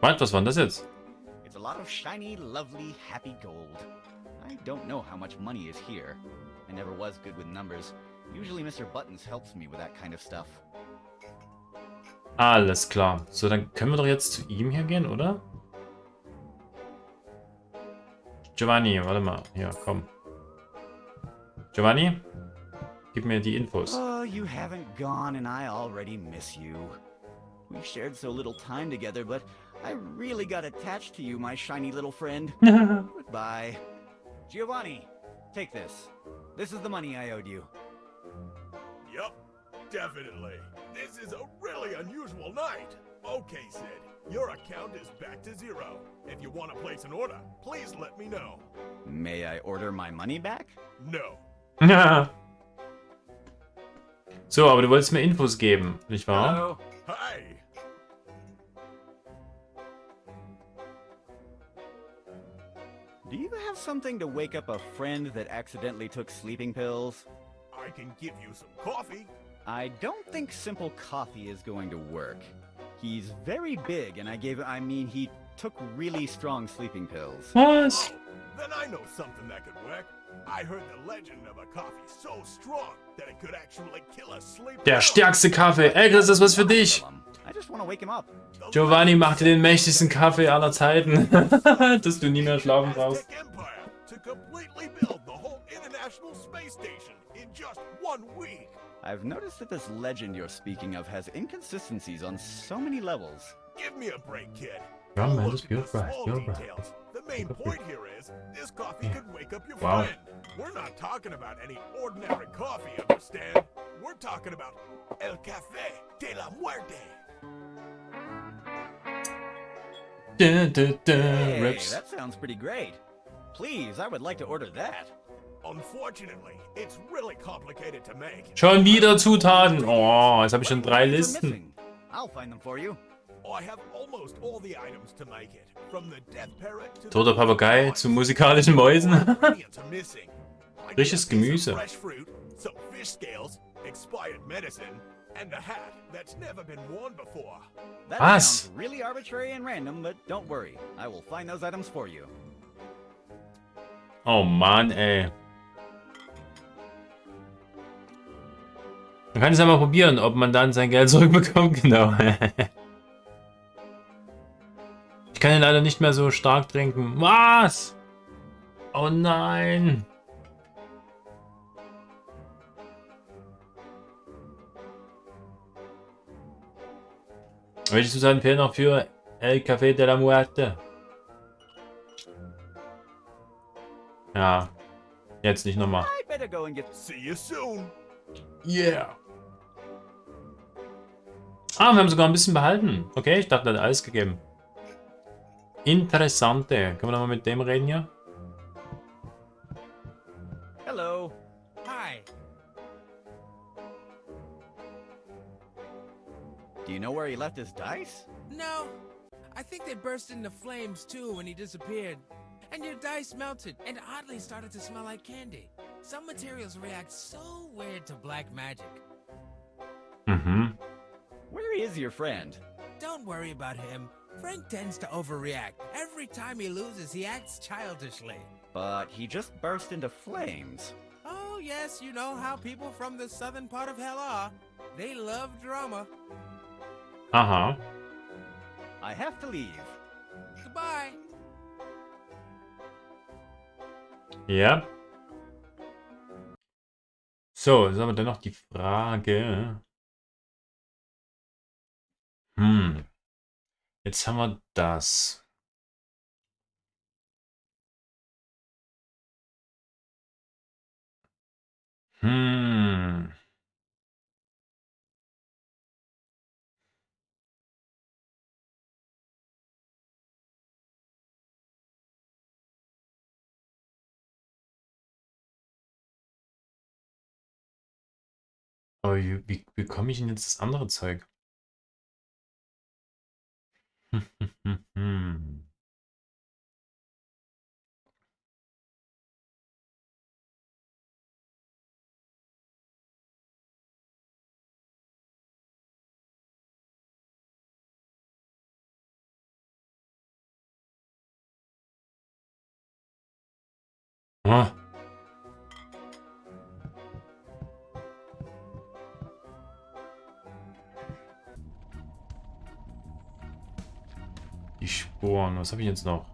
Was war denn das jetzt? It's a lot of shiny, lovely, happy gold. I don't know how much money is here. I never was good with numbers. Usually Mr. Buttons helps me with that kind of stuff. Alles klar. So, dann können wir doch jetzt zu ihm hier gehen, oder? Giovanni, warte mal. Hier, komm. Giovanni, gib mir die Infos. Oh, you haven't gone and I already miss you. We've shared so little time together, but I really got attached to you, my shiny little friend. Goodbye. Giovanni, take this. This is the money I owed you. Yup, definitely. This is a really unusual night. Okay, Sid, your account is back to 0. If you want to place an order, please let me know. May I order my money back? No. So, aber du wolltest mir Infos geben, nicht wahr? Hello? Hi. Do you have something to wake up a friend that accidentally took sleeping pills? I can give you some coffee. I don't think simple coffee is going to work. He's very big, and he took really strong sleeping pills. Was? Then I know something that could work. I heard the legend of a coffee so strong that it could actually kill a sleeper. Der stärkste Kaffee. Ey, das ist was für dich. I just want to wake him up. Giovanni machte den mächtigsten Kaffee aller Zeiten. Dass du nie mehr schlafen brauchst. To completely build the whole International Space Station in just 1 week. I've noticed that this legend you're speaking of has inconsistencies on so many levels. Give me a break, kid. Ja, man, Look das at geht the right, small geht right. details. The main point here is this coffee could wake up your Wow. friend. We're not talking about any ordinary coffee, understand? We're talking about El Café de la Muerte. Hey, Rips. that sounds pretty great. Please, I would like to order that. Unfortunately, it's really complicated to make. Schon wieder Zutaten. Oh, jetzt habe ich schon 3 Listen. I'll find them for you. I have almost all the items to make it, from the death parrot to Toter Papagei zu musikalischen Mäusen. ingredients are missing. I Frisches need Gemüse. some fresh fruit, some fish scales, expired medicine, and a hat that's never been worn before. That Was? sounds really arbitrary and random, but don't worry. I will find those items for you. Oh Mann, ey. Man kann es ja mal probieren, ob man dann sein Geld zurückbekommt. Genau. Ich kann ihn leider nicht mehr so stark trinken. Was? Oh nein. Welche Zutaten fehlen noch für El Café de la Muerte? Ja. Jetzt nicht nochmal. I better go and get... See you soon. Yeah. Ah, wir haben sogar ein bisschen behalten. Okay, ich dachte, er hat alles gegeben. Interessante. Können wir nochmal mit dem reden hier? Hello. Hi. Do you know where he left his dice? No. I think they burst into flames too when he disappeared. And your dice melted and oddly started to smell like candy. Some materials react so weird to black magic. Mhm. Where is your friend? Don't worry about him. Frank tends to overreact. Every time he loses, he acts childishly. But he just burst into flames. Oh, yes, you know how people from the southern part of hell are. They love drama. Aha. I have to leave. Goodbye. Ja. So, jetzt haben wir dann noch die Frage. Jetzt haben wir das. Aber wie komme ich denn jetzt das andere Zeug? Ah. Die Sporen, was habe ich jetzt noch?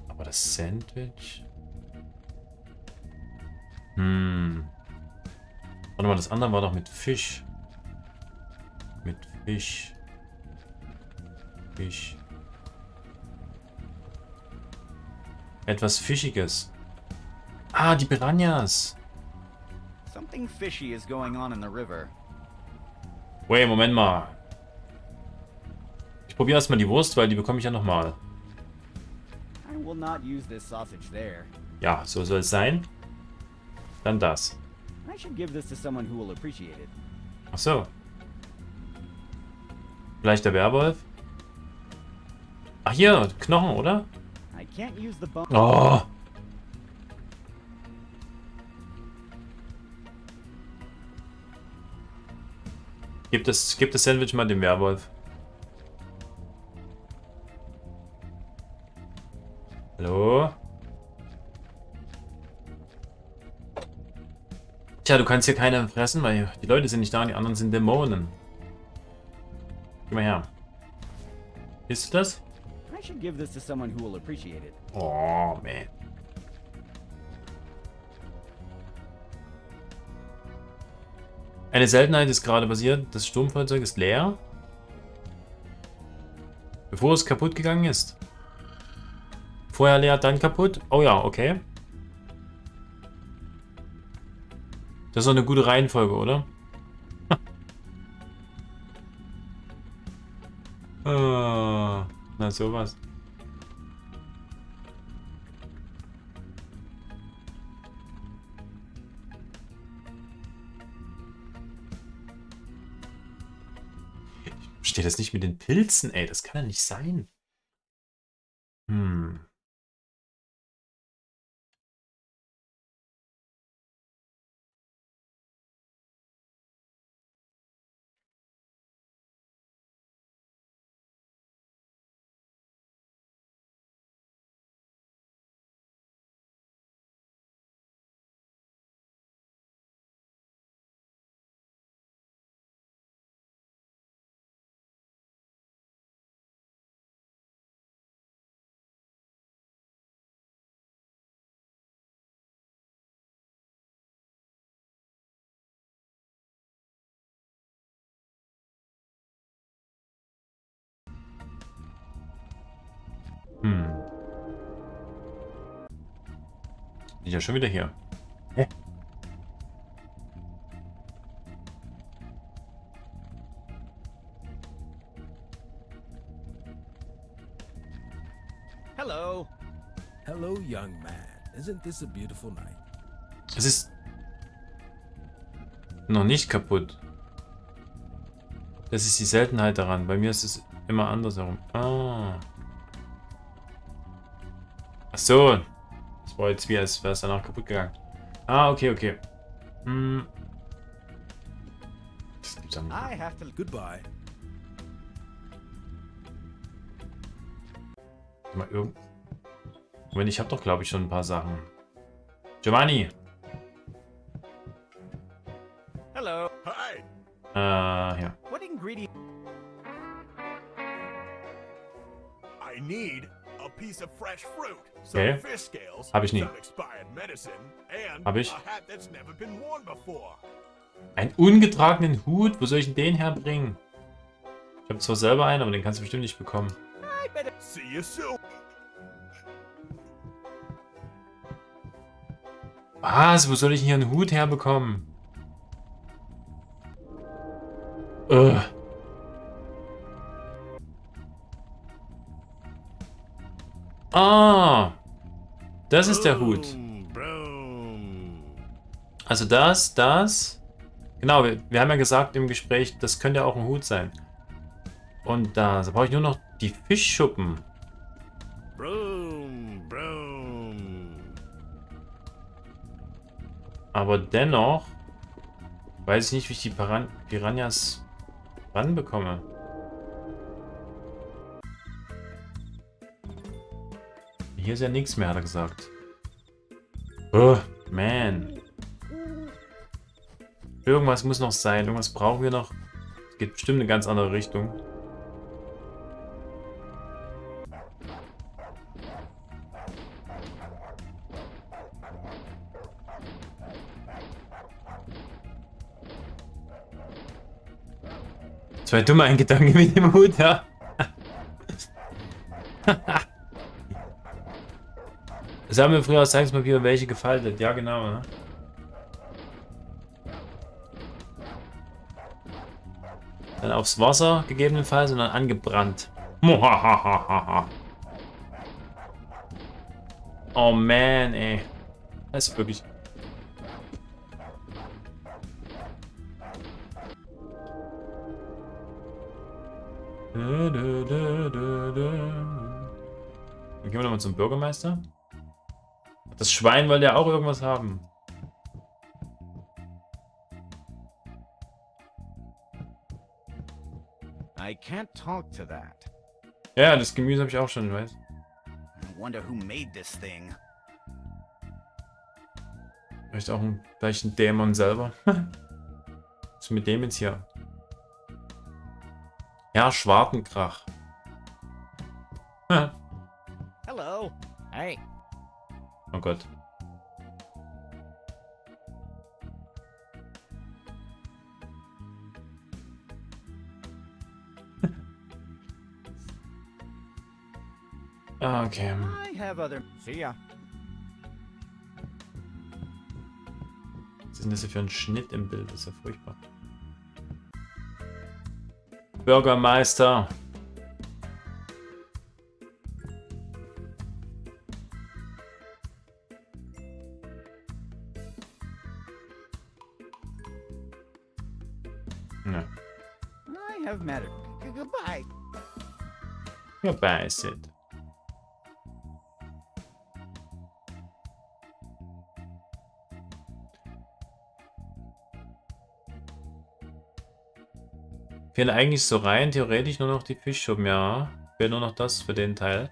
Aber das Sandwich? Warte mal, das andere war doch mit Fisch. Mit Fisch. Fisch. Etwas Fischiges. Ah, die Piranhas. Something fishy is going on in the river. Wait, Moment mal. Ich probiere erstmal die Wurst, weil die bekomme ich ja nochmal. I will not use this sausage there. Ja, so soll es sein. Dann das. I should give this to someone who will appreciate it. Ach so. Vielleicht der Werwolf? Ach hier, Knochen, oder? I can't use the bone. Oh. Gib das Sandwich mal dem Werwolf. Hallo? Tja, du kannst hier keinen fressen, weil die Leute sind nicht da und die anderen sind Dämonen. Geh mal her. Isst du das? I should give this to someone who will appreciate it. Oh, man. Eine Seltenheit ist gerade passiert. Das Sturmfahrzeug ist leer. Bevor es kaputt gegangen ist. Vorher leer, dann kaputt. Oh ja, okay. Das ist doch eine gute Reihenfolge, oder? Na sowas. Ich verstehe das nicht mit den Pilzen, ey. Das kann ja nicht sein. Hm. Bin ich ja schon wieder hier. Hä? Hello. Hello, young man. Isn't this a beautiful night? Es ist noch nicht kaputt. Das ist die Seltenheit daran. Bei mir ist es immer andersherum. Ah. Ach so. Das war jetzt wie, als wäre es danach kaputt gegangen. Ah, okay, okay. Hm. Das gibt's ja nicht. Goodbye. Mal Moment, ich habe doch, glaube ich, schon ein paar Sachen. Giovanni. Hello. Hi. Ja. What ingredient? I need a piece of fresh fruit, Okay. some fish scales, Hab ich nie. some expired medicine, and Hab ich. a hat that's never been worn before. Einen ungetragenen Hut? Wo soll ich denn den herbringen? Ich habe zwar selber einen, aber den kannst du bestimmt nicht bekommen. See you soon. Was? Wo soll ich denn hier einen Hut herbekommen? Ah! Das ist der Hut. Also das. Genau, wir haben ja gesagt im Gespräch, das könnte auch ein Hut sein. Und da brauche ich nur noch die Fischschuppen. Aber dennoch weiß ich nicht, wie ich die Piranhas ranbekomme. Hier ist ja nichts mehr, hat er gesagt. Oh, man. Irgendwas muss noch sein. Irgendwas brauchen wir noch. Es geht bestimmt in eine ganz andere Richtung. Zwei dumme ein Gedanke mit dem Hut, ja. Das haben wir früher aus Zeigungspapier welche gefaltet. Ja, genau. Ne? Dann aufs Wasser gegebenenfalls und dann angebrannt. Oh man, ey. Das ist wirklich... Dann gehen wir nochmal zum Bürgermeister. Das Schwein wollte ja auch irgendwas haben. I can't talk to that. Ja, das Gemüse habe ich auch schon, weißt. I wonder who made this thing. Vielleicht ein Dämon selber. Was ist mit dem jetzt hier? Ja, Schwartenkrach. Hello. Hey. Oh Gott. Okay. I have other. See ya. Was ist denn das hier für ein Schnitt im Bild? Das ist ja furchtbar. Bürgermeister. Ja. I have mattered. Goodbye. Goodbye, Cid. Fehlen eigentlich so rein theoretisch nur noch die Fischschuppen, ja. Fehlt nur noch das für den Teil.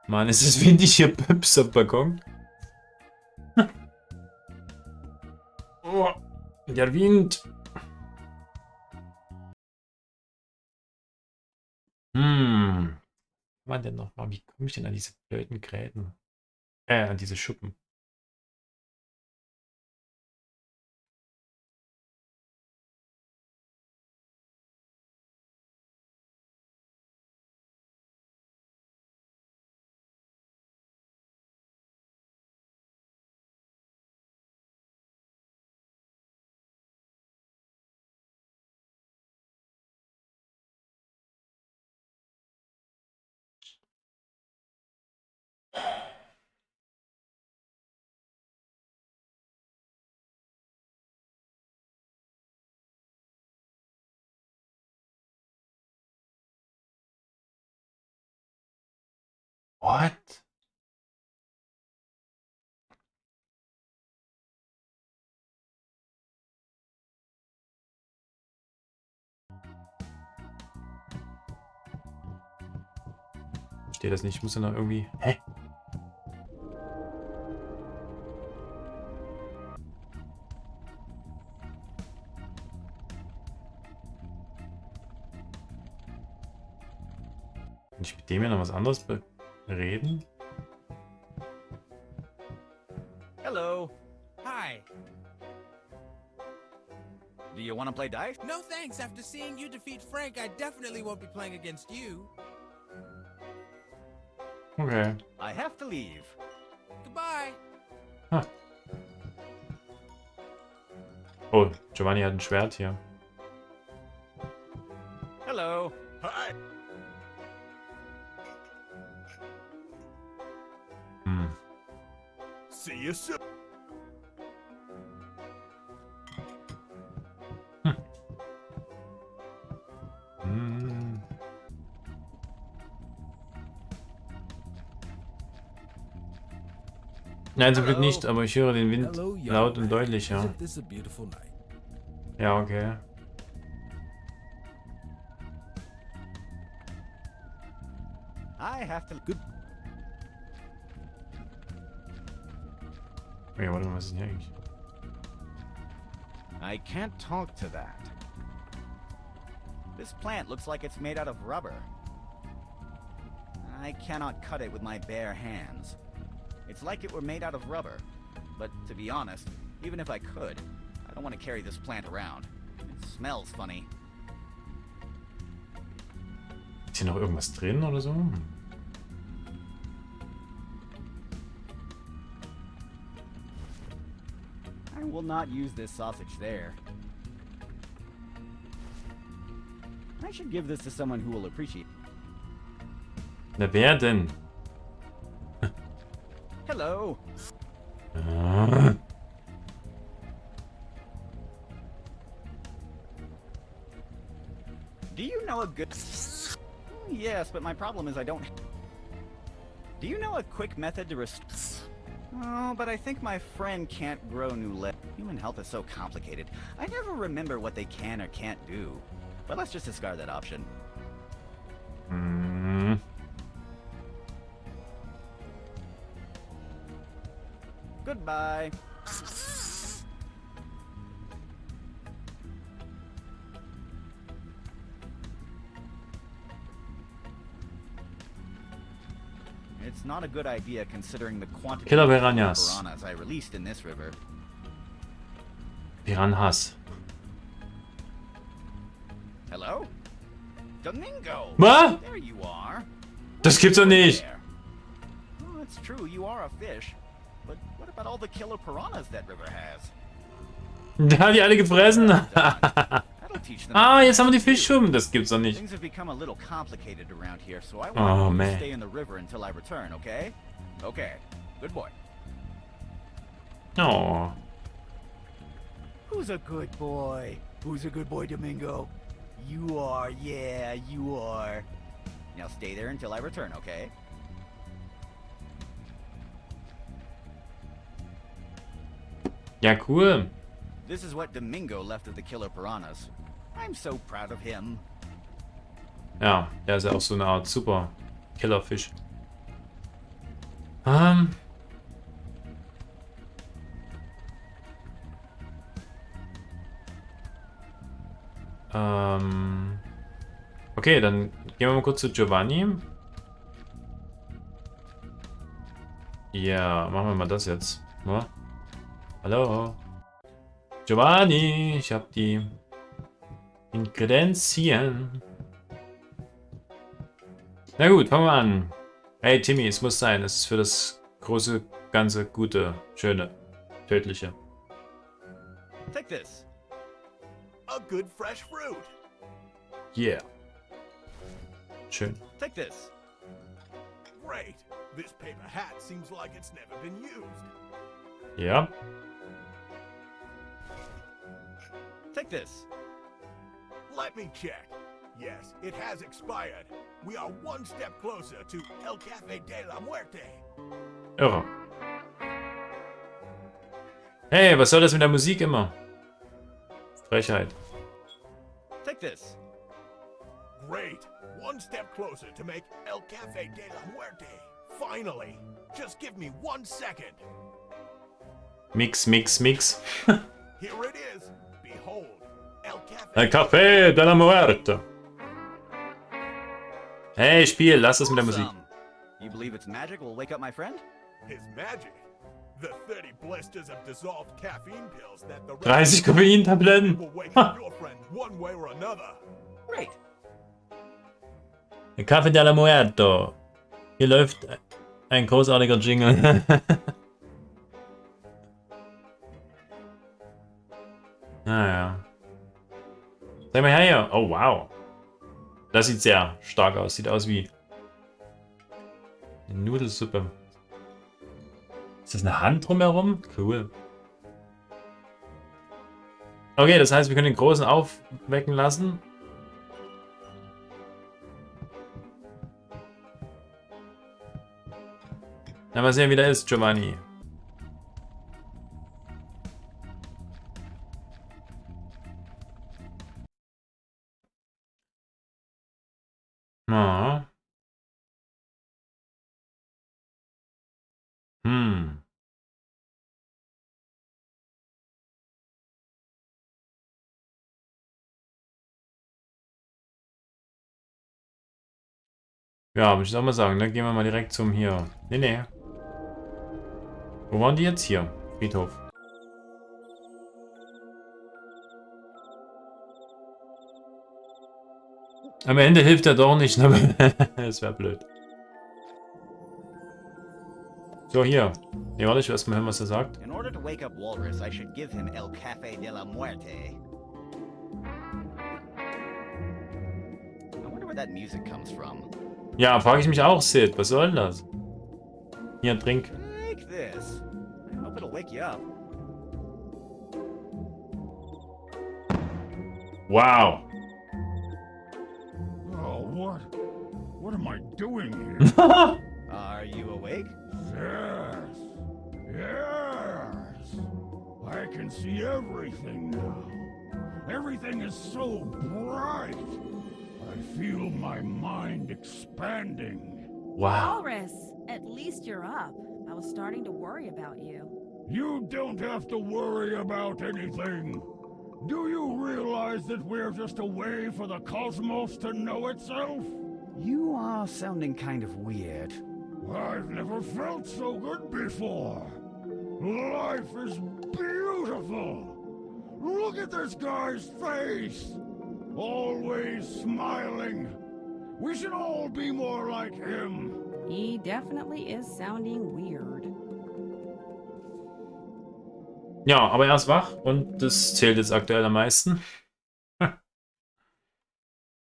Mann, ist es windig hier, Pips auf Balkon. Oh, der Wind. Was denn noch mal? Wie komme ich denn an diese blöden Gräten? An diese Schuppen. What? Verstehe das nicht. Ich muss ja noch irgendwie. Hä? Kann ich mit dem ja noch was anderes reden? Hello. Hi. Do you want to play dice? No thanks. After seeing you defeat Frank, I definitely won't be playing against you. Okay. I have to leave. Goodbye. Ah. Oh, Giovanni hat ein Schwert hier. Hello. Hi. See you soon. Nein, zum Glück nicht, aber ich höre den Wind Hello, young laut und man. deutlich, ja. Isn't this a beautiful night? Ja, okay. I have to. Good. Okay, warte mal, was ist denn hier eigentlich? I can't talk to that. This plant looks like it's made out of rubber. I cannot cut it with my bare hands. It's like it were made out of rubber. But to be honest, even if I could, I don't want to carry this plant around. It smells funny. Ist hier noch irgendwas drin oder so? I will not use this sausage there. I should give this to someone who will appreciate. Na, wer denn? Hello. Ah. Do you know a good... Yes, but my problem is I don't... Do you know a quick method to Oh, but I think my friend can't grow new limbs. Human health is so complicated. I never remember what they can or can't do. But let's just discard that option. Hm. Goodbye. It's not a good idea considering the quantity Killer of Piranhas. piranhas I released in this river. Piranhas. Hello? Domingo! Was? There you are. Das gibt's doch nicht. There. Oh, it's true, you are a fish. But what about all the killer piranhas that river has? Der hat die alle gefressen. That'll teach them. Ah, jetzt haben wir die Fischschwimmen. Das gibt's doch nicht. Things have become a little complicated around here, so I Oh, want you man. to stay in the river until I return, okay? Okay. Good boy. Oh. Who's a good boy? Who's a good boy, Domingo? You are, yeah, you are. Now stay there until I return, okay? Ja, cool. This is what Domingo left of the killer piranhas. I'm so proud of him. Ja, der ist ja auch so eine Art super Killerfisch. Okay, dann gehen wir mal kurz zu Giovanni. Ja, machen wir mal das jetzt. Ja. Hallo. Giovanni, ich habe die Ingredienzien. Na gut, fangen wir an. Hey Timmy, es muss sein. Es ist für das große, ganze, gute, schöne, tödliche. Take this. A good fresh fruit. Yeah. Schön. Take this. Great. This paper hat seems like it's never been used. Ja. Take this. Let me check. Yes, it has expired. We are one step closer to El Café de la Muerte. Irre. Hey, was soll das mit der Musik immer? Frechheit. Take this. Great. One step closer to make El Café de la Muerte. Finally. Just give me 1 second. Mix, mix, mix. Here it is. Behold. El Café. El Café de la Muerte. Hey, Spiel, lass das mit der Musik. Awesome. You believe it's magic will wake up my friend? His magic. The 30 blisters of dissolved caffeine pills that the 30 Koffeintabletten. will wake up your friend one way or another. Great. El Café de la Muerte. Hier läuft ein großartiger Jingle. Naja. Sag mal her hier. Oh, wow. Das sieht sehr stark aus. Sieht aus wie eine Nudelsuppe. Ist das eine Hand drumherum? Cool. Okay, das heißt, wir können den Großen aufwecken lassen. Na, mal sehen, wie der ist, Giovanni. Ah. Ja, muss ich auch mal sagen, ne? Gehen wir mal direkt zum hier. Nee. Wo waren die jetzt? Hier. Friedhof. Am Ende hilft er doch nicht, ne? Das wäre blöd. So, hier. Ne, warte, ich will erst mal hören, was er sagt. In order to wake up Walrus, I should give him El Café de la Muerte. I wonder where that music comes from. Ja, frage ich mich auch, Sid. Was soll denn das? Hier, trink. Take this. I hope it'll wake you up. Wow. Oh, what am I doing here? Are you awake? Yes. Yes. I can see everything now. Everything is so bright. I feel my mind expanding. Wow. Walrus, at least you're up. I was starting to worry about you. You don't have to worry about anything. Do you realize that we're just a way for the cosmos to know itself? You are sounding kind of weird. I've never felt so good before. Life is beautiful. Look at this guy's face. Always smiling. We should all be more like him. He definitely is sounding weird. Ja, aber er ist wach und das zählt jetzt aktuell am meisten.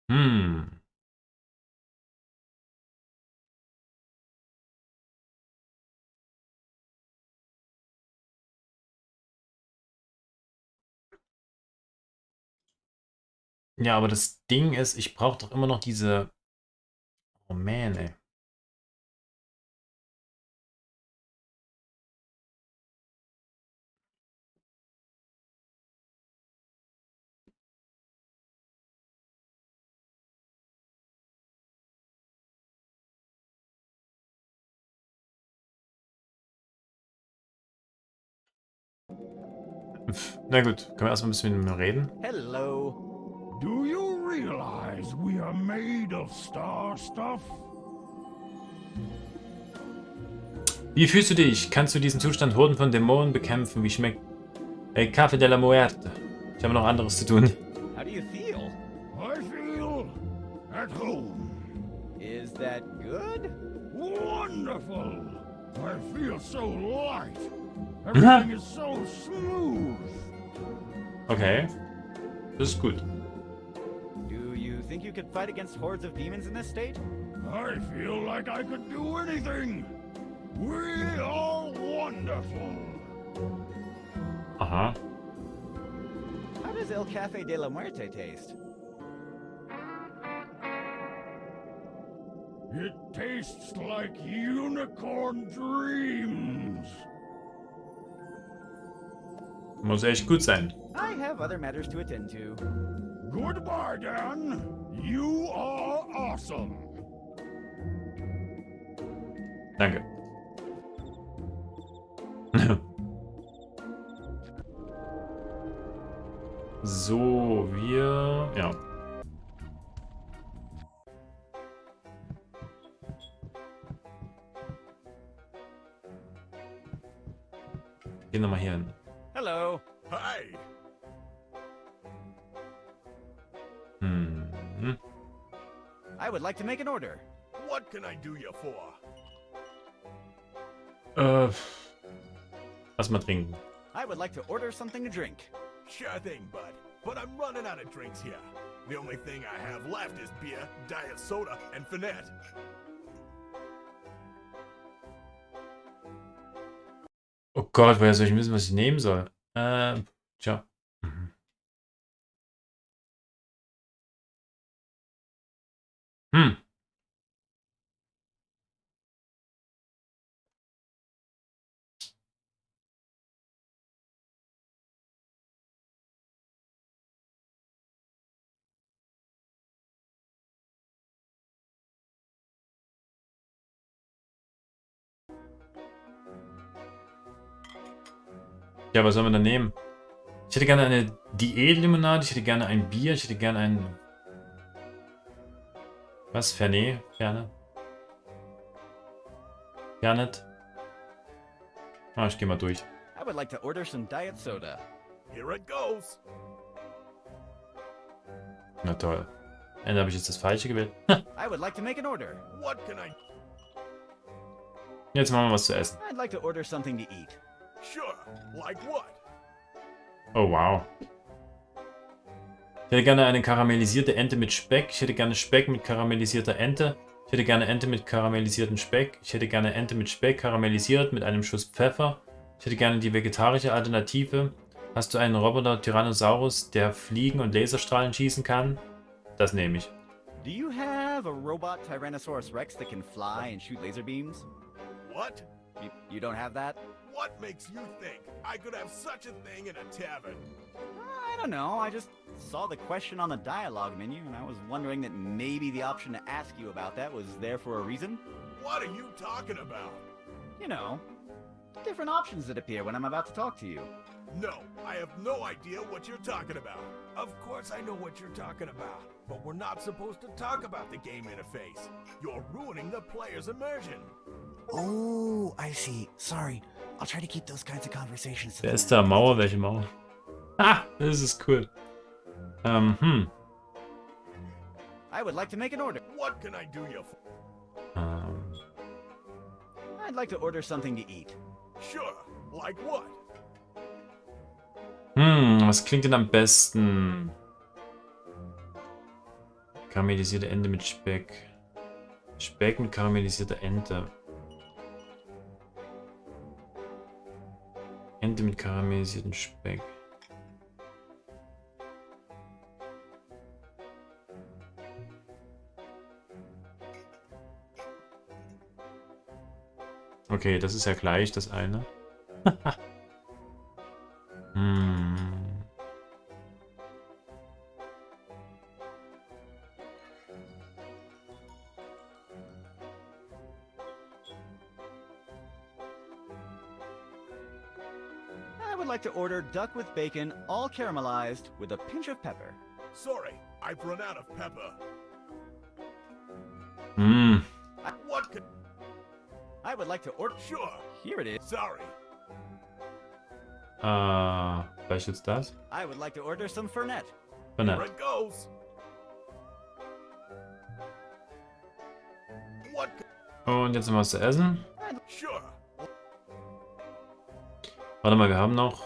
Hm. Ja, aber das Ding ist, ich brauche doch immer noch diese... Oh man, ey. Na gut, können wir erstmal ein bisschen mit ihm reden? Hello. Do you realize we are made of star stuff? Wie fühlst du dich? Kannst du diesen Zustand Horden von Dämonen bekämpfen? Wie schmeckt El Café de la Muerte? Ich habe noch anderes zu tun. How do you feel? I feel at home. Is that good? Wonderful. I feel so light. Everything is so smooth. Okay, das ist gut. Do you think you could fight against hordes of demons in this state? I feel like I could do anything. We are wonderful. Aha. How does El Café de la Muerte taste? It tastes like unicorn dreams. Muss echt gut sein. I have other matters to attend to. Goodbye, Dan. You are awesome. Danke. So, wir... Ja. Gehen wir mal hier hin. Hello. Hi. Hm. I would like to make an order. What can I do you for? Lass mal trinken. I would like to order something to drink. Sure thing, bud. But I'm running out of drinks here. The only thing I have left is beer, diet soda, and Finette. Oh Gott, woher soll ich wissen, was ich nehmen soll? Tja. Hm. Ja, was soll man da nehmen? Ich hätte gerne eine Diätlimonade, ich hätte gerne ein Bier, ich hätte gerne ein... Was? Fernet? Ferne? Fernet? Ah, ich geh mal durch. I would like to order some diet soda. Here it goes. Na toll. Ende habe ich jetzt das Falsche gewählt. I would like to make an order. What can I... Jetzt machen wir was zu essen. I'd like to order something to eat. Sure. Like what? Oh, wow. Ich hätte gerne eine karamellisierte Ente mit Speck. Ich hätte gerne Speck mit karamellisierter Ente. Ich hätte gerne Ente mit karamellisierten Speck. Ich hätte gerne Ente mit Speck karamellisiert mit einem Schuss Pfeffer. Ich hätte gerne die vegetarische Alternative. Hast du einen Roboter Tyrannosaurus, der Fliegen und Laserstrahlen schießen kann? Das nehme ich. Do you have have a robot Tyrannosaurus Rex that can fly and shoot laser beams? What? You don't have that? What makes you think I could have such a thing in a tavern? I don't know. I just saw the question on the dialogue menu, and I was wondering that maybe the option to ask you about that was there for a reason. What are you talking about? You know, different options that appear when I'm about to talk to you. No, I have no idea what you're talking about. Of course I know what you're talking about, but we're not supposed to talk about the game interface. You're ruining the player's immersion. Oh, I see. Sorry. I'll try to keep those kinds of conversations. Wer ist da? Mauer? Welche Mauer? Ah, das ist cool. I would like to make an order. What can I do you for? I'd like to order something to eat. Sure, like what? Was klingt denn am besten? Karamellisierte Ente mit Speck. Speck mit karamellisierter Ente. Ente mit karamellisiertem Speck. Okay, das ist ja gleich das eine. I would like to order duck with bacon, all caramelized, with a pinch of pepper. Sorry, I've run out of pepper. What could... I would like to order... Sure. Here it is. Sorry. Was ist das? I would like to order some Fernet. Fernet. Here it goes. What could... Und jetzt noch was zu essen. Sure. Warte mal, wir haben noch...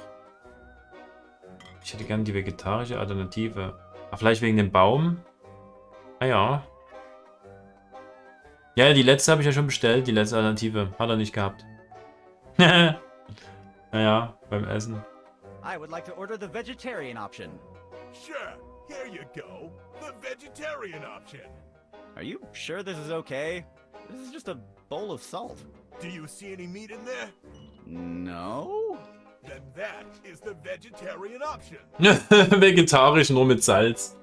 Ich hätte gerne die vegetarische Alternative. Vielleicht wegen dem Baum? Ah ja. Ja, die letzte habe ich ja schon bestellt. Die letzte Alternative. Hat er nicht gehabt. Naja, beim Essen. I would like to order the vegetarian option. Sure. Here you go. The vegetarian option. Are you sure this is okay? This is just a bowl of salt. Do you see any meat in there? No? Then that is the vegetarian option. Vegetarisch, nur mit Salz.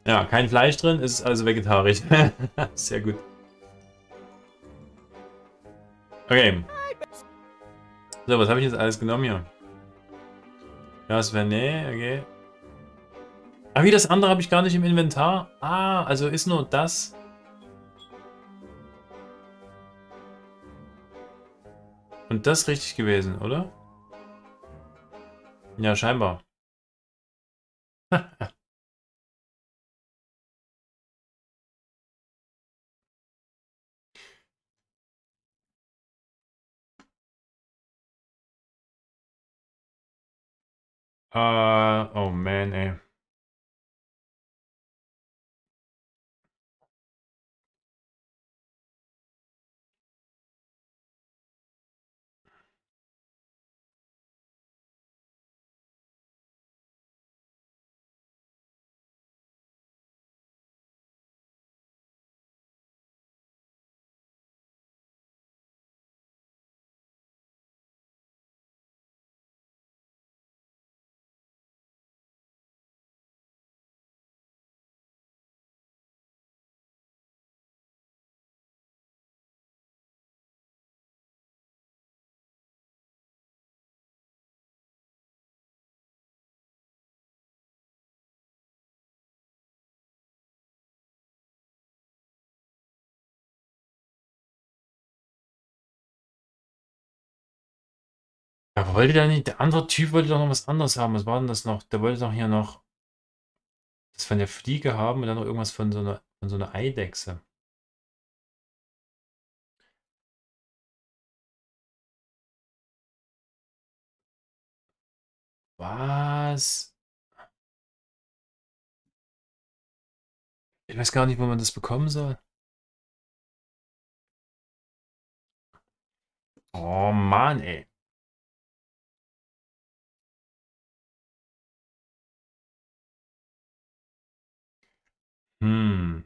Ja, kein Fleisch drin, ist also vegetarisch. Sehr gut. Okay. So, was habe ich jetzt alles genommen hier? Ja, das wäre nee, okay. Ah, wie das andere habe ich gar nicht im Inventar. Ah, also ist nur das. Und das richtig gewesen, oder? Ja, scheinbar. Oh man, ey. Ja, wollte der nicht, der andere Typ wollte doch noch was anderes haben. Was war denn das noch? Der wollte doch hier noch das von der Fliege haben und dann noch irgendwas von so einer Eidechse. Was? Ich weiß gar nicht, wo man das bekommen soll. Oh Mann, ey. Hm.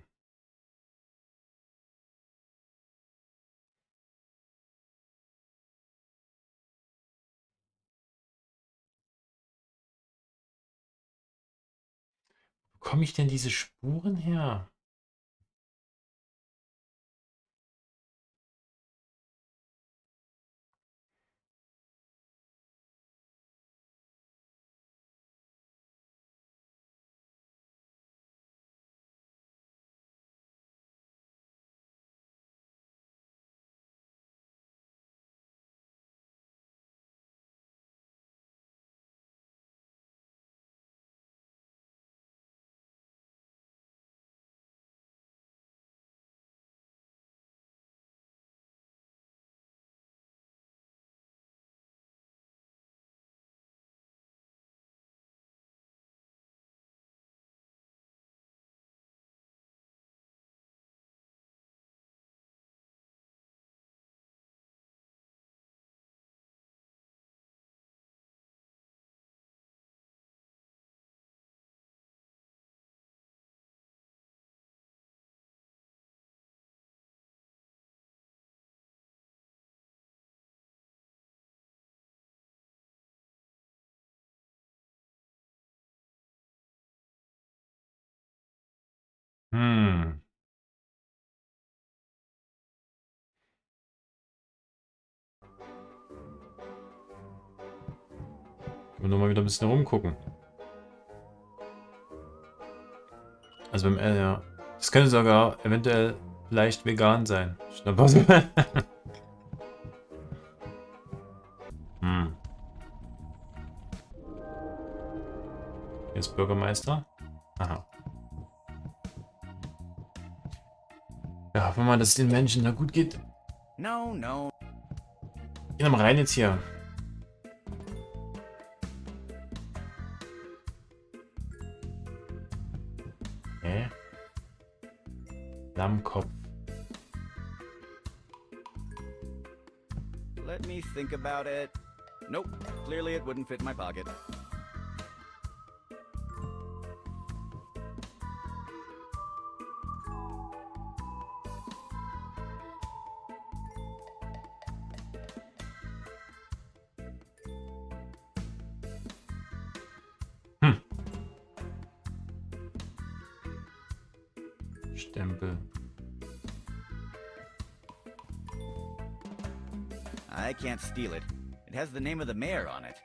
Wo komme ich denn diese Spuren her? Hm. Können wir nochmal wieder ein bisschen rumgucken. Also beim L, ja. Das könnte sogar eventuell leicht vegan sein. Hm. Hier ist Bürgermeister. Aha. Ja, hoffen wir mal, dass es den Menschen da gut geht. No, no. Gehen wir mal rein jetzt hier. Kopf. Let me think about it. Nope, clearly it wouldn't fit in my pocket. Stempel. I can't steal it. It has the name of the mayor on it.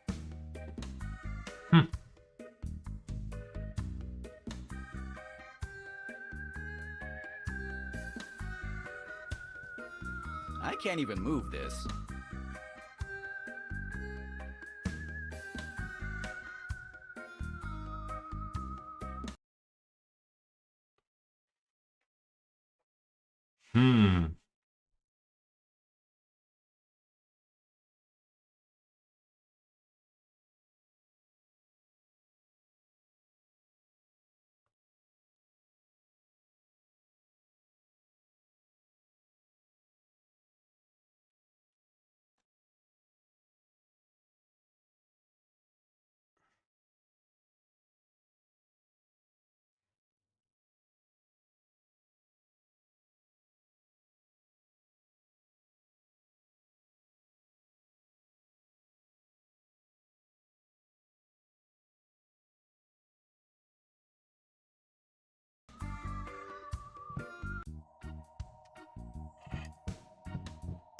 I can't even move this.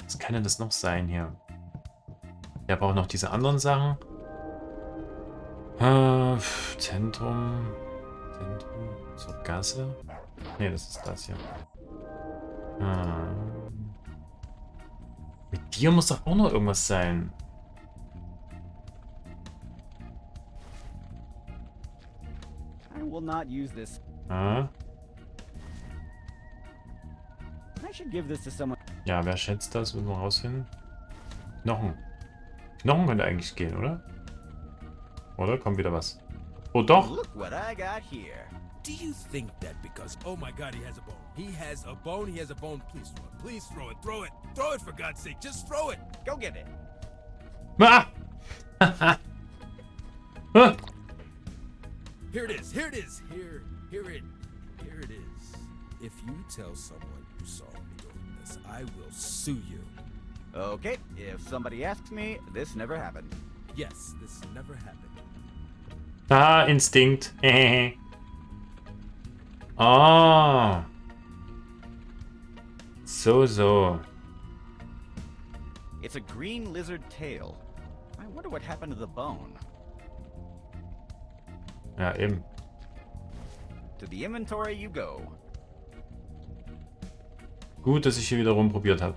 Was kann denn das noch sein hier? Der braucht noch diese anderen Sachen. Zentrum zur Gasse. Ne, das ist das hier. Mit dir muss doch auch noch irgendwas sein. I will not use this. Ah. I should give this to someone. Ja, wer schätzt das? Müssen wir rausfinden. Knochen. Knochen könnte eigentlich gehen, oder? Oder? Kommt wieder was. Oh, doch! Look what I got here. Do you think that because, oh my god, he has a bone. He has a bone, he has a bone. Please throw it. Please throw it. Throw it. Throw it for God's sake. Just throw it. Go get it. Ah! Here it is. Here it is. Here it is. If you tell someone you saw me doing this, I will sue you. Okay, if somebody asks me, this never happened. Yes, this never happened. Ah, Instinkt. Ah. So. It's a green lizard tail. I wonder what happened to the bone. Ja, eben. To the inventory you go. Gut, dass ich hier wieder rumprobiert habe.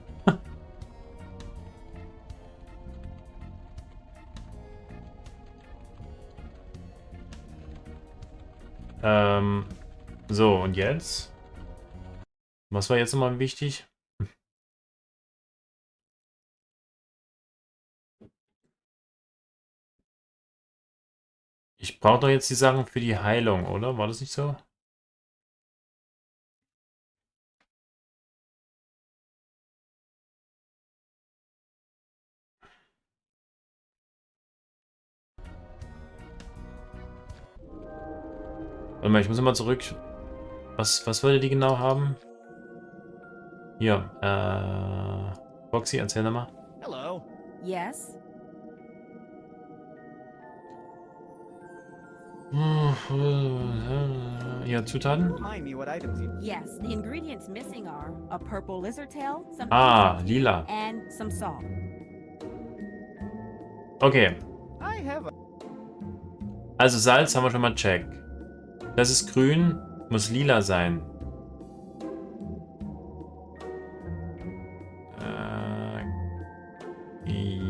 So, und jetzt? Was war jetzt nochmal wichtig? Ich brauche doch jetzt die Sachen für die Heilung, oder? War das nicht so? Warte mal, ich muss immer zurück. Was wollte die genau haben? Hier, Foxy, erzähl nochmal. Hello. Yes? Ja, Zutaten? Remind me what items you... Yes, the ingredients missing are a purple lizard tail, some Ah, pieces, lila. and some salt. Okay. I have a... Also Salz haben wir schon mal check. Das ist grün, muss lila sein.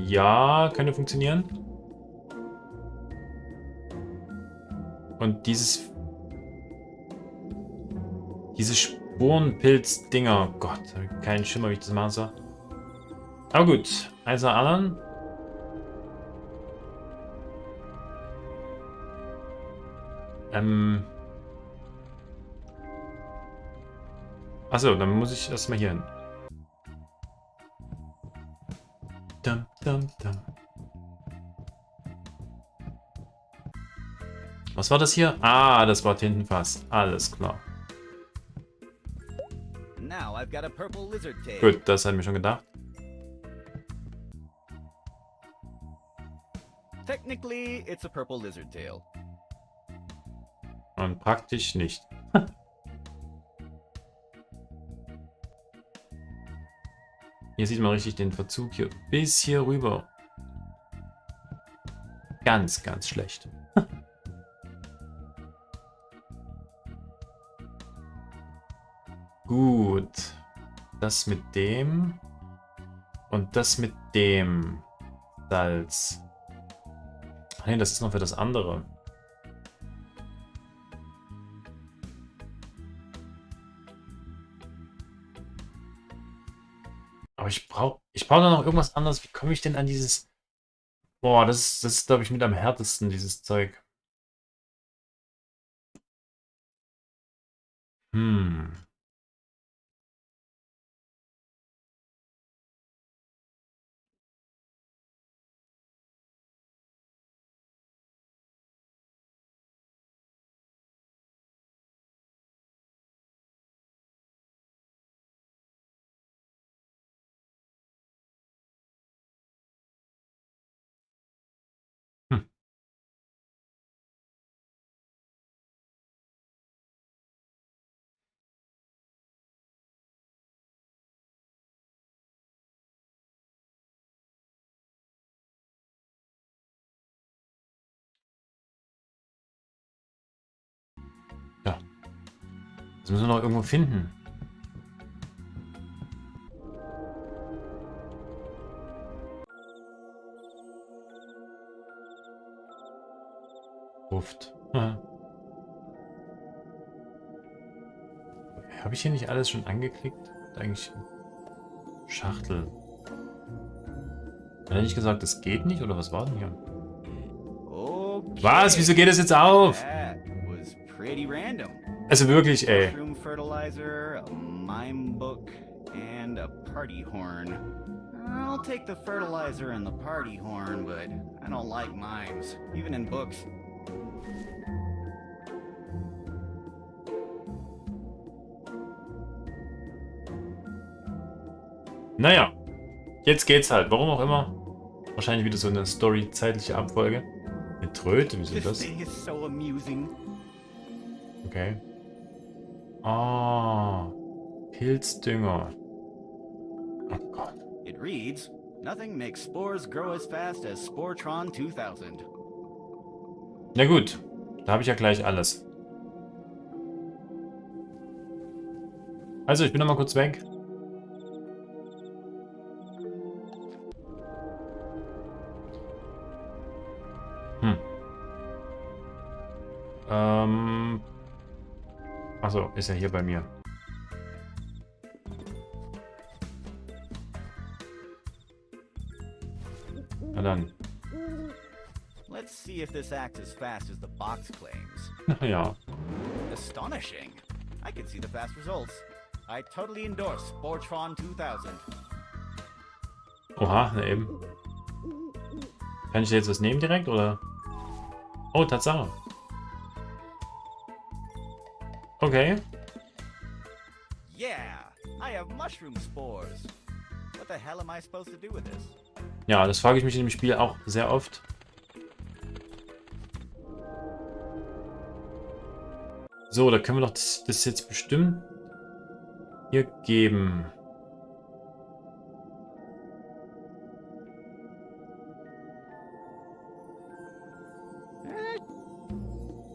Ja, könnte funktionieren. Und diese Spurenpilz-Dinger. Gott, hab ich keinen Schimmer, wie ich das machen soll. Aber gut, eins nach anderen. Achso, dann muss ich erstmal hier hin. Dum, dum, dum. Was war das hier? Ah, das war Tintenfass. Alles klar. Now I've got a purple lizard tail. Gut, das hat mir schon gedacht. Technically, it's a purple lizard tail. Und praktisch nicht. Hier sieht man richtig den Verzug hier bis hier rüber. Ganz, ganz schlecht. Gut. Das mit dem. Und das mit dem Salz. Ach nee, das ist noch für das andere. Aber ich brauche da noch irgendwas anderes. Wie komme ich denn an dieses... Boah, das ist glaube ich, mit am härtesten, dieses Zeug. Ja. Das müssen wir noch irgendwo finden. Ruft. Habe ich hier nicht alles schon angeklickt? Eigentlich Schachtel. Hat er nicht gesagt, das geht nicht? Oder was war denn hier? Okay. Was? Wieso geht das jetzt auf? That was pretty random. Also wirklich, ey. Mushroom fertilizer, a mime book, and a party horn. I'll take the fertilizer and the party horn, but I don't like mimes, even in books. Naja, jetzt geht's halt. Warum auch immer. Wahrscheinlich wieder so eine Story-zeitliche Abfolge. Eine Tröte, wie sind das? thing is so amusing. Okay. Ah, Pilzdünger. Oh Gott. It reads, nothing makes spores grow as fast as Sporetron 2000. Na gut, da habe ich ja gleich alles. Also, ich bin noch mal kurz weg. Achso, ist ja hier bei mir. Na dann. Let's see if this acts as fast as the box claims. Ja. Astonishing. I can see the fast results. I totally endorse Sporetron 2000. Oha, na eben. Kann ich jetzt was nehmen direkt, oder? Oh, Tatsache. Okay. Yeah, I have mushroom spores. What the hell am I supposed to do with this? Ja, das frage ich mich in dem Spiel auch sehr oft. So, da können wir doch das jetzt bestimmt hier geben.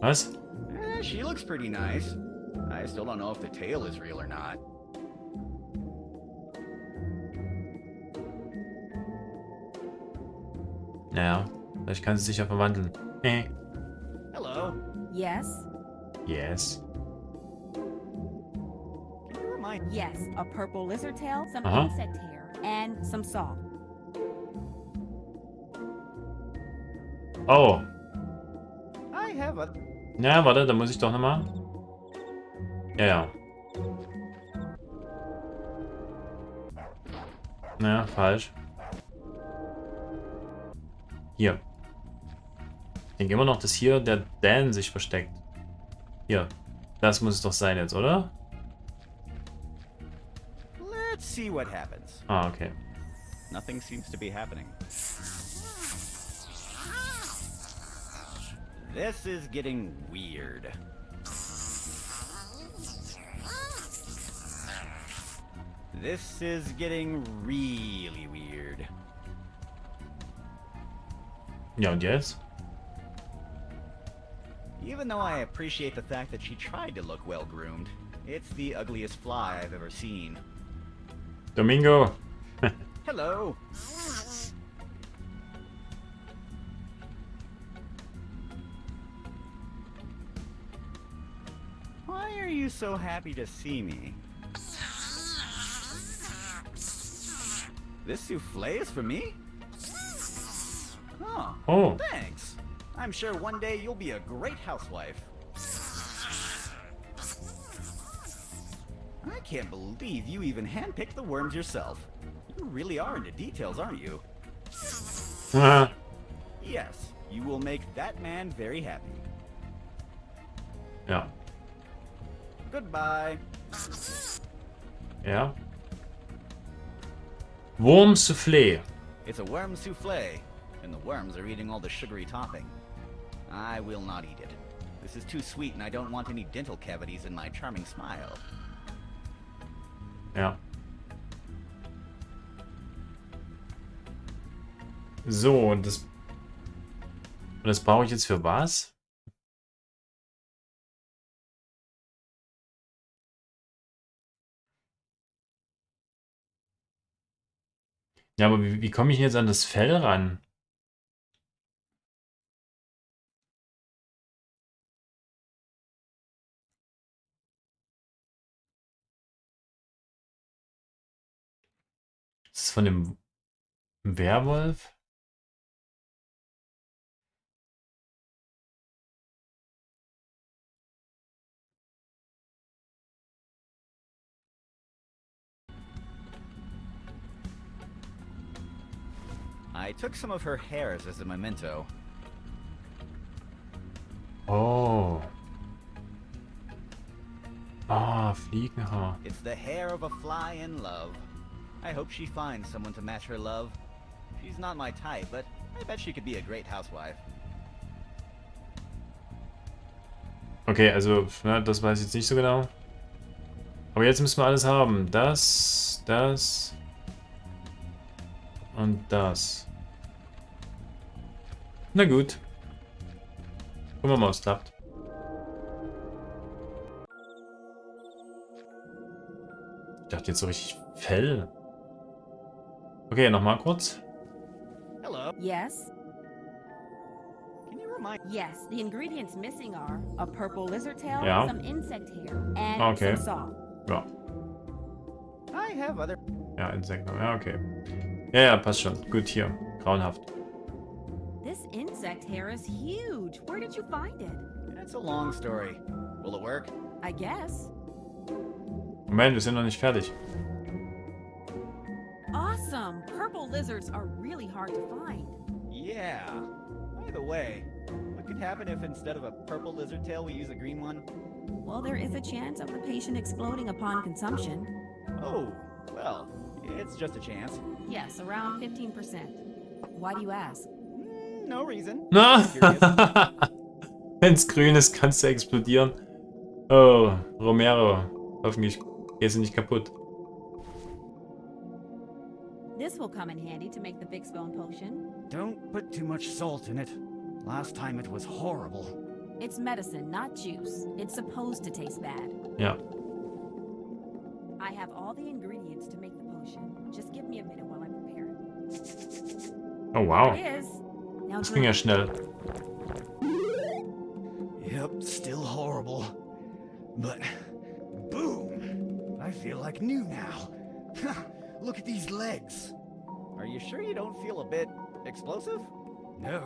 Was? She looks pretty nice. I still don't know if the tail is real or not. Naja, vielleicht kann sie sich ja verwandeln. Hello. Yes? Yes. Can you remind me? Yes, a purple lizard tail, some Uh-huh. insect hair, and some salt. Oh. I have a... Ja, warte, da muss ich doch nochmal. Ja, ja. Naja, falsch. Hier. Ich denke immer noch, dass hier der Dan sich versteckt. Hier. Das muss es doch sein jetzt, oder? Let's see what happens. Ah, okay. Nothing seems to be happening. This is getting weird. This is getting really weird. Ja, und jetzt? Even though I appreciate the fact that she tried to look well-groomed, it's the ugliest fly I've ever seen. Domingo. Hello. Why are you so happy to see me? This souffle is for me? Oh, Oh. thanks. I'm sure one day you'll be a great housewife. I can't believe you even handpicked the worms yourself. You really are into details, aren't you? Yes, you will make that man very happy. Ja. Goodbye. Ja. Wurm Soufflé. It's a worm souffle, and the worms are eating all the sugary topping. I will not eat it. This is too sweet, and I don't want any dental cavities in my charming smile. Ja. So, und das brauche ich jetzt für was? Ja, aber wie komme ich jetzt an das Fell ran? Ist das von dem Werwolf? I took some of her hairs as a memento. Oh. Ah, Fliegenhaar. It's the hair of a fly in love. I hope she finds someone to match her love. She's not my type, but I bet she could be a great housewife. Okay, also, ne, das weiß ich jetzt nicht so genau. Aber jetzt müssen wir alles haben. Das und das. Na gut. Gucken wir mal, was klappt. Ich dachte jetzt so richtig Fell. Okay, nochmal kurz. Hello. Yes? Can you remind? Yes, the ingredients missing are a purple lizard tail, Ja. some insect hair, and Okay. some salt. Ja. I have other. Ja, Insekten. Ja, okay. Ja, ja, passt schon. Gut, hier. Grauenhaft. This insect hair is huge. Where did you find it? It's a long story. Will it work? I guess. Moment, wir sind noch nicht fertig. Awesome. Purple lizards are really hard to find. Yeah. By the way, what could happen if instead of a purple lizard tail we use a green one? Well, there is a chance of the patient exploding upon consumption. Oh, well, it's just a chance. Yes, around 15%. Why do you ask? No reason. Na! Just curious. Wenn's grün ist, kannst du explodieren. Oh, Romero. Hoffentlich gehst du nicht kaputt. This will come in handy to make the Big Bone potion. Don't put too much salt in it. Last time it was horrible. It's medicine, not juice. It's supposed to taste bad. Ja. I have all the ingredients to make the potion. Just give me a minute while I prepare it. Oh, wow. It is. Now Das ging ja drink. schnell. Yep, still horrible. But boom! I feel like new now. Look at these legs. Are you sure you don't feel a bit explosive? No,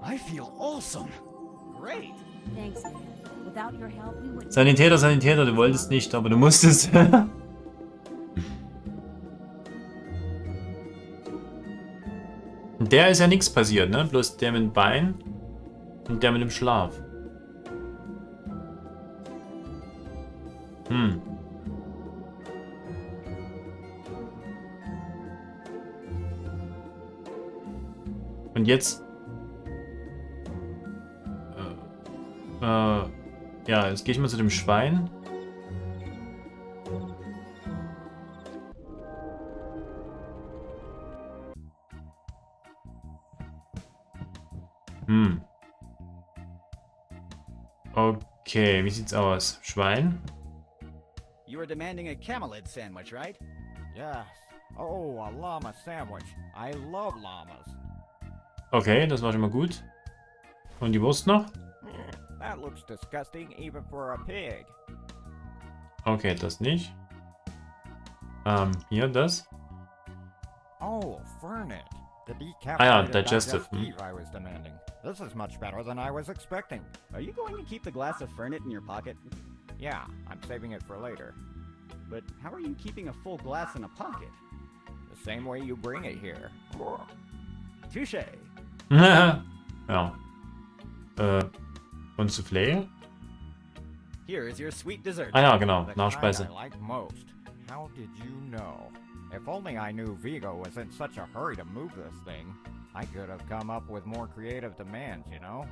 I feel awesome. Great. Thanks, Dan. Without your help, we wouldn't. Sanitäter, Sanitäter, du wolltest nicht, aber du musstest. Der ist ja nichts passiert, ne? Bloß der mit dem Bein und der mit dem Schlaf. Und jetzt... ja, jetzt gehe ich mal zu dem Schwein. Okay, wie sieht's aus? Schwein? You were demanding a camelid sandwich, right? Yes. Oh, a llama sandwich. I love llamas. Okay, das war schon mal gut. Und die Wurst noch? That looks disgusting even for a pig. Okay, das nicht. Hier, das. Oh, Fernet. The Ah ja, decapitated digestive. beef I was demanding. This is much better than I was expecting. Are you going to keep the glass of Fernet in your pocket? Yeah, I'm saving it for later. But how are you keeping a full glass in a pocket? The same way you bring it here. Touche. Ja. Und Soufflé? Here is your sweet dessert. Ah ja, genau. The kind Nachspeise. I like most. How did you know? If only I knew Vigo was in such a hurry to move this thing, I could have come up with more creative demands, you know?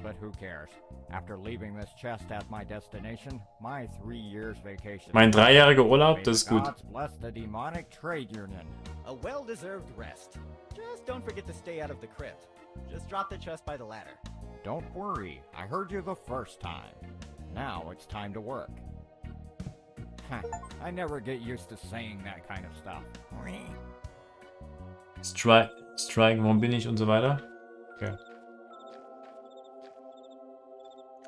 But who cares? After leaving this chest at my destination, my 3 years vacation. Mein 3-jähriger Urlaub, May das ist the gut. gods bless the demonic trade union. A well-deserved rest. Just don't forget to stay out of the crypt. Just drop the chest by the ladder. Don't worry, I heard you the first time. Now it's time to work. I never get used to saying that kind of stuff. Strike, warum bin ich und so weiter. Okay.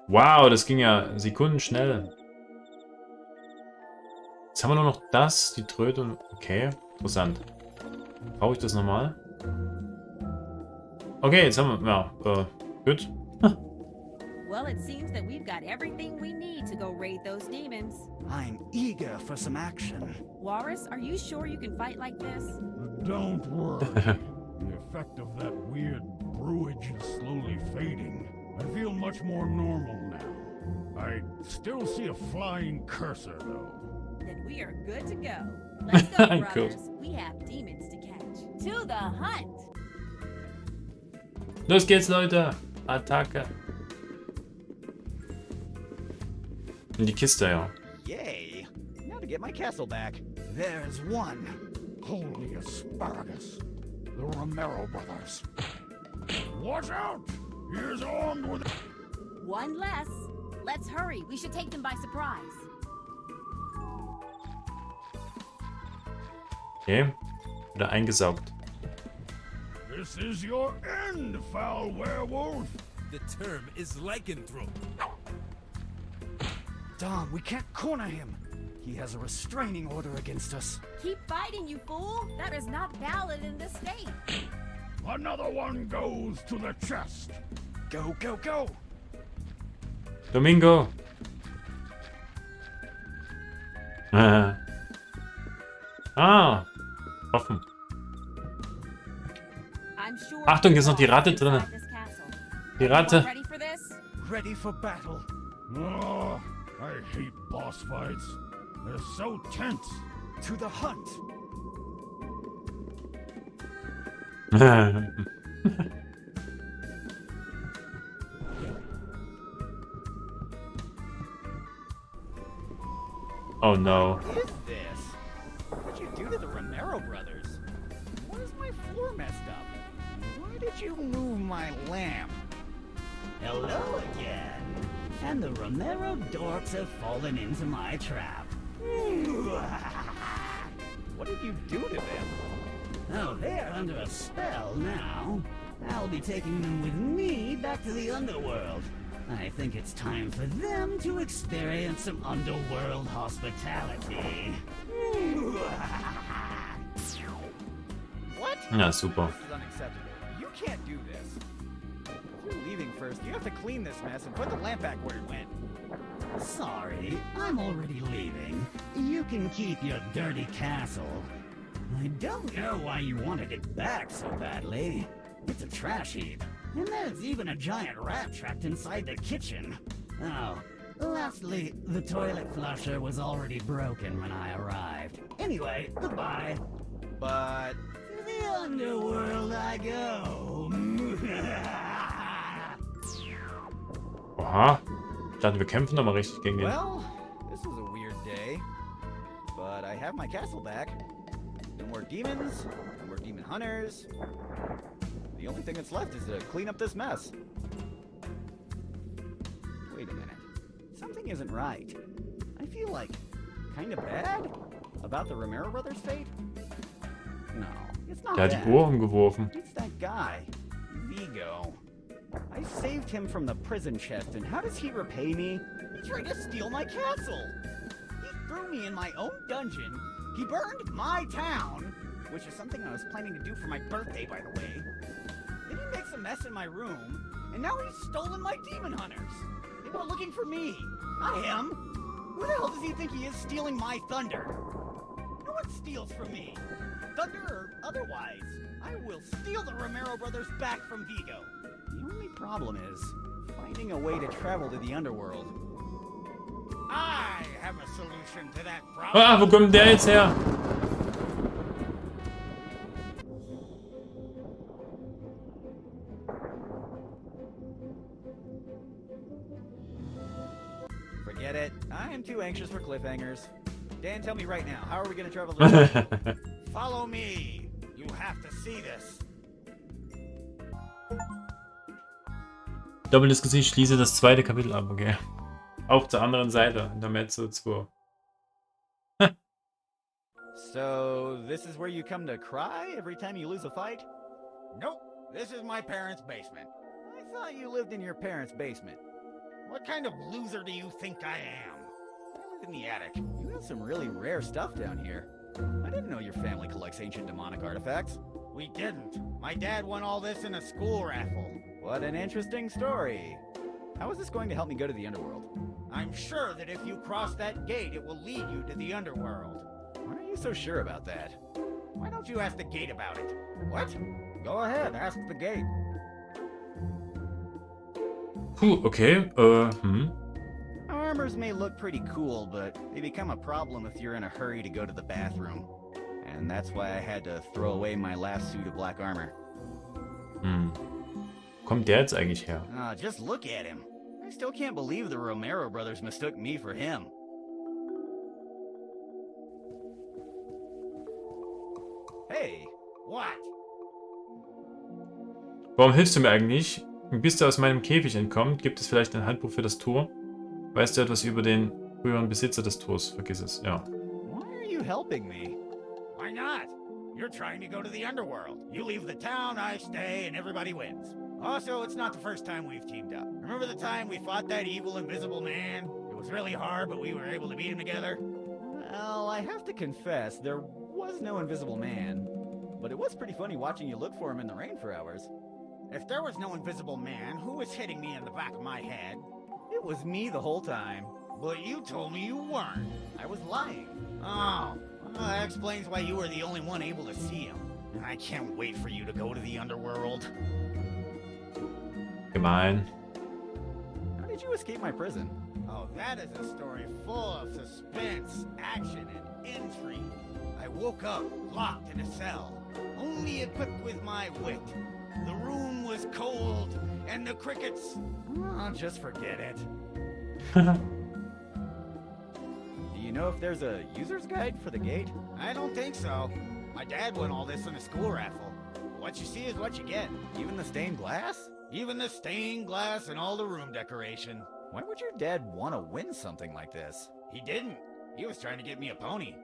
Wow, das ging ja sekundenschnell. Jetzt haben wir nur noch das, die Tröte und... Okay, interessant. Brauche ich das nochmal? Okay, jetzt haben wir... Ja, gut. Well, it seems that we've got everything we need to go raid those demons. I'm eager for some action. Walrus, are you sure you can fight like this? Don't worry. The effect of that weird brewage is slowly fading. I feel much more normal now. I still see a flying cursor, though. Then we are good to go. Let's go, Ein brothers. We have demons to catch. To the hunt. Los geht's, Leute. Attacke. In die Kiste, ja. Yay! Now to get my castle back. There's one. Holy asparagus. The Romero brothers. Watch out! He is armed with... One less. Let's hurry. We should take them by surprise. Okay. Wieder eingesaugt. This is your end, foul werewolf! The term is lycanthrope. Dom, we can't corner him. He has a restraining order against us. Keep fighting, you fool. That is not valid in this state. Another one goes to the chest. Go, go, go! Domingo. Ah. Offen. I'm sure Achtung, hier ist noch die Ratte drin. inside this castle. Die Ratte. Ready for this? Ready for battle. Oh, I hate boss fights. They're so tense. To the hunt. Oh no. What is this? What did you do to the Romero brothers? Why is my floor messed up? Why did you move my lamp? Hello again. And the Romero dorks have fallen into my trap. What did you do to them? Oh, they're under a spell now. I'll be taking them with me back to the underworld. I think it's time for them to experience some underworld hospitality. What? Ja, super. This is unacceptable. You can't do this. If you're leaving first, you have to clean this mess and put the lamp back where it went. Sorry, I'm already leaving. You can keep your dirty castle. I don't know why you wanted it back so badly. It's a trash heap. And there's even a giant rat trapped inside the kitchen. Oh, lastly, the toilet flusher was already broken when I arrived. Anyway, goodbye. But To the underworld I go. Oha. Ich dachte, wir kämpfen doch mal richtig gegen den. well, this was a weird day. But I have my castle back. No more demons, no more demon hunters. The only thing that's left is to clean up this mess. Wait a minute. Something isn't right. I feel like kind of bad about the Romero brothers' fate. No, it's not Der hat die that. Uhr umgeworfen. It's that guy, Vigo. I saved him from the prison chest, and how does he repay me? He tried to steal my castle. He threw me in my own dungeon. He burned my town, which is something I was planning to do for my birthday, by the way. Then he makes a mess in my room, and now he's stolen my demon hunters. They were looking for me, not him. Who the hell does he think he is stealing my thunder? No one steals from me. Thunder or otherwise, I will steal the Romero brothers back from Vigo. The only problem is finding a way to travel to the underworld. I have a solution to that problem. Ah, wo kommt der jetzt her? Forget it. I am too anxious for cliffhangers. Dan, tell me right now, how are we going to travel to the Follow me. You have to see this. Doppeltes Gesicht, schließe das zweite Kapitel ab, okay. Auf zur anderen Seite, Intermezzo 2. So, this is where you come to cry every time you lose a fight? Nope, this is my parents' basement. I thought you lived in your parents' basement. What kind of loser do you think I am? I live in the attic. You have some really rare stuff down here. I didn't know your family collects ancient demonic artifacts. We didn't. My dad won all this in a school raffle. What an interesting story. How is this going to help me go to the underworld? I'm sure that if you cross that gate, it will lead you to the underworld. Why are you so sure about that? Why don't you ask the gate about it? What? Go ahead, ask the gate. Puh, okay. Armors may look pretty cool, but they become a problem if you're in a hurry to go to the bathroom. And that's why I had to throw away my last suit of black armor. Kommt der jetzt eigentlich her? Just look at him. I still can't believe the Romero brothers mistook me for him. Hey, what? Warum hilfst du mir eigentlich? Bis du aus meinem Käfig entkommst, gibt es vielleicht ein Handbuch für das Tor? Weißt du etwas über den früheren Besitzer des Tors? Vergiss es, ja. Why are you helping me? Why not? You're trying to go to the underworld. You leave the town, I stay, and everybody wins. Also, it's not the first time we've teamed up. Remember the time we fought that evil invisible man? It was really hard, but we were able to beat him together. Well, I have to confess, there was no invisible man. But it was pretty funny watching you look for him in the rain for hours. If there was no invisible man, who was hitting me in the back of my head? It was me the whole time. But you told me you weren't. I was lying. Oh, well, that explains why you were the only one able to see him. And I can't wait for you to go to the underworld. Gemein. How did you escape my prison? Oh, that is a story full of suspense, action, and intrigue. I woke up locked in a cell, only equipped with my wit. The room was cold, and the crickets... Oh, just forget it. Do you know if there's a user's guide for the gate? I don't think so. My dad won all this in a school raffle. What you see is what you get. Even the stained glass? Even the stained glass and all the room decoration. Why would your dad want to win something like this? He didn't. He was trying to get me a pony.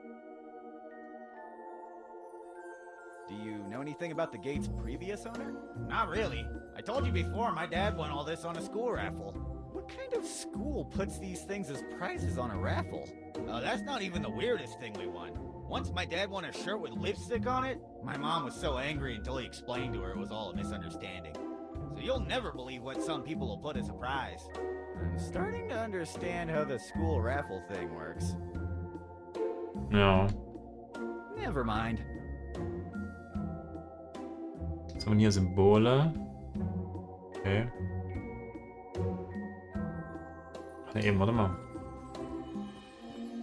Do you know anything about the gate's previous owner? Not really. I told you before, my dad won all this on a school raffle. What kind of school puts these things as prizes on a raffle? Oh, that's not even the weirdest thing we won. Once my dad won a shirt with lipstick on it, my mom was so angry until he explained to her it was all a misunderstanding. So you'll never believe what some people will put as a prize. I'm starting to understand how the school raffle thing works. Ja. Never mind. Jetzt haben wir hier Symbole. Okay. Ach nee, eben, warte mal.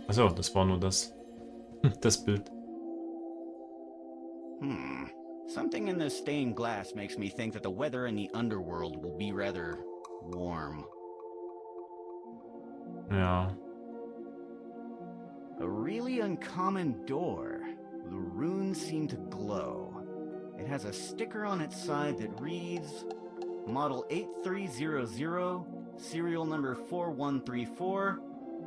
Achso, das war nur das. Das Bild. Something in this stained glass makes me think that the weather in the underworld will be rather warm. Ja. A really uncommon door. The runes seem to glow. It has a sticker on its side that reads, Model 8300, serial number 4134,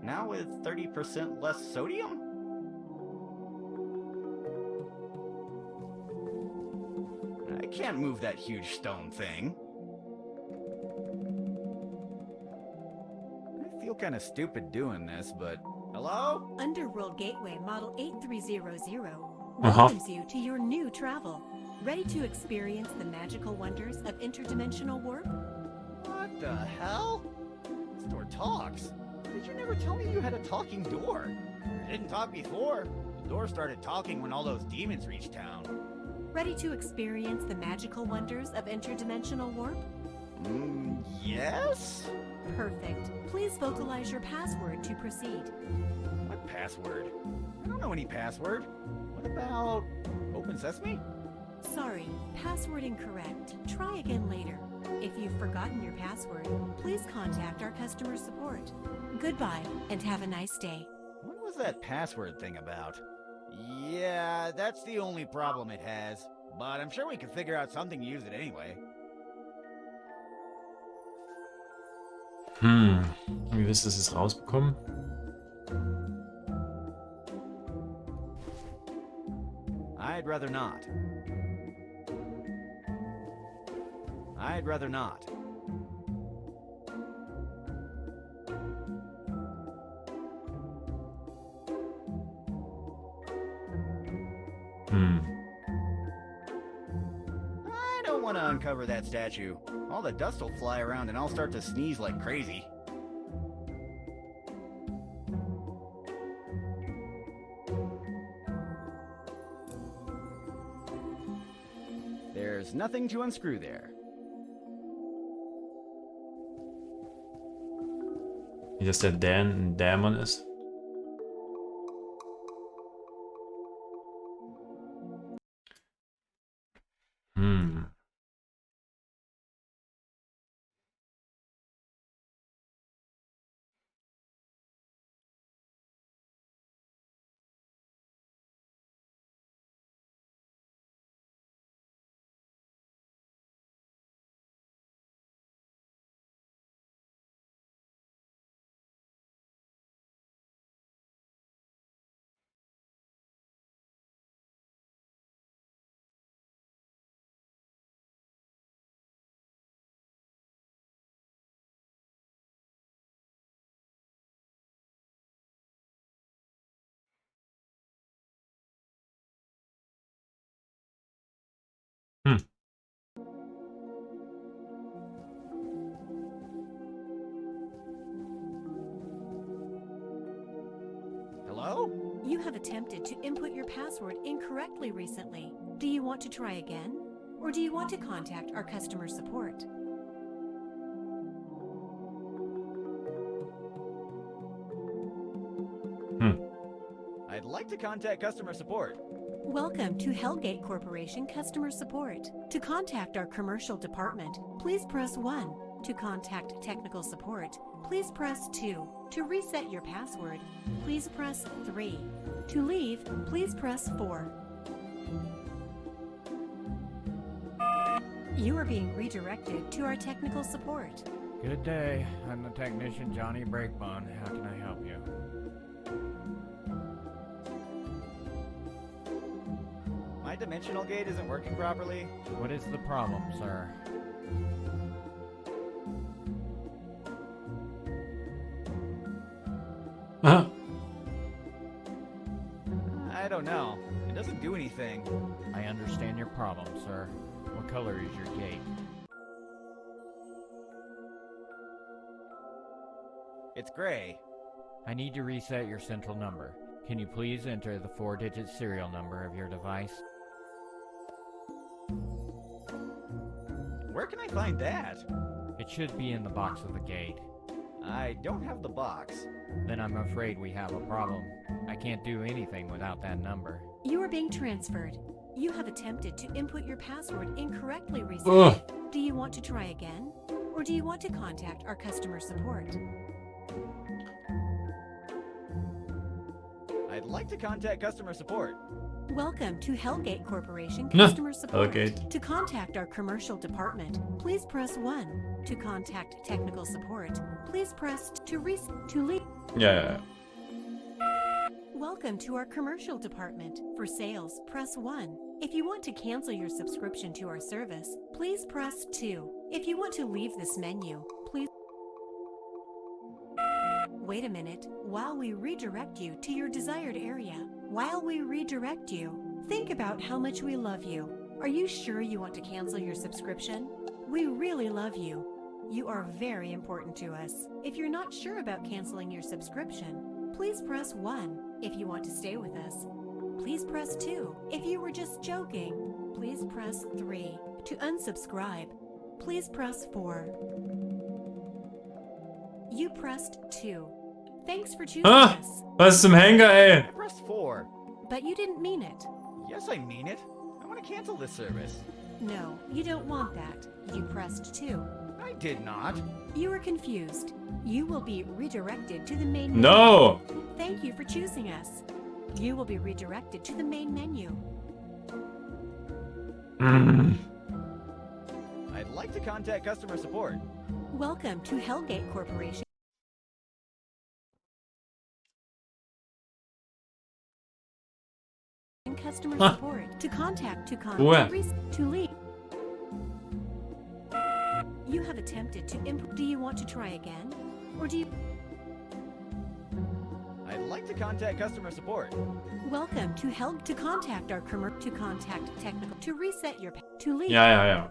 now with 30% less sodium? I can't move that huge stone thing. I feel kind of stupid doing this, but... Hello? Underworld Gateway Model 8300 welcomes you to your new travel. Ready to experience the magical wonders of interdimensional warp? What the hell? This door talks. Did you never tell me you had a talking door? It didn't talk before. The door started talking when all those demons reached town. Ready to experience the magical wonders of interdimensional warp? Yes? Perfect. Please vocalize your password to proceed. What password? I don't know any password. What about Open Sesame? Sorry, password incorrect. Try again later. If you've forgotten your password, please contact our customer support. Goodbye, and have a nice day. What was that password thing about? Yeah, that's the only problem it has. But I'm sure we can figure out something to use it anyway. Wie willst du das jetzt rausbekommen? I'd rather not. I'd rather not. I don't want to uncover that statue. All the dust will fly around and I'll start to sneeze like crazy. There's nothing to unscrew there. Wie das der Dan ein Dämon ist. Hm. Hm. Hello? You have attempted to input your password incorrectly recently. Do you want to try again? Or do you want to contact our customer support? I'd like to contact customer support. Welcome to Hellgate Corporation Customer Support. To contact our commercial department, please press 1. To contact technical support, please press 2. To reset your password, please press 3. To leave, please press 4. You are being redirected to our technical support. Good day. I'm the technician Johnny Breakbone. How can I help you? My dimensional gate isn't working properly. What is the problem, sir? I don't know. It doesn't do anything. I understand your problem, sir. What color is your gate? It's gray. I need to reset your central number. Can you please enter the 4-digit serial number of your device? Where can I find that? It should be in the box of the gate. I don't have the box. Then I'm afraid we have a problem. I can't do anything without that number. You are being transferred. You have attempted to input your password incorrectly recently. Do you want to try again? Or do you want to contact our customer support? I'd like to contact customer support. Welcome to Hellgate Corporation Customer Support. Hellgate. To contact our commercial department, please press 1. To contact technical support, please press to leave. Yeah. Welcome to our commercial department. For sales, press 1. If you want to cancel your subscription to our service, please press 2. If you want to leave this menu, please wait a minute while we redirect you to your desired area. While we redirect you, think about how much we love you. Are you sure you want to cancel your subscription? We really love you. You are very important to us. If you're not sure about canceling your subscription, please press 1. If you want to stay with us, please press 2. If you were just joking, please press 3. To unsubscribe, please press 4. You pressed 2. Thanks for choosing us. Was zum Henker, ey. I pressed 4. But you didn't mean it. Yes, I mean it. I want to cancel this service. No, you don't want that. You pressed 2. I did not. You were confused. You will be redirected to the main menu. No. Thank you for choosing us. You will be redirected to the main menu. I'd like to contact customer support. Welcome to Hellgate Corporation. Customer support. To contact, to leave. You have attempted to input. Do you want to try again? Or do you... I'd like to contact customer support. Welcome to to contact our to contact technical, to reset your, to leave. Ja.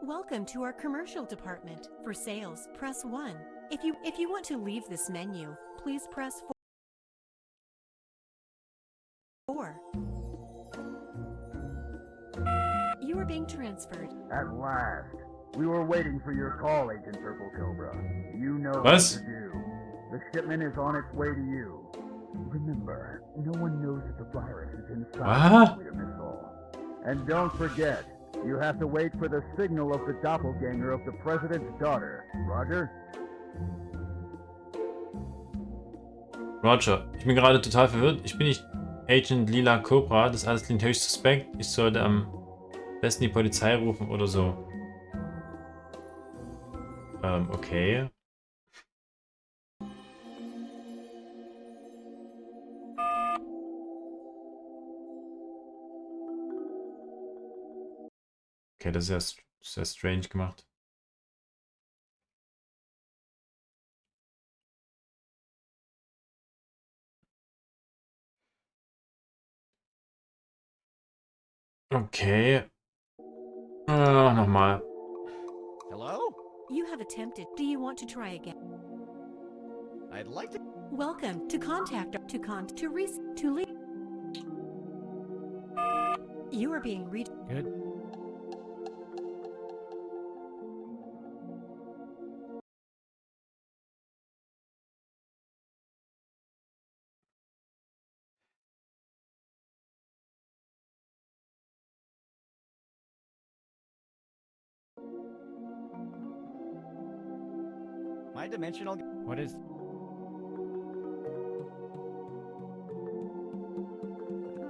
Welcome to our commercial department. For sales, press 1. If you want to leave this menu, please press 4. You are being transferred. transferred. At last. We were waiting for your call, Agent Purple Cobra. You know What? what to do. The shipment is on its way to you. Remember, no one knows that the virus is inside the missile. And don't forget, you have to wait for the signal of the doppelganger of the President's daughter. Roger? Roger. Ich bin gerade total verwirrt. Ich bin nicht Agent Lila Cobra. Das alles klingt höchst suspekt. Ich sollte am besten die Polizei rufen oder so. Okay. Okay, das ist ja sehr strange gemacht. Okay. Nochmal. Hello? You have attempted. Do you want to try again? I'd like to. Welcome to contact to leave. You are being read. Good. My dimensional. What is...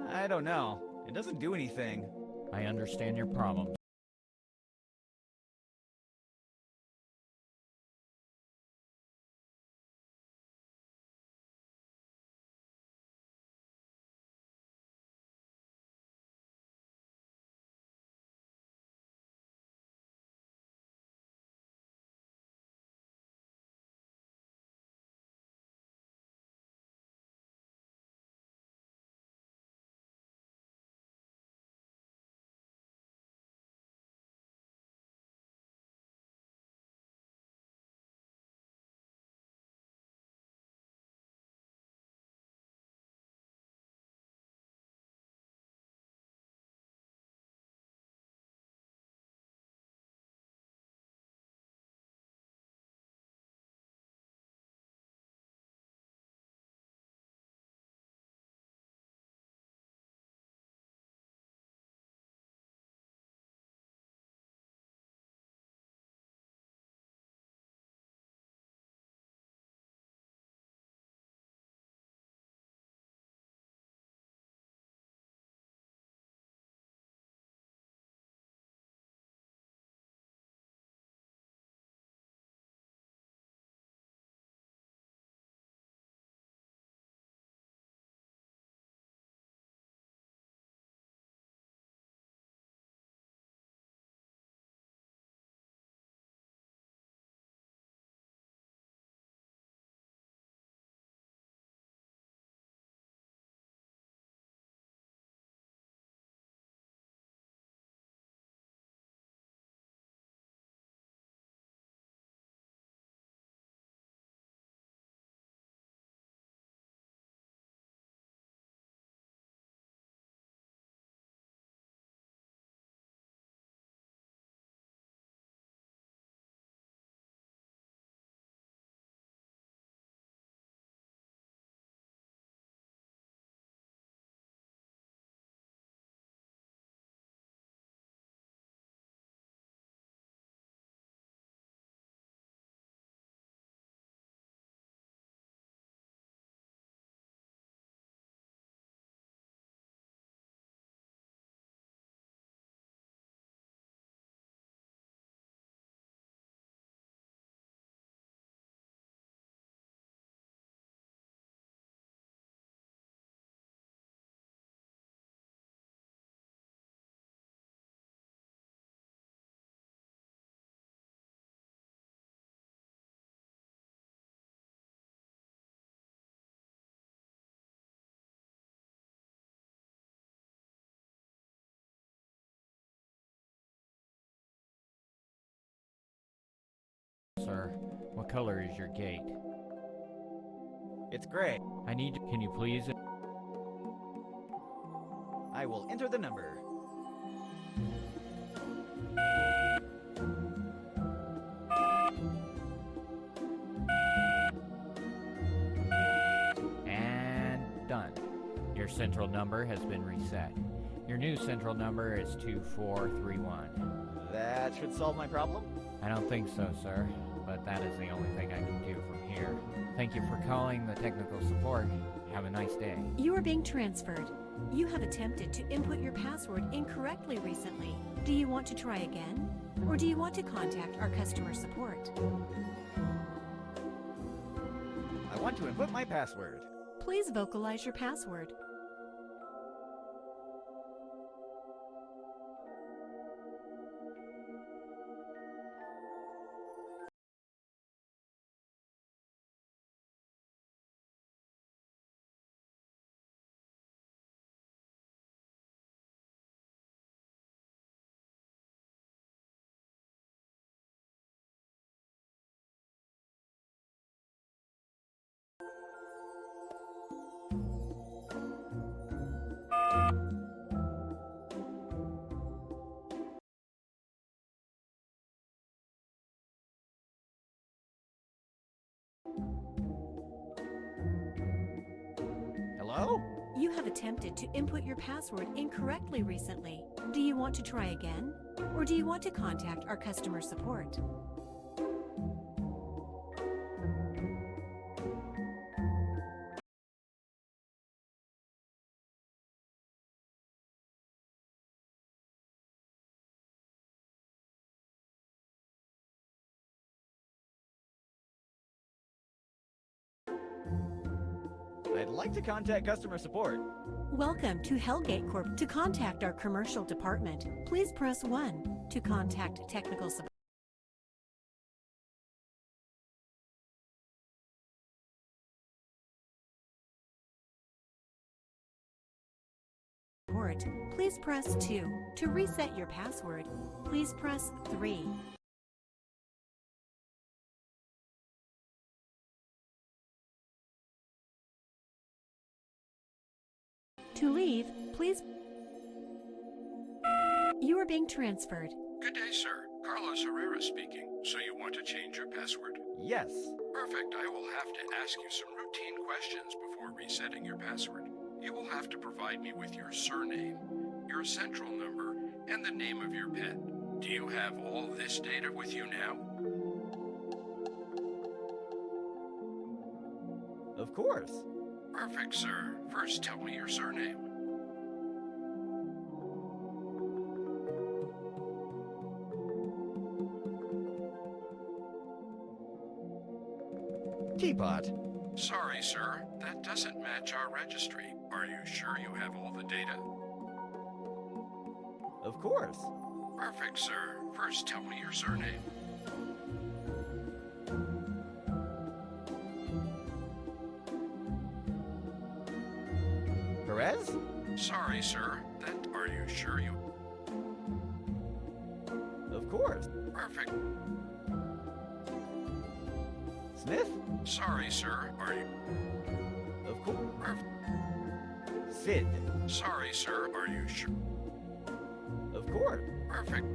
I don't know. It doesn't do anything. I understand your problem. Sir, what color is your gate? It's gray. I need... Can you please... I will enter the number. Your central number has been reset. Your new central number is 2431. That should solve my problem? I don't think so, sir, but that is the only thing I can do from here. Thank you for calling the technical support. Have a nice day. You are being transferred. You have attempted to input your password incorrectly recently. Do you want to try again? Or do you want to contact our customer support? I want to input my password. Please vocalize your password. Hello? You have attempted to input your password incorrectly recently. Do you want to try again? Or do you want to contact our customer support? I'd like to contact customer support. Welcome to Hellgate Corp. To contact our commercial department, please press 1. To contact technical support, please press 2. To reset your password, please press 3. To leave, please... You are being transferred. Good day, sir. Carlos Herrera speaking. So you want to change your password? Yes. Perfect. I will have to ask you some routine questions before resetting your password. You will have to provide me with your surname, your central number, and the name of your pet. Do you have all this data with you now? Of course. Perfect, sir. First, tell me your surname. Teapot. Sorry, sir. That doesn't match our registry. Are you sure you have all the data? Of course. Perfect, sir. First, tell me your surname. Perez? Sorry, sir. Are you sure you... Of course. Perfect. Smith? Sorry, sir. Are you... Of course. Perfect. Cid? Sorry, sir. Are you sure? Of course. Perfect.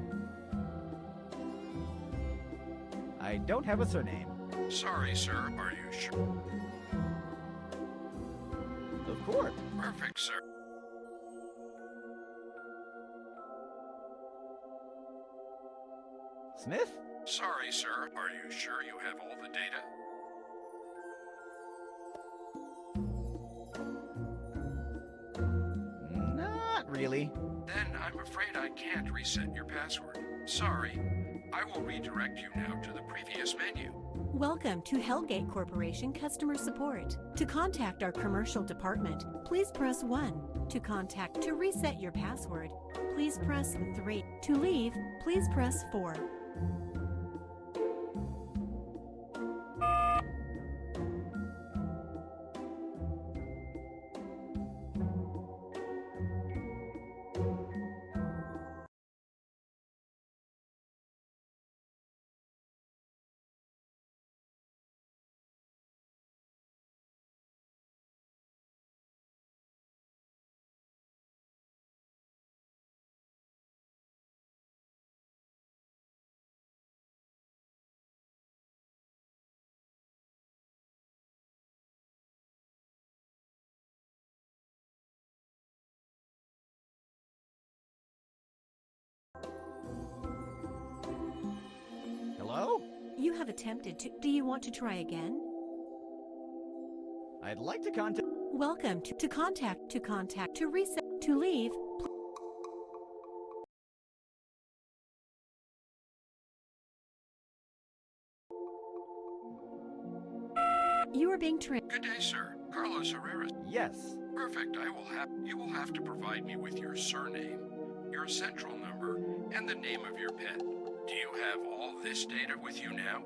I don't have a surname. Sorry, sir. Are you sure? Of course. Perfect, sir. Smith? Sorry, sir. Are you sure you have all the data? Not really. Then I'm afraid I can't reset your password. Sorry. I will redirect you now to the previous menu. Welcome to Hellgate Corporation Customer Support. To contact our commercial department, please press 1. To reset your password, please press 3. To leave, please press 4. have attempted to. Do you want to try again? I'd like to contact. Welcome to contact, to reset, to leave. You are being trained. Good day, sir. Carlos Herrera. Yes. Perfect. You will have to provide me with your surname, your central number, and the name of your pet. Do you have all this data with you now?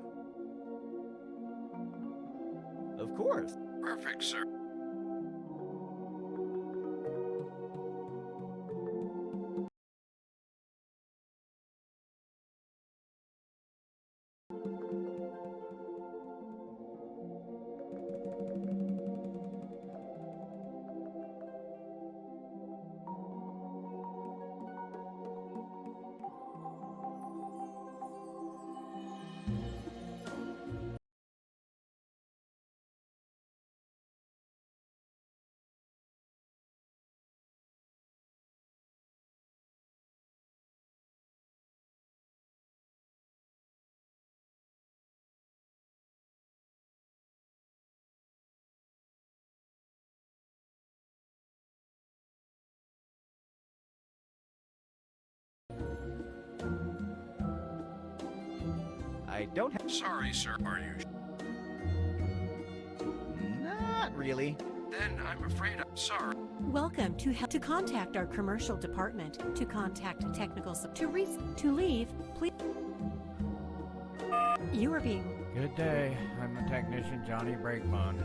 Of course. Perfect, sir. I don't have. Sorry, sir. Are you? Not really. Then I'm afraid I'm sorry. Welcome to contact our commercial department. To contact technical to leave. Please. You are being. Good day. I'm the technician Johnny Breakbone.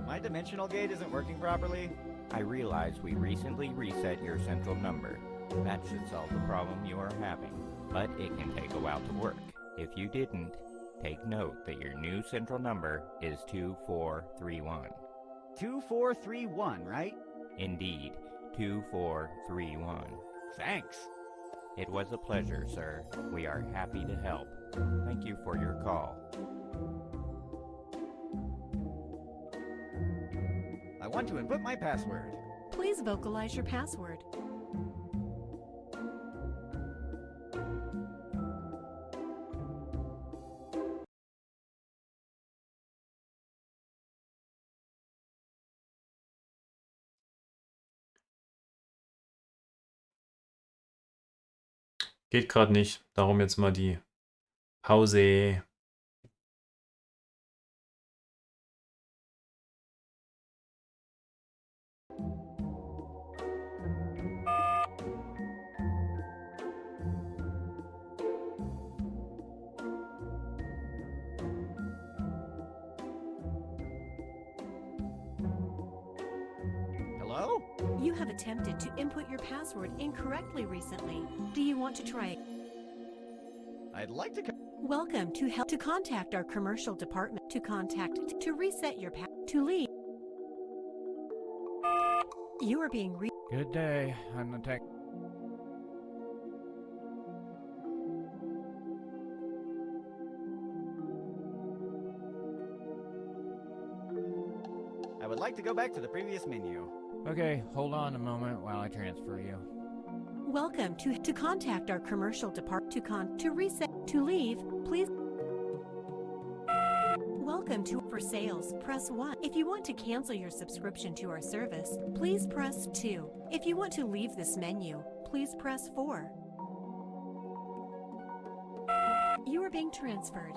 My dimensional gate isn't working properly. I realize we recently reset your central number. That should solve the problem you are having, but it can take a while to work. If you didn't, take note that your new central number is 2431. 2431, right? Indeed, 2431. Thanks. It was a pleasure, sir. We are happy to help. Thank you for your call. I want to input my password. Please vocalize your password. Geht gerade nicht. Darum jetzt mal die Pause. Hello? You have attempted to input your password incorrectly recently. Do you want to try it? I'd like to. Welcome to contact our commercial department. To reset your to leave. You are being Good day. I'm the tech. I would like to go back to the previous menu. Okay, hold on a moment while I transfer you. Welcome to contact our commercial department. To reset to leave, please. Welcome to for sales, press 1. If you want to cancel your subscription to our service, please press 2. If you want to leave this menu, please press 4. You are being transferred.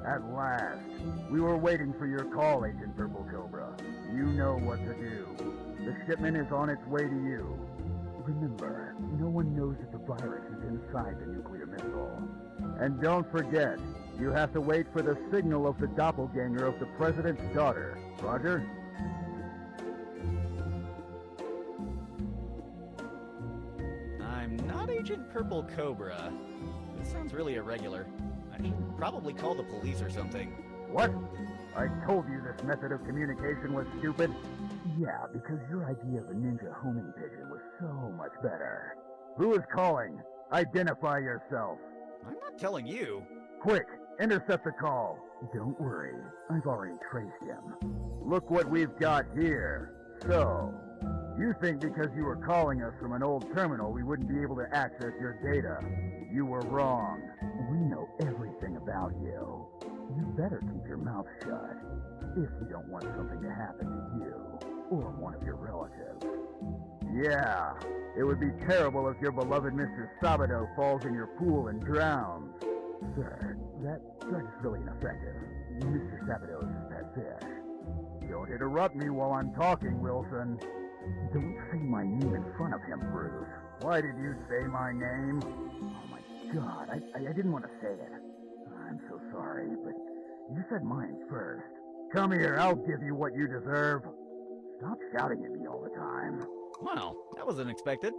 At last. We were waiting for your call, Agent Purple Cobra. You know what to do. The shipment is on its way to you. Remember, no one knows that the virus is inside the nuclear missile. And don't forget, you have to wait for the signal of the doppelganger of the President's daughter. Roger? I'm not Agent Purple Cobra. This sounds really irregular. I should probably call the police or something. What? I told you this method of communication was stupid. Yeah, because your idea of a ninja homing pigeon was so much better. Who is calling? Identify yourself. I'm not telling you. Quick, intercept the call. Don't worry, I've already traced him. Look what we've got here. So, you think because you were calling us from an old terminal we wouldn't be able to access your data? You were wrong. We know everything about you. You better keep your mouth shut if you don't want something to happen to you or one of your relatives. Yeah, it would be terrible if your beloved Mr. Sabato falls in your pool and drowns. Sir, that drug is really ineffective. Mr. Sabato is his pet fish. Don't interrupt me while I'm talking, Wilson. Don't say my name in front of him, Bruce. Why did you say my name? Oh my God, I didn't want to say it. I'm so sorry, but you said mine first. Come here, I'll give you what you deserve. Stop shouting at me all the time. Wow, that was unexpected.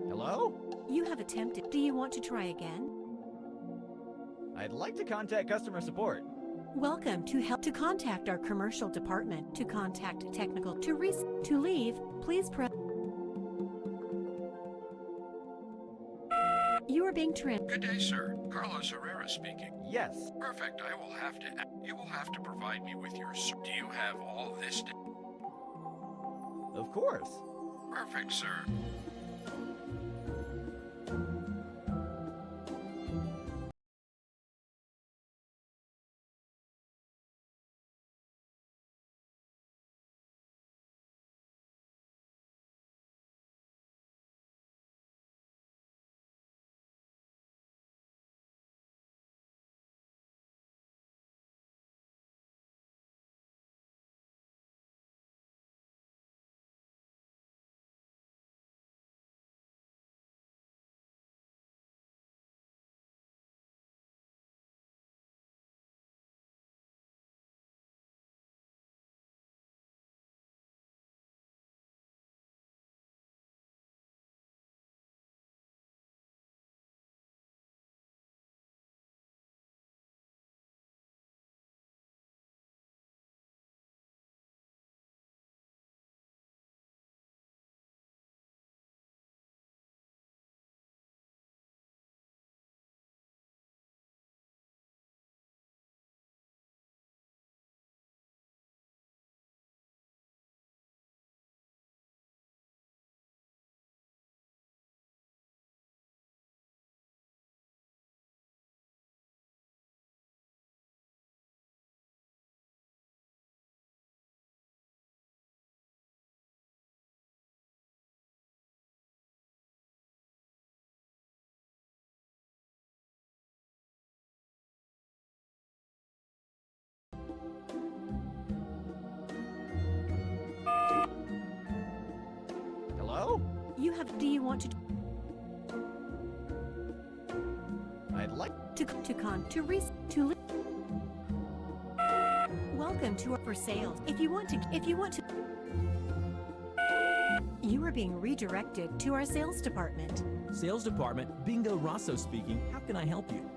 Hello? You have attempted. Do you want to try again? I'd like to contact customer support. Welcome to help to contact our commercial department. To contact technical. To leave, please press. You are being trained. Good day, sir. Carlos Herrera speaking. Yes. Perfect. You will have to provide me with your. Do you have all this? Of course. Perfect, sir. Hello? You have. Do you want to? I'd like to. Welcome to our for sales. If you want to. You are being redirected to our sales department. Sales department, Bingo Rosso speaking. How can I help you?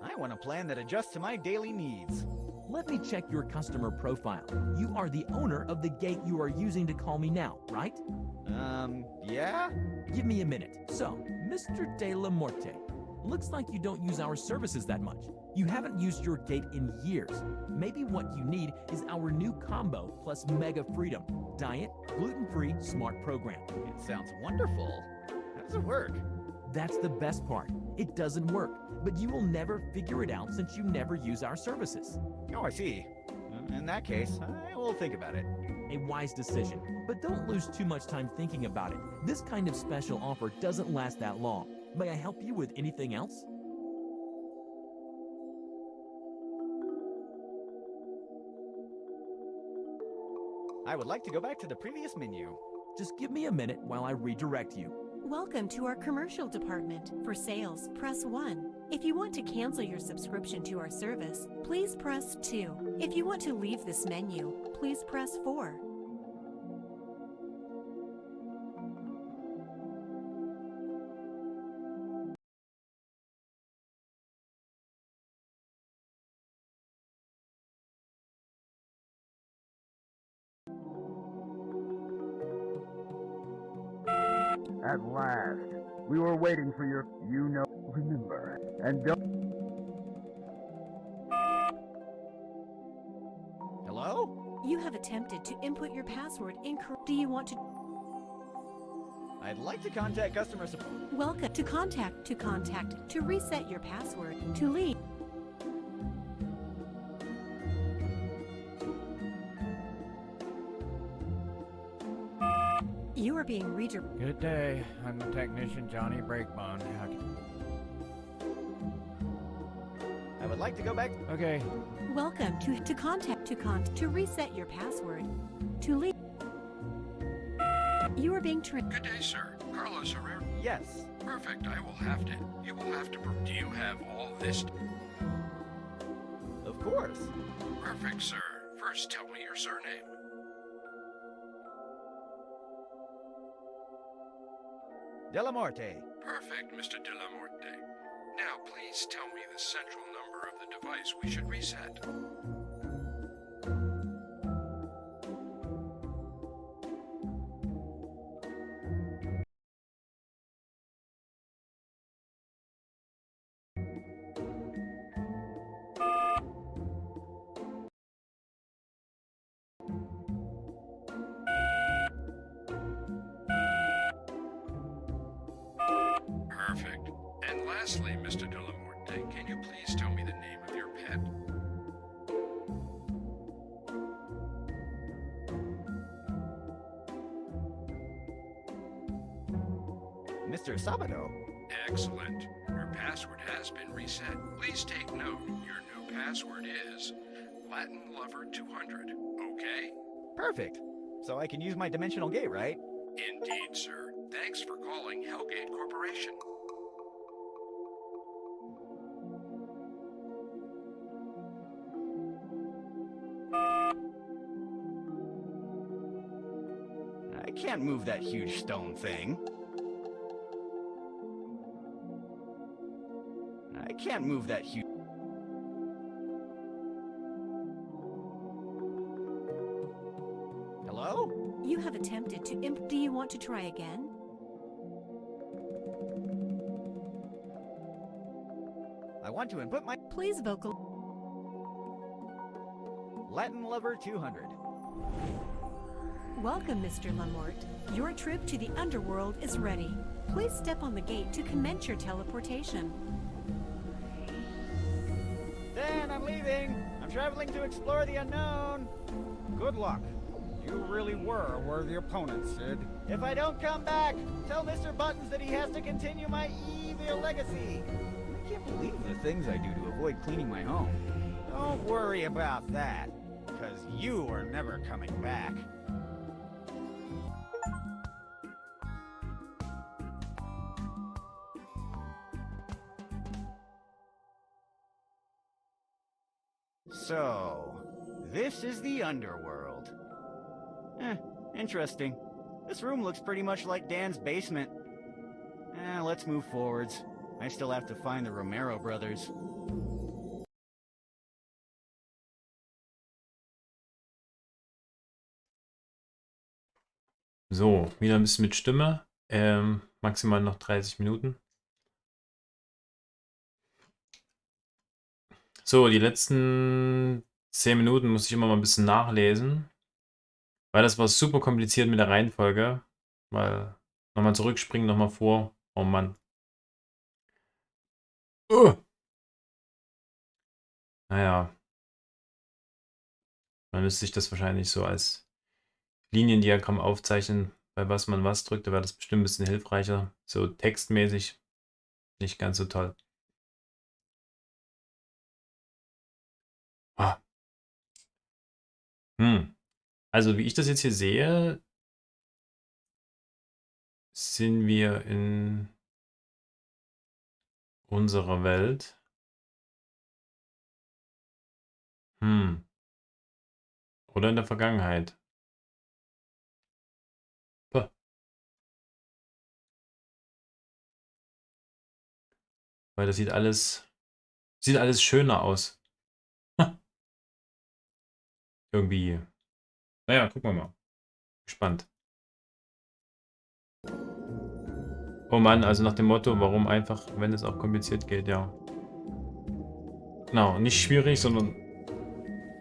I want a plan that adjusts to my daily needs. Let me check your customer profile. You are the owner of the gate you are using to call me now, right? Yeah? Give me a minute. So, Mr. De La Morte, looks like you don't use our services that much. You haven't used your gate in years. Maybe what you need is our new combo plus mega freedom. Diet, gluten-free, smart program. It sounds wonderful. How does it work? That's the best part. It doesn't work, but you will never figure it out since you never use our services. Oh, I see. In that case, I will think about it. A wise decision, but don't lose too much time thinking about it. This kind of special offer doesn't last that long. May I help you with anything else? I would like to go back to the previous menu. Just give me a minute while I redirect you. Welcome to our commercial department. For sales, press 1. If you want to cancel your subscription to our service, please press 2. If you want to leave this menu, please press 4. At last, we were waiting for your, remember, and don't... Hello? You have attempted to input your password incorrect. Do you want to... I'd like to contact customer support. Welcome to contact, to reset your password, to leave. You are being redirected. Good day. I'm the technician Johnny Breakbone. How can... I would like to go back. Okay. Welcome to contact, to reset your password, to leave. You are being trained. Good day, sir. Carlos Herrera. Yes. Perfect. I will have to. You will have to. Do you have all this? Of course. Perfect, sir. First, tell me your surname. Delamorte. Perfect, Mr. Delamorte. Now, please tell me the central number of the device we should reset. Perfect. And lastly, Mr. Delamorte, can you please tell me the name of your pet? Mr. Sabado. Excellent. Your password has been reset. Please take note. Your new password is Latin Lover 200. Okay? Perfect. So I can use my dimensional gate, right? Indeed, sir. Thanks for calling Hellgate Corporation. I can't move that huge stone thing. I can't move that huge... Hello? You have attempted to do you want to try again? I want to input my... Please vocal... Latin Lover 200. Welcome, Mr. Lamort. Your trip to the underworld is ready. Please step on the gate to commence your teleportation. Dan, I'm leaving. I'm traveling to explore the unknown. Good luck. You really were a worthy opponent, Cid. If I don't come back, tell Mr. Buttons that he has to continue my evil legacy. I can't believe the things I do to avoid cleaning my home. Don't worry about that, because you are never coming back. So, this is the underworld. Interesting. This room looks pretty much like Dan's basement. Let's move forwards. I still have to find the Romero brothers. So, wieder ein bisschen mit Stimme. Maximal noch 30 Minuten. So, die letzten 10 Minuten muss ich immer mal ein bisschen nachlesen. Weil das war super kompliziert mit der Reihenfolge. Weil, nochmal zurückspringen, nochmal vor. Oh Mann. Naja. Man müsste sich das wahrscheinlich so als Liniendiagramm aufzeichnen, bei was man was drückt. Da wäre das bestimmt ein bisschen hilfreicher. So textmäßig nicht ganz so toll. Ah. Also, wie ich das jetzt hier sehe, sind wir in unserer Welt. Oder in der Vergangenheit. Puh. Weil das sieht alles schöner aus. Irgendwie. Naja, gucken wir mal. Gespannt. Oh Mann, also nach dem Motto, warum einfach, wenn es auch kompliziert geht, ja. Genau, nicht schwierig, sondern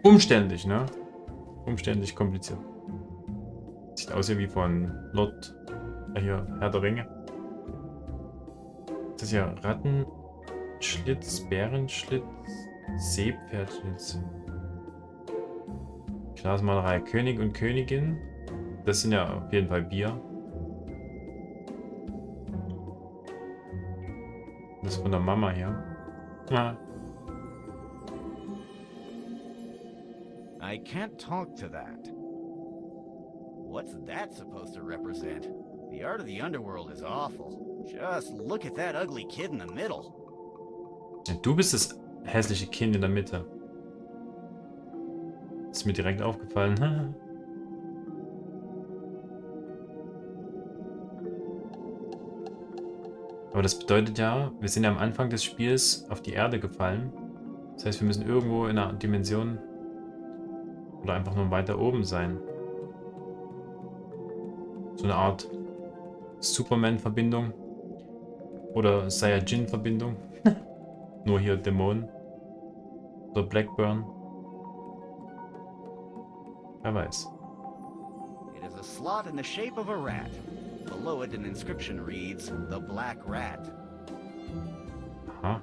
umständlich, ne? Umständlich kompliziert. Sieht aus wie von Lord, hier, Herr der Ringe. Das ist ja Rattenschlitz, Bärenschlitz, Seepferdschlitz. Glasmalerei, König und Königin. Das sind ja auf jeden Fall wir. Das ist von der Mama hier. Ja. I can't talk to that. What's that supposed to represent? The art of the underworld is awful. Just look at that ugly kid in the middle. Ja, du bist das hässliche Kind in der Mitte. Ist mir direkt aufgefallen. Aber das bedeutet ja, wir sind ja am Anfang des Spiels auf die Erde gefallen. Das heißt, wir müssen irgendwo in einer Dimension oder einfach nur weiter oben sein. So eine Art Superman-Verbindung oder Saiyajin-Verbindung. Nur hier Dämonen oder Blackburn. Wer weiß. It is a slot in the shape of a rat. Below it an inscription reads, "The Black Rat." Aha.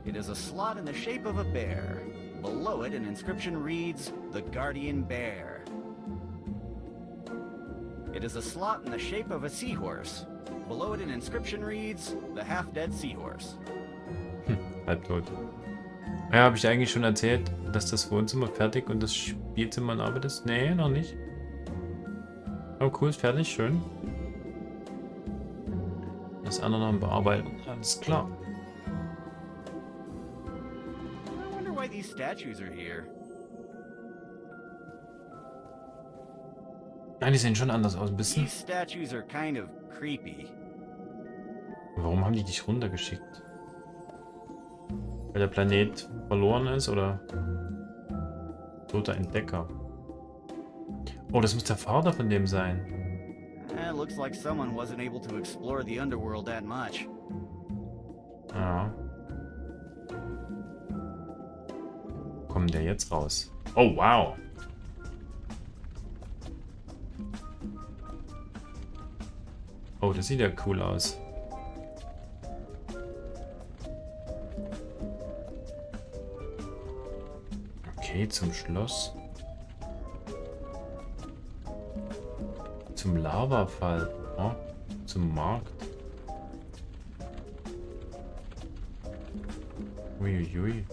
It is a slot in the shape of a bear. Below it an inscription reads, "The Guardian Bear." It is a slot in the shape of a seahorse. Below it an inscription reads, "The Half-Dead Seahorse." Halbtot. Ja, habe ich eigentlich schon erzählt, dass das Wohnzimmer fertig und das Spielzimmer in Arbeit ist? Nee, noch nicht. Oh cool, ist fertig, schön. Das andere noch bearbeiten. Alles klar. I wonder why these statues are here. Nein, die sehen schon anders aus, ein bisschen. These statues are kind of creepy. Warum haben die dich runtergeschickt? Weil der Planet verloren ist, oder? Toter Entdecker. Oh, das muss der Vater von dem sein. Looks like someone wasn't able to explore the underworld that much. Ja. Wo kommt der jetzt raus? Oh, wow. Oh, das sieht ja cool aus. Okay, zum Schloss. Zum Lavafall. Oh, zum Markt. Uiuiui.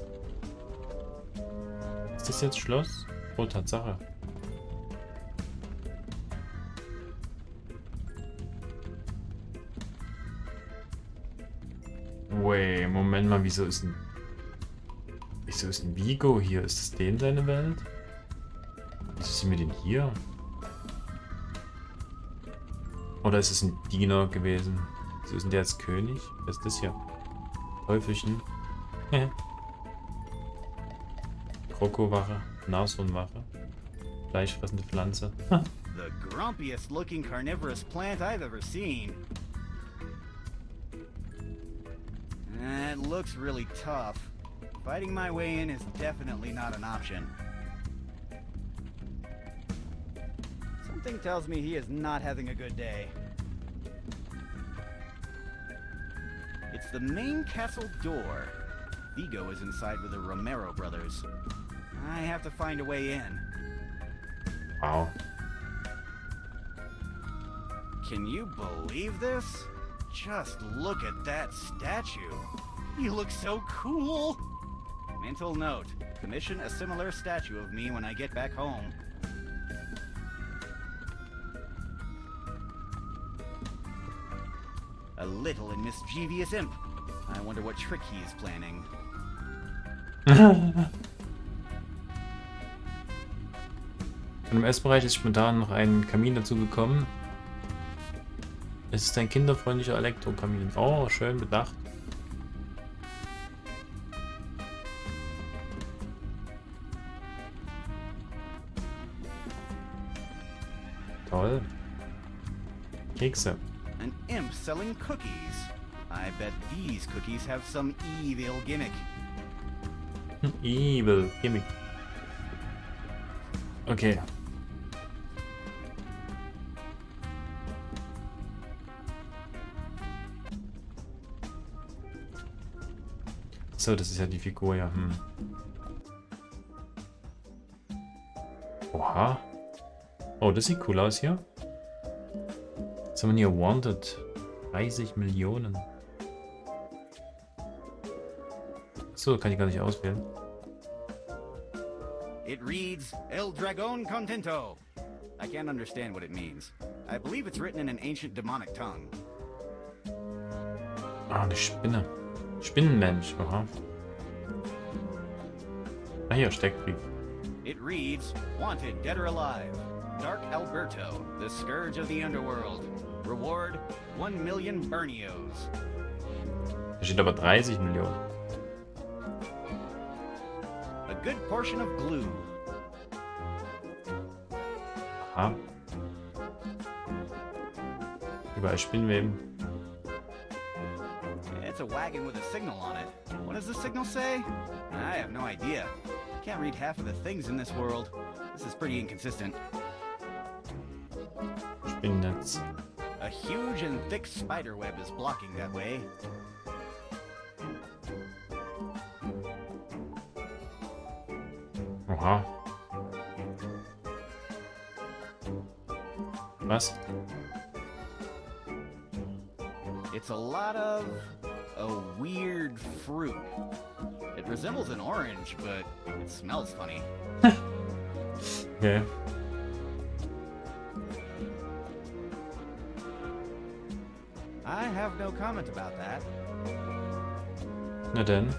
Ist das jetzt Schloss? Oh, Tatsache. Wait, Moment mal, wieso ist ein Vigo hier? Ist das den seine Welt? Wieso sind wir denn hier? Oder ist es ein Diener gewesen? Wieso ist denn der jetzt König? Was ist das hier? Teufelchen. Krokowache, Nashornwache. Fleischfressende Pflanze. The grumpiest looking carnivorous plant I've ever seen. It looks really tough. Fighting my way in is definitely not an option. Something tells me he is not having a good day. It's the main castle door. Vigo is inside with the Romero brothers. I have to find a way in. Wow. Can you believe this? Just look at that statue. He looks so cool. Mental note, commission a similar statue of me when I get back home. A little and mischievous imp. I wonder what trick he is planning. Im Essbereich ist spontan noch ein Kamin dazu gekommen. Es ist ein kinderfreundlicher Elektrokamin. Oh, schön bedacht. Toll. Kekse. An imp selling cookies. I bet these cookies have some evil gimmick. Evil Gimmick. Okay. So, das ist ja die Figur, ja. Oha. Oh, das sieht cool aus hier. Was haben wir hier? Wanted. 30 Millionen. So, kann ich gar nicht auswählen. It reads El Dragon Contento. I can't understand what it means. I believe it's written in an ancient demonic tongue. Ah, eine Spinne. Spinnenmensch, aha. Ah, hier, Steckbrief. It reads Wanted, Dead or Alive. Dark Alberto, the Scourge of the Underworld. Reward 1 million Burnios. Da steht aber 30 Millionen. A good portion of glue. Aha. Überall Spinnweben. It's a wagon with a signal on it. What does the signal say? I have no idea. Can't read half of the things in this world. This is pretty inconsistent. Spinnennetz. A huge and thick spider web is blocking that way. Oha. Was? It's a lot of a weird fruit. It resembles an orange, but it smells funny. Okay. I have no comment about that. Na denn.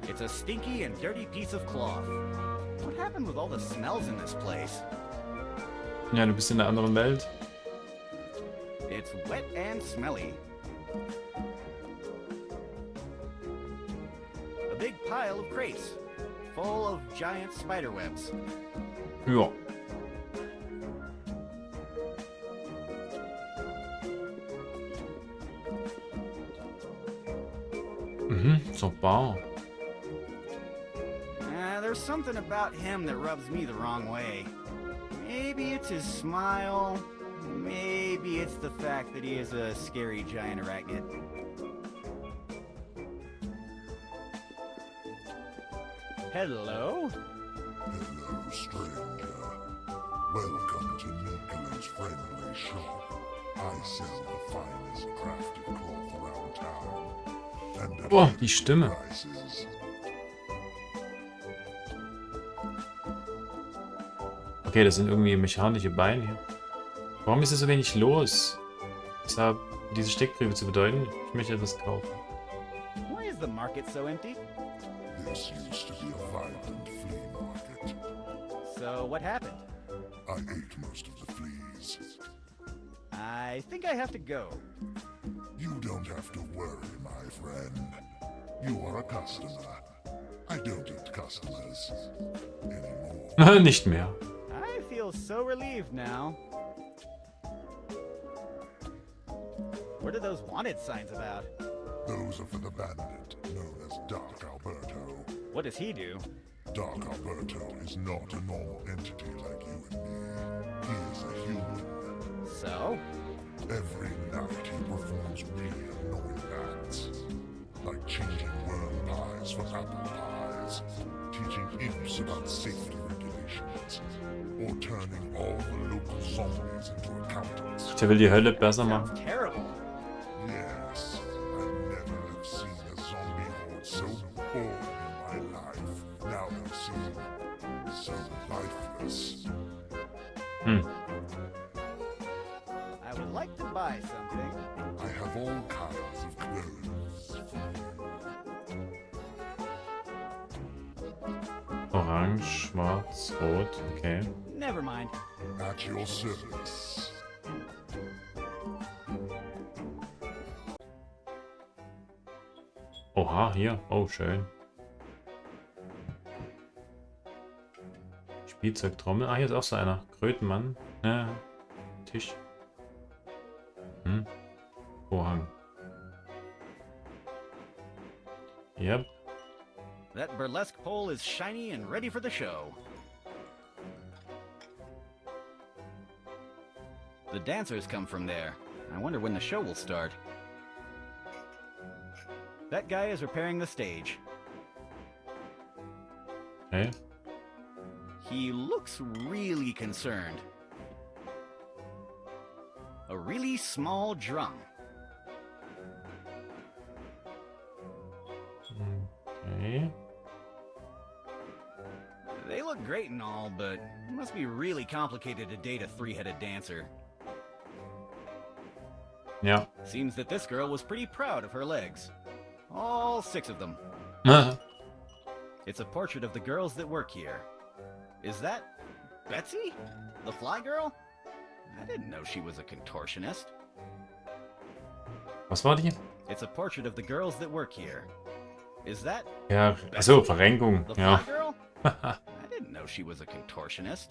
It's a stinky and dirty piece of cloth. What happened with all the smells in this place? Ja, du bist in einer anderen Welt. It's wet and smelly. A big pile of crates, full of giant spider webs. Ja. Zur Bar. There's something about him that rubs me the wrong way. Maybe it's his smile. Maybe it's the fact that he is a scary giant arachnid. Hello? Hello, stranger. Welcome to Nico's friendly shop. I sell the finest crafted cloth around town. And Boah, die Stimme. prices. Okay, das sind irgendwie mechanische Beine hier. Warum ist hier so wenig los? Was haben diese Steckbriefe zu bedeuten? Ich möchte etwas kaufen. Why is the market so empty? This used to be a vibrant flea market. So what happened? I ate most of the fleas. I think I have to go. You don't have to worry, my friend. You are a customer. I don't eat customers anymore. Nicht mehr. I feel so relieved now. What are those wanted signs about? Those are for the bandit, known as Dark Alberto. What does he do? Dark Alberto is not a normal entity like you and me. He is a human. So? Every night he performs really annoying acts. Like changing worm pies for apple pies, teaching imps about safety regulations, or turning all the local zombies into accountants. Der will die Hölle besser machen. Terrible. Yes, I never have seen a zombie horde so boring in my life. Now I've seen so lifeless. try something? I have all kinds of clothes. Orange, schwarz, rot, okay. Never mind. At your service. Oha, hier. Oh, schön. Spielzeugtrommel. Ah, hier ist auch so einer. Krötenmann. Ja. Tisch. Hm. Vorhang. Yep. That burlesque pole is shiny and ready for the show. The dancers come from there. I wonder when the show will start. That guy is repairing the stage. Okay. He looks really concerned. A really small drum. Okay. They look great and all, but it must be really complicated to date a three-headed dancer. Yeah. Seems that this girl was pretty proud of her legs. All 6 of them. It's a portrait of the girls that work here. Is that Betsy? The fly girl? I didn't know she was a contortionist. Was war die? It's a portrait of the girls that work here. Is that Ja, Betsy? achso, Verrenkung. The Ja. fly girl? I didn't know she was a contortionist.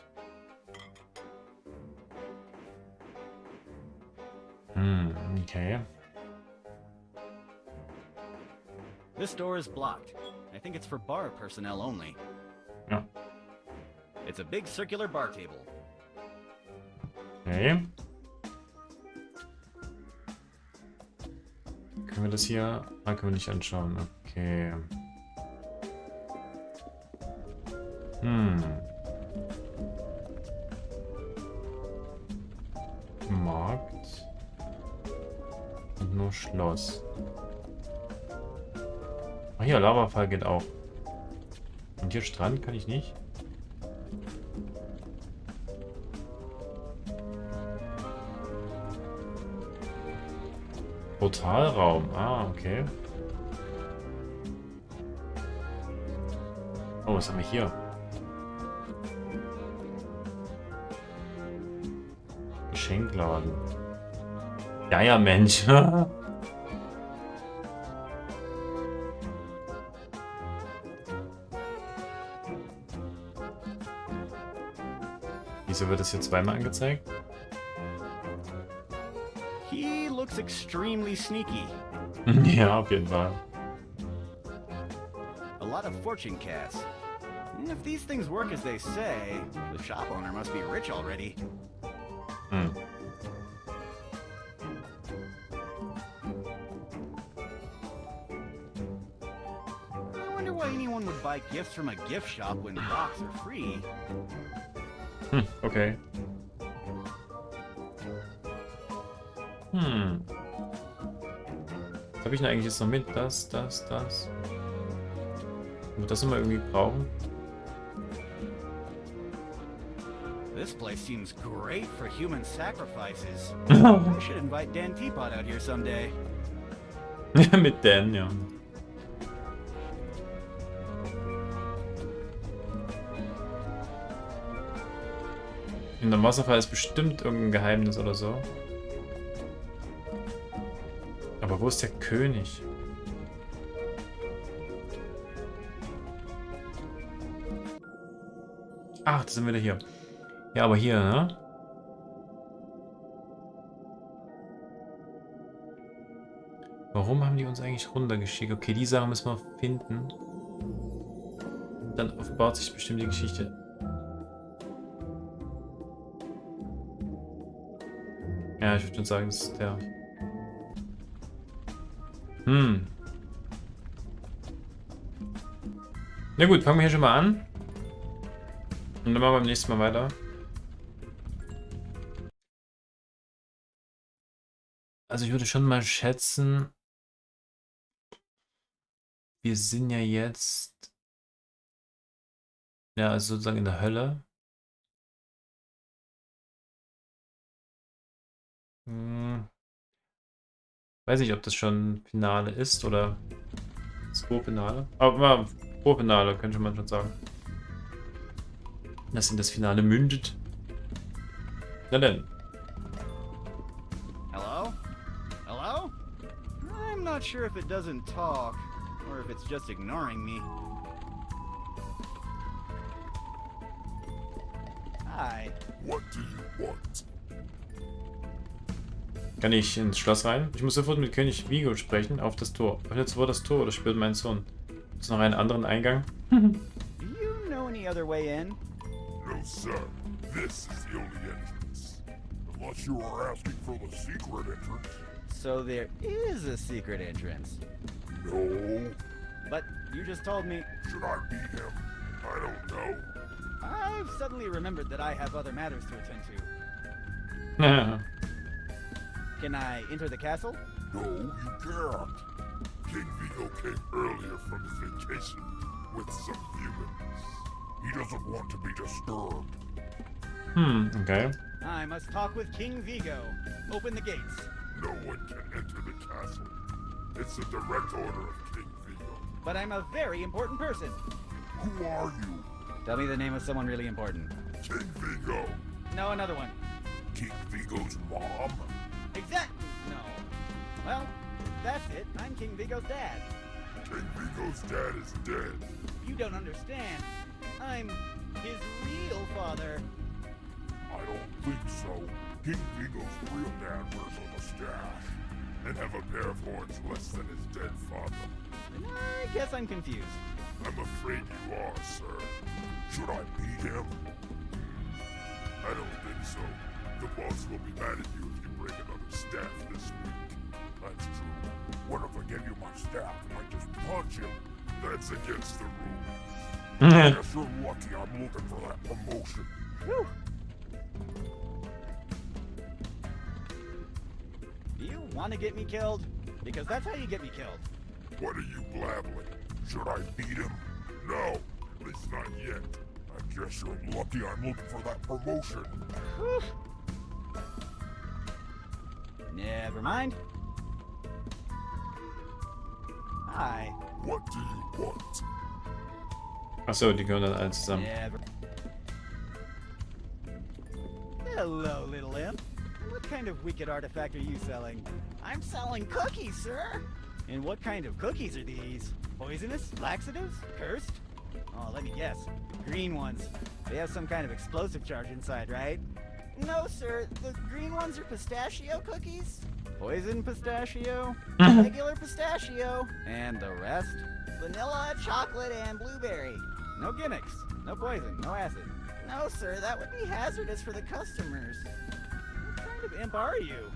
Okay. This door is blocked. I think it's for bar personnel only. Ja. It's a big circular bar table. Okay. Können wir das hier... Ah, können wir nicht anschauen. Okay. Markt. Und nur Schloss. Ah, hier, Lavafall geht auch. Und hier Strand kann ich nicht. Portalraum. Ah, okay. Oh, was haben wir hier? Geschenkladen. Ja, ja, Mensch. Wieso wird das hier zweimal angezeigt? He looks extremely sneaky. Ja, auf jeden Fall. A lot of fortune cats. If these things work as they say, the shop owner must be rich already. I wonder why anyone would buy gifts from a gift shop when rocks are free. Okay. Was habe ich denn eigentlich jetzt noch mit? Das. Wird das immer irgendwie brauchen? This place seems great for human sacrifices. I should invite Dan Teapot out here someday. Mit Dan, ja. In dem Wasserfall ist bestimmt irgendein Geheimnis oder so. Aber wo ist der König? Ach, da sind wir wieder hier. Ja, aber hier, ne? Warum haben die uns eigentlich runtergeschickt? Okay, die Sache müssen wir finden. Dann aufbaut sich bestimmt die Geschichte. Ja, ich würde schon sagen, das ist der... Na gut, fangen wir hier schon mal an. Und dann machen wir beim nächsten Mal weiter. Also ich würde schon mal schätzen, wir sind ja jetzt, ja, also sozusagen in der Hölle. Weiß nicht, ob das schon Finale ist oder das Pro-Finale. Aber Pro-Finale könnte man schon sagen. Das in das Finale mündet. Na denn. Hello? Hello? I'm not sure if it doesn't talk, or if it's just ignoring me. Hi. What do you want? Kann ich ins Schloss rein? Ich muss sofort mit König Vigo sprechen. Auf das Tor. Öffnet sofort das Tor oder spürt meinen Sohn. Gibt es noch einen anderen Eingang? Do you know any other way in? No, sir. This is the only entrance. Unless you are asking for the secret entrance. So there is a secret entrance. No. But you just told me... Should I beat him? I don't know. I've suddenly remembered that I have other matters to attend to. Can I enter the castle? No, you can't. King Vigo came earlier from his vacation with some humans. He doesn't want to be disturbed. Okay. I must talk with King Vigo. Open the gates. No one can enter the castle. It's a direct order of King Vigo. But I'm a very important person. Who are you? Tell me the name of someone really important. King Vigo. No, another one. King Vigo's mom? Exactly. No. Well, that's it. I'm King Vigo's dad. King Vigo's dad is dead. You don't understand. I'm his real father. I don't think so. King Vigo's real dad wears a mustache and have a pair of horns less than his dead father. I guess I'm confused. I'm afraid you are, sir. Should I beat him? I don't think so. The boss will be mad at you if you break another staff this week. That's true. What if I give you my staff and I just punch him? That's against the rules. I guess you're lucky I'm looking for that promotion. Whew. Do you want to get me killed? Because that's how you get me killed. What are you blabbling? Should I beat him? No, at least not yet. I guess you're lucky I'm looking for that promotion. Whew. Never mind. Hi. What do you want? Achso, die gehören dann alle zusammen. Never. Hello, little imp. What kind of wicked artifact are you selling? I'm selling cookies, sir. And what kind of cookies are these? Poisonous? Laxatives? Cursed? Oh, let me guess. Green ones. They have some kind of explosive charge inside, right? No, sir. The green ones are pistachio cookies. Poison pistachio, regular pistachio, and the rest? Vanilla, chocolate, and blueberry. No gimmicks. No poison. No acid. No, sir. That would be hazardous for the customers. What kind of imp are you?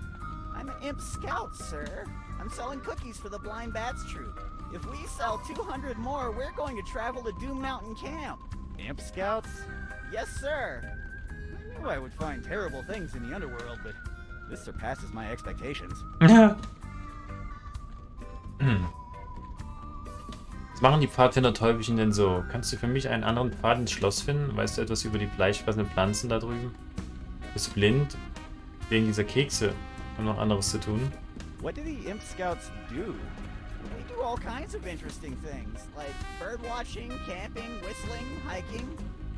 I'm an imp scout, sir. I'm selling cookies for the Blind Bats troupe. If we sell 200 more, we're going to travel to Doom Mountain Camp. Imp scouts? Yes, sir. I knew I would find terrible things in the underworld, but this surpasses my expectations. Was machen die Pfadfinder-Teufelchen denn so? Kannst du für mich einen anderen Pfad ins Schloss finden? Weißt du etwas über die fleischfressenden Pflanzen da drüben? Bist du blind? Wegen dieser Kekse. Haben noch anderes zu tun. What do the Imp Scouts do? They do all kinds of interesting things, like bird watching, camping, whistling, hiking.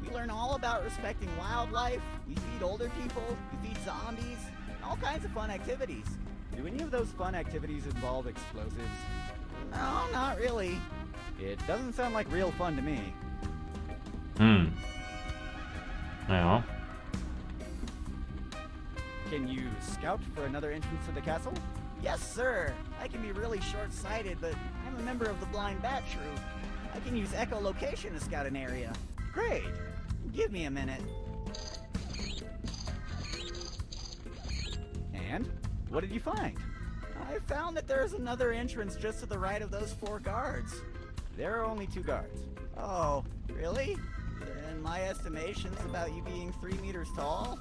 We learn all about respecting wildlife, we feed older people, we feed zombies, and all kinds of fun activities. Do any of those fun activities involve explosives? No, not really. It doesn't sound like real fun to me. Naja. Can you scout for another entrance to the castle? Yes, sir. I can be really short-sighted, but I'm a member of the Blind Bat troupe. I can use echolocation to scout an area. Great. Give me a minute. And? What did you find? I found that there's another entrance just to the right of those 4 guards. There are only 2 guards. Oh, really? Then my estimations about you being 3 meters tall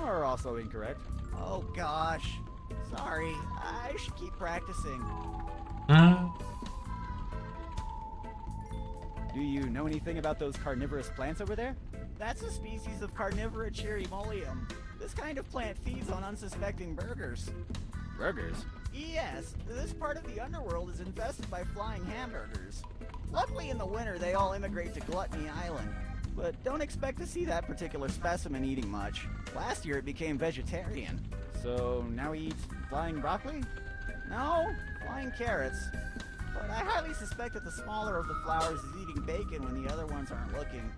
are also incorrect. Oh gosh. Sorry, I should keep practicing. Do you know anything about those carnivorous plants over there? That's a species of Carnivora cherrymolium. This kind of plant feeds on unsuspecting burgers. Burgers? Yes, this part of the underworld is infested by flying hamburgers. Luckily in the winter they all immigrate to Gluttony Island, but don't expect to see that particular specimen eating much. Last year it became vegetarian. So now he eats flying broccoli? No, flying carrots. But I highly suspect that the smaller of the flowers is eating bacon when the other ones aren't looking.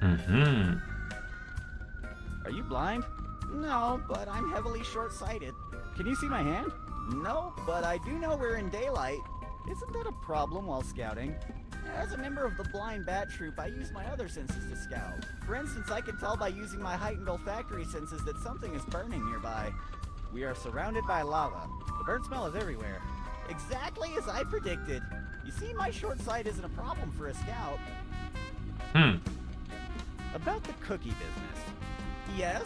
Mm-hmm. Are you blind? No, but I'm heavily short-sighted. Can you see my hand? No, but I do know we're in daylight. Isn't that a problem while scouting? As a member of the blind bat troop, I use my other senses to scout. For instance, I can tell by using my heightened olfactory senses that something is burning nearby. We are surrounded by lava. The burnt smell is everywhere. Exactly as I predicted. You see, my short sight isn't a problem for a scout. About the cookie business. Yes?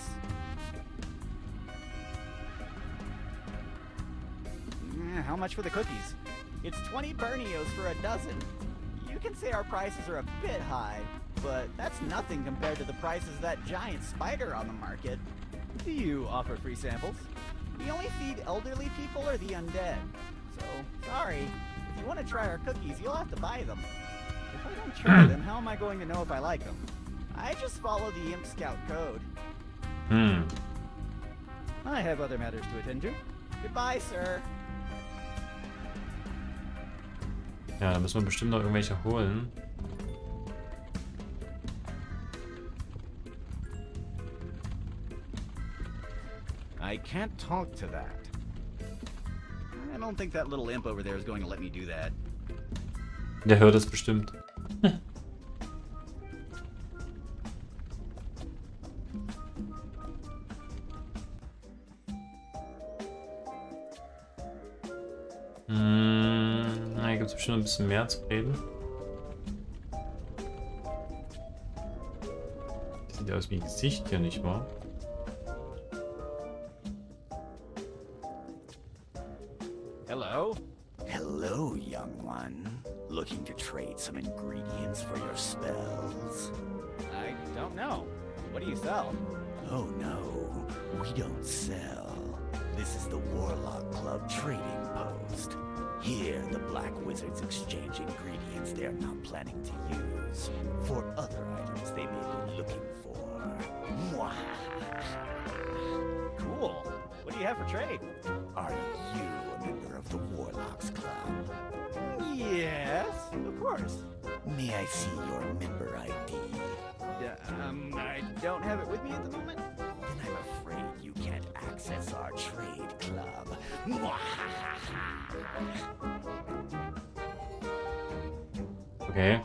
How much for the cookies? It's 20 Bernios for a dozen. You can say our prices are a bit high, but that's nothing compared to the prices of that giant spider on the market. Do you offer free samples? We only feed elderly people or the undead. So, sorry. If you want to try our cookies, you'll have to buy them. If I don't try them, how am I going to know if I like them? I just follow the Imp Scout code. I have other matters to attend to. Goodbye, sir. Ja, da müssen wir bestimmt noch irgendwelche holen. I can't talk to that. I don't think that little imp over there is going to let me do that. Der hört es bestimmt. Na, hier gibt es bestimmt ein bisschen mehr zu reden. Sieht aus wie ein Gesicht hier, nicht wahr? Hello? Hello, young one. Looking to trade some ingredients for your spells? I don't know. What do you sell? Oh no, we don't sell. This is the Warlock Club trading post. Here, the Black Wizards exchange ingredients they're not planning to use for other items they may be looking for. Cool. What do you have for trade? Are you a member of the Warlocks Club? Yes, of course. May I see your member ID? I don't have it with me at the moment. Then I'm afraid you can't access our trade club. Okay.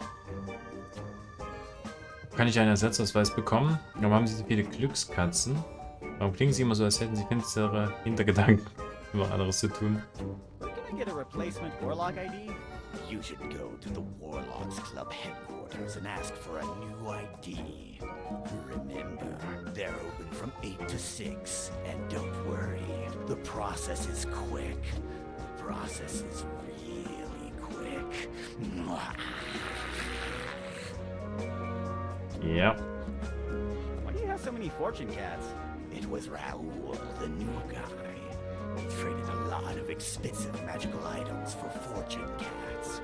Kann ich einen Ersatzausweis bekommen? Warum haben Sie so viele Glückskatzen? Warum klingen Sie immer so, als hätten Sie finstere Hintergedanken, immer anderes zu tun? Can I get a replacement Warlock ID? You should go to the Warlocks Club headquarters and ask for a new ID. Remember, they're open from 8 to 6. And don't worry, the process is quick. The process is really quick. Yep. Why do you have so many fortune cats? It was Raoul, the new guy. He traded a lot of expensive magical items for fortune cats.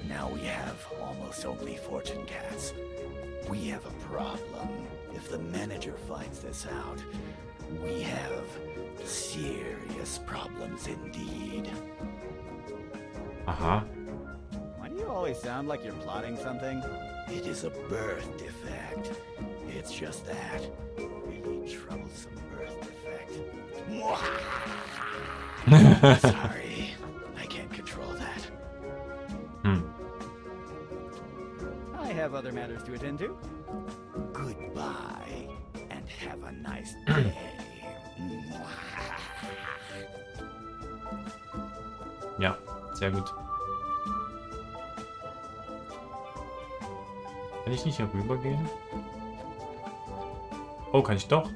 Now we have almost only fortune cats. We have a problem. If the manager finds this out, we have serious problems indeed. Aha. Why do you always sound like you're plotting something? It is a birth defect. It's just that. Really troublesome birth defect. Sorry, I can't control that. I have other matters to attend to. Goodbye, and have a nice day. Ja, sehr gut. Kann ich nicht hier rübergehen? Oh, kann ich doch.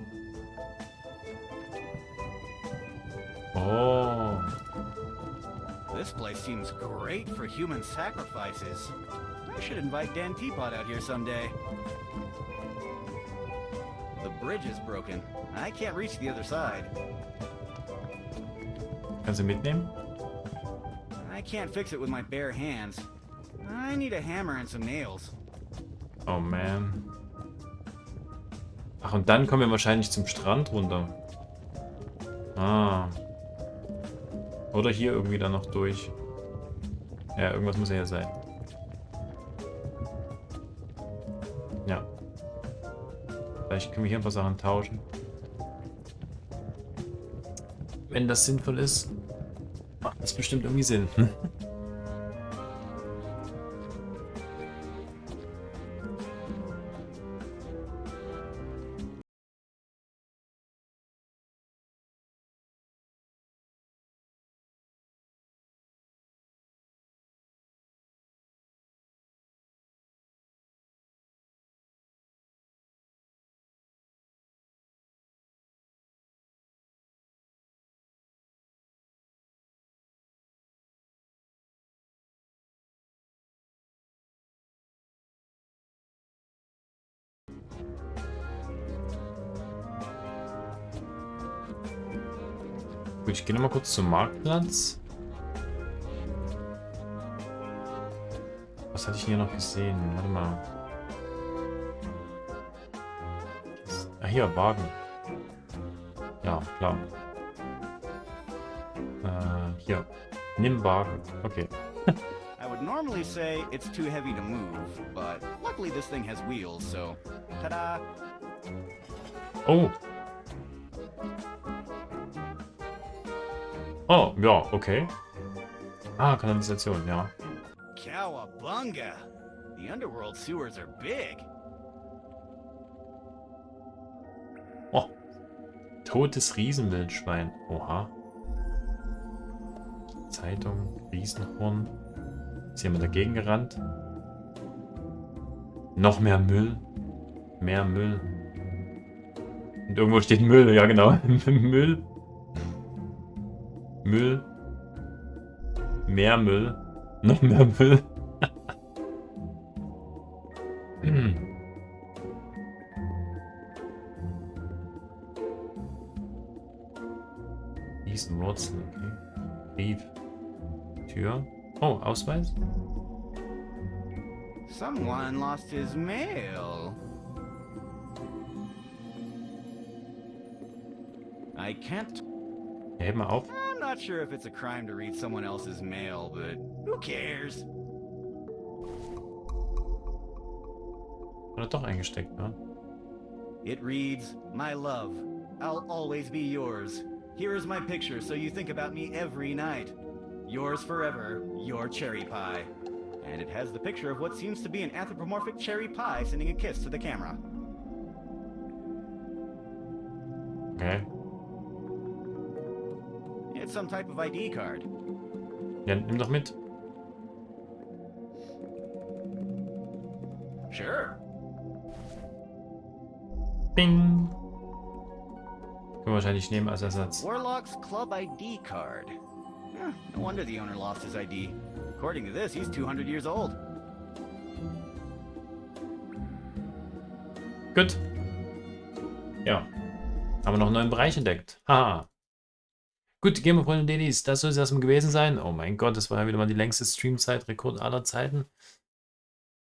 Oh. This place seems great for human sacrifices. I should invite Dan Teapot out here someday. The bridge is broken. I can't reach the other side. Kannst du mitnehmen? I can't fix it with my bare hands. I need a hammer and some nails. Oh man. Ach, und dann kommen wir wahrscheinlich zum Strand runter. Ah. Oder hier irgendwie dann noch durch. Ja, irgendwas muss ja hier sein. Ja. Vielleicht können wir hier ein paar Sachen tauschen. Wenn das sinnvoll ist, macht das bestimmt irgendwie Sinn. Gut, ich gehe nochmal kurz zum Marktplatz. Was hatte ich denn hier noch gesehen? Warte mal. Ah, hier, Wagen. Ja, klar. Hier. Nimm Wagen. Okay. I would normally say it's too heavy to move, but luckily this thing has wheels, so ta-da! Oh. Oh, ja, okay. Ah, Kanalisation, ja. Cowabunga! The underworld sewers are big. Oh. Totes Riesenwildschwein. Oha. Zeitung, Riesenhorn. Ist jemand dagegen gerannt? Noch mehr Müll. Mehr Müll. Und irgendwo steht Müll, ja genau. Müll. Müll. Mehr Müll. Noch mehr Müll. Riesenwurzel, okay. Brief. Tür. Oh, Ausweis? Someone lost his mail. I can't. Ja, heb mal auf. I'm not sure if it's a crime to read someone else's mail, but who cares? Oder doch eingesteckt, ne? It reads, "My love, I'll always be yours. Here is my picture so you think about me every night. Yours forever, your cherry pie." And it has the picture of what seems to be an anthropomorphic cherry pie sending a kiss to the camera. Okay. It's some type of ID card. Ja, nimm doch mit. Sure. Bing. Können wir wahrscheinlich nehmen als Ersatz. Warlock's Club ID card. No wonder the owner lost his ID. According to this, he's 200 years old. Gut. Ja. Haben wir noch einen neuen Bereich entdeckt. Haha. Gut, Gamer, Freunde und Ladies, das soll es erstmal gewesen sein. Oh mein Gott, das war ja wieder mal die längste Streamzeit-Rekord aller Zeiten.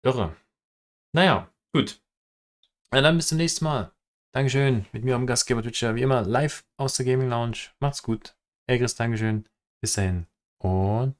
Irre. Naja, gut. Na dann bis zum nächsten Mal. Dankeschön. Mit mir am Gastgeber Twitcher, wie immer, live aus der Gaming Lounge. Macht's gut. Hey Chris, Dankeschön. Bis dahin. Und